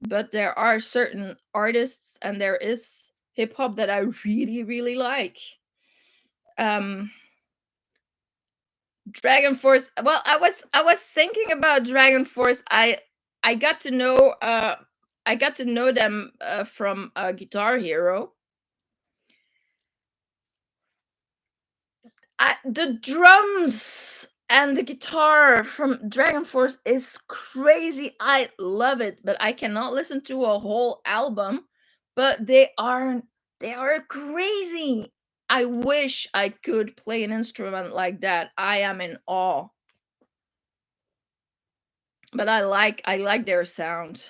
but there are certain artists and there is hip hop that I really, really like. Um Dragon Force. Well, I was thinking about Dragon Force. I got to know I got to know them from Guitar Hero. The drums and the guitar from Dragon Force is crazy. I love it, but I cannot listen to a whole album. But they are crazy. I wish I could play an instrument like that. I am in awe. But I like their sound.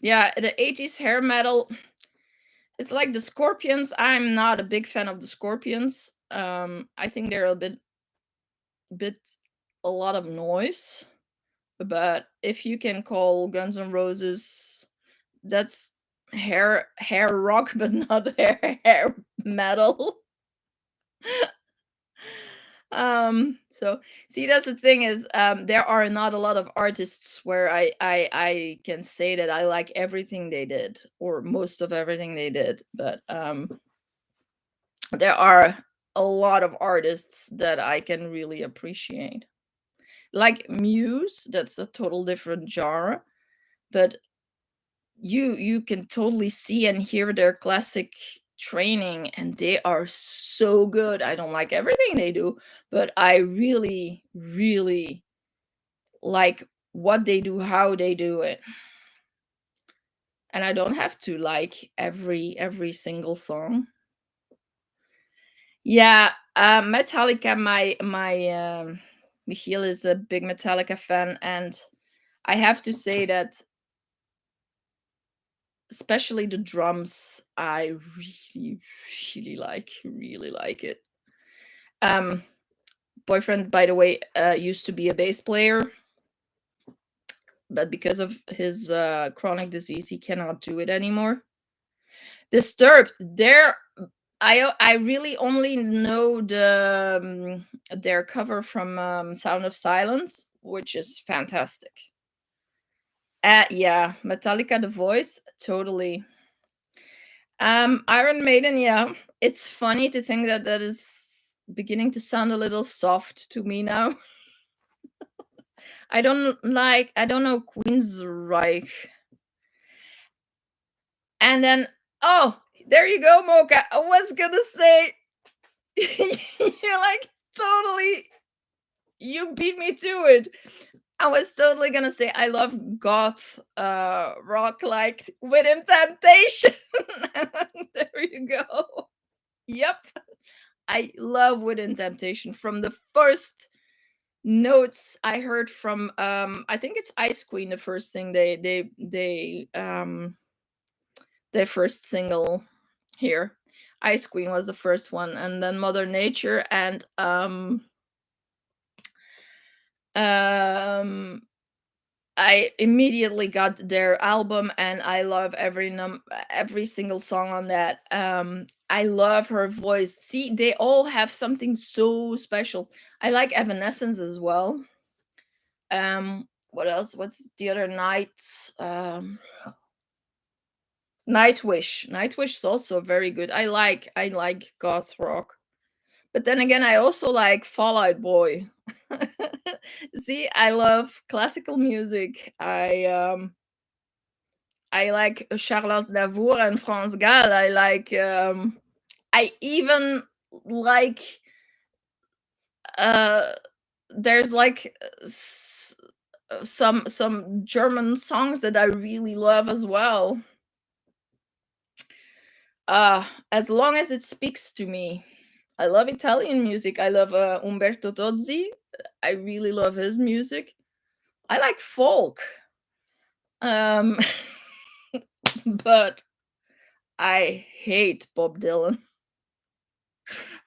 Yeah, the 80s hair metal. It's like the Scorpions. I'm not a big fan of the Scorpions. I think they're a bit a lot of noise. But if you can call Guns N' Roses, that's hair rock, but not hair metal. So see, that's the thing is, there are not a lot of artists where I can say that I like everything they did or most of everything they did. But there are a lot of artists that I can really appreciate, like Muse. That's a total different genre, but you can totally see and hear their classic training, and they are so good. I don't like everything they do, but I really, really like what they do, how they do it. And I don't have to like every single song. Yeah, Metallica, my Michiel is a big Metallica fan, and I have to say that especially the drums, I really like it. Um, Boyfriend, by the way, used to be a bass player, but because of his chronic disease, he cannot do it anymore. Disturbed, there, I really only know their cover from Sound of Silence, which is fantastic. Yeah, Metallica, the voice, totally. Iron Maiden, yeah. It's funny to think that that is beginning to sound a little soft to me now. I don't know Queensryche. And then, oh, there you go, Mocha. I was gonna say, you're like totally, you beat me to it. I was totally gonna say I love goth rock like Within Temptation. There you go. Yep. I love Within Temptation from the first notes I heard from I think it's Ice Queen, the first thing they their first single here. Ice Queen was the first one, and then Mother Nature, and um I immediately got their album, and I love every single song on that. I love her voice. See, they all have something so special. I like Evanescence as well. What else? What's the other night? Um, Nightwish. Nightwish is also very good. I like goth rock. But then again, I also like Fallout Boy. See, I love classical music. I like Charles Navour and France Gall. I even like uh there's like some German songs that I really love as well. As long as it speaks to me. I love Italian music. I love Umberto Tozzi. I really love his music. I like folk. Um but I hate Bob Dylan.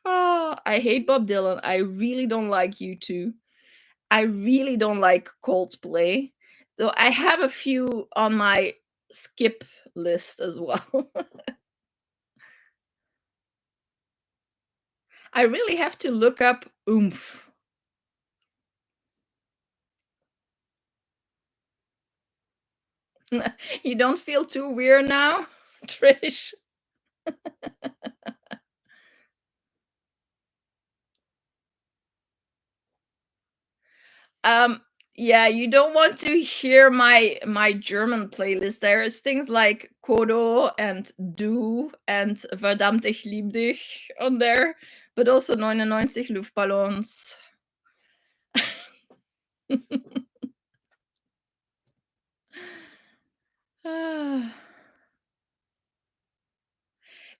Oh, I hate Bob Dylan. I really don't like you two. I really don't like Coldplay. Though I have a few on my skip list as well. I really have to look up oomph. You don't feel too weird now, Trish? Um, yeah, you don't want to hear my German playlist. There is things like Kodo and Du and Verdammt ich lieb dich on there, but also 99 Luftballons. Ah.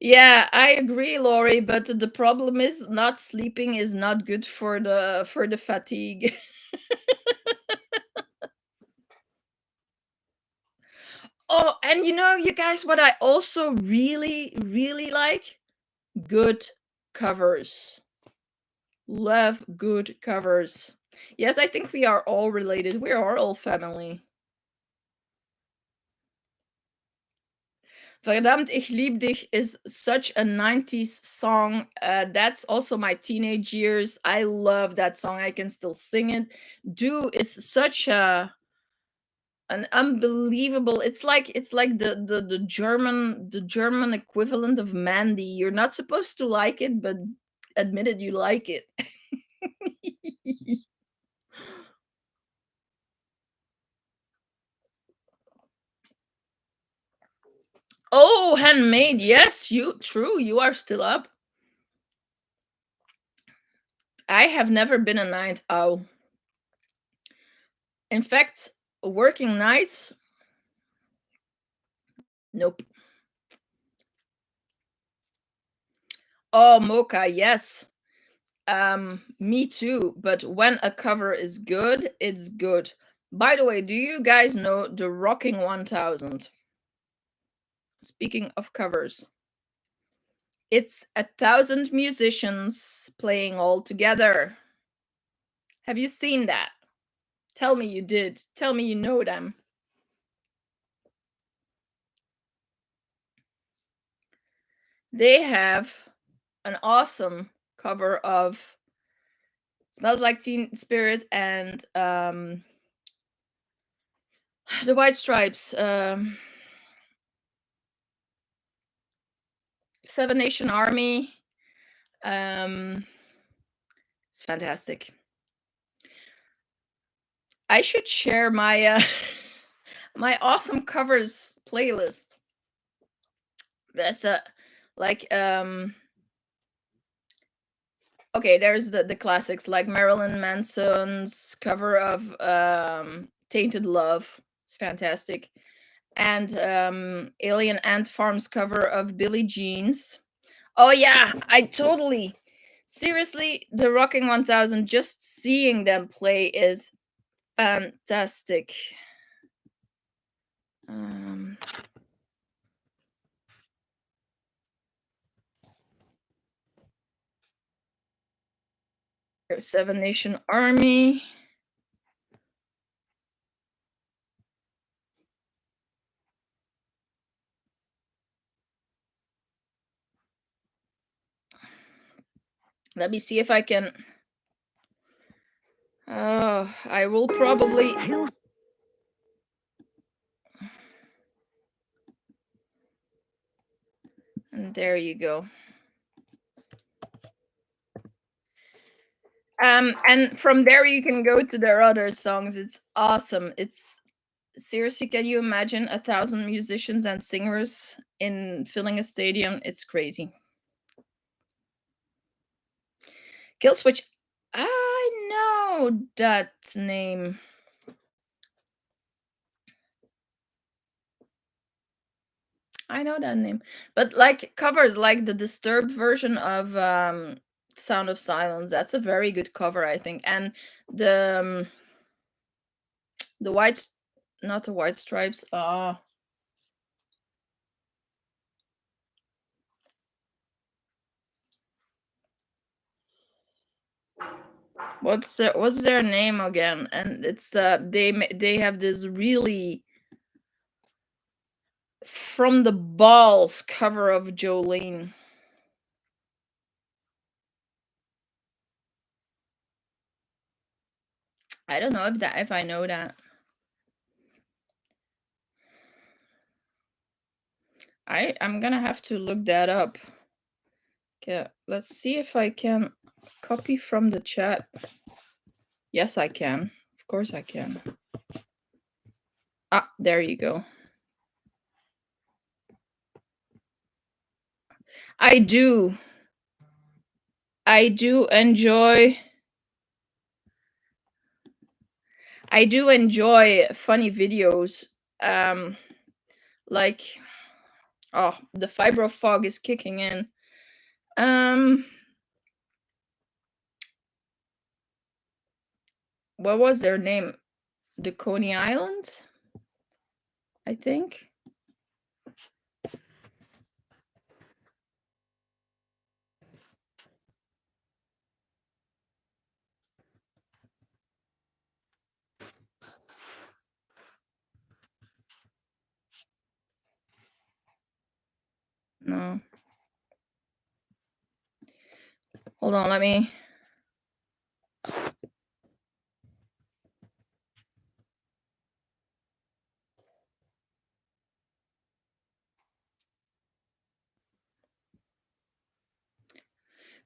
Yeah, I agree, Laurie, but the problem is not sleeping is not good for the fatigue. Oh, and you know, you guys, what I also really like? Good covers. Love good covers. Yes, I think we are all related. We are all family. Verdammt, ich lieb dich is such a 90s song. That's also my teenage years. I love that song. I can still sing it. Do is such an unbelievable, it's like the German equivalent of Mandy. You're not supposed to like it, but admit it, you like it. Oh, handmade. Yes, you true. You are still up. I have never been a night owl. In fact, working nights, nope. Oh, Mocha, yes. Me too, but when a cover is good, it's good. By the way, do you guys know the Rocking 1000? Speaking of covers, it's 1,000 musicians playing all together. Have you seen that? Tell me you did. Tell me you know them. They have an awesome cover of Smells Like Teen Spirit and the White Stripes, Seven Nation Army. It's fantastic. I should share my my awesome covers playlist. There's a like okay, there's the classics like Marilyn Manson's cover of Tainted Love. It's fantastic. And Alien Ant Farm's cover of Billie Jean's. Oh yeah, I totally. Seriously, the Rocking 1000, just seeing them play is fantastic. Um, Seven Nation Army. Let me see if I can. Oh, I will probably. And there you go. And from there you can go to their other songs. It's awesome. It's seriously, can you imagine 1,000 musicians and singers in filling a stadium? It's crazy. Killswitch, I know that name. I know that name. But like covers like the Disturbed version of Sound of Silence, that's a very good cover, I think. And the the white not the White Stripes. What's their name again? And it's they have this really from the balls cover of Jolene. I don't know if I know that. I'm gonna have to look that up. Okay, let's see if I can copy from the chat. Yes, I can. Of course I can. Ah, there you go. I do. I do enjoy I do enjoy funny videos. Um like oh, the fibro fog is kicking in. Um what was their name? The Coney Island, I think. No. Hold on, let me.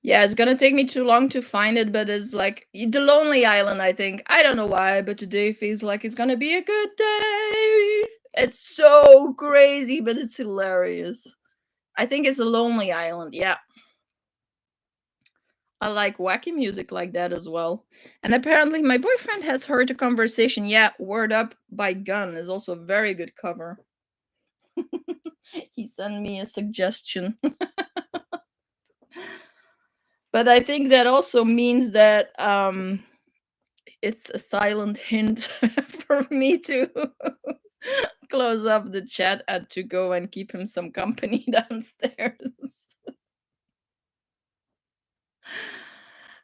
Yeah, it's gonna take me too long to find it, but it's like the Lonely Island, I think. I don't know why, but today feels like it's gonna be a good day. It's so crazy, but it's hilarious. I think it's the Lonely Island, yeah. I like wacky music like that as well. And apparently my boyfriend has heard the conversation. Yeah, Word Up by Gun is also a very good cover. He sent me a suggestion. But I think that also means that it's a silent hint for me to close up the chat and to go and keep him some company downstairs.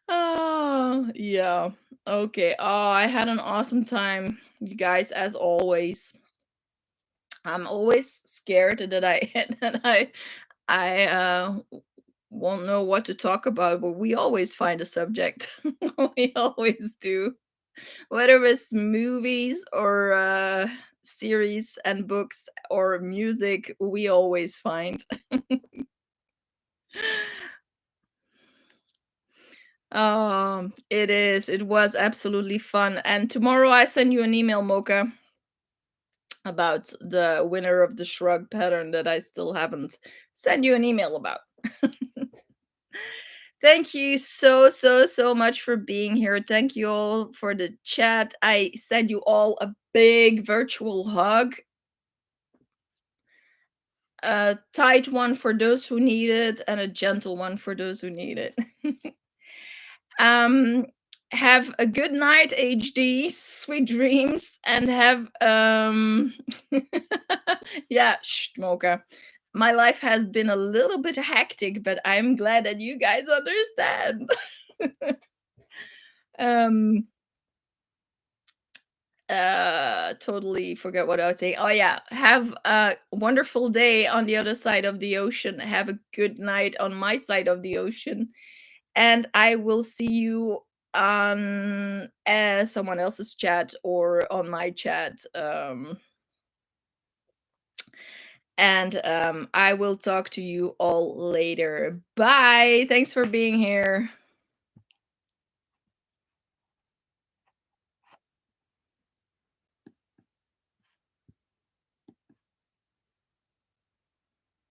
Oh, yeah. Okay. Oh, I had an awesome time, you guys, as always. I'm always scared that I won't know what to talk about, but we always find a subject. We always do. Whether it's movies or series and books or music, we always find. It is. It was absolutely fun. And tomorrow I send you an email, Mocha, about the winner of the shrug pattern that I still haven't sent you an email about. Thank you so, so, so much for being here. Thank you all for the chat. I send you all a big virtual hug, a tight one for those who need it, and a gentle one for those who need it. um, have a good night, HD. Sweet dreams, and have yeah, Mocha. My life has been a little bit hectic, but I'm glad that you guys understand. um totally forget what I was saying. Oh yeah, have a wonderful day on the other side of the ocean. Have a good night on my side of the ocean, and I will see you on someone else's chat or on my chat. And I will talk to you all later. Bye. Thanks for being here.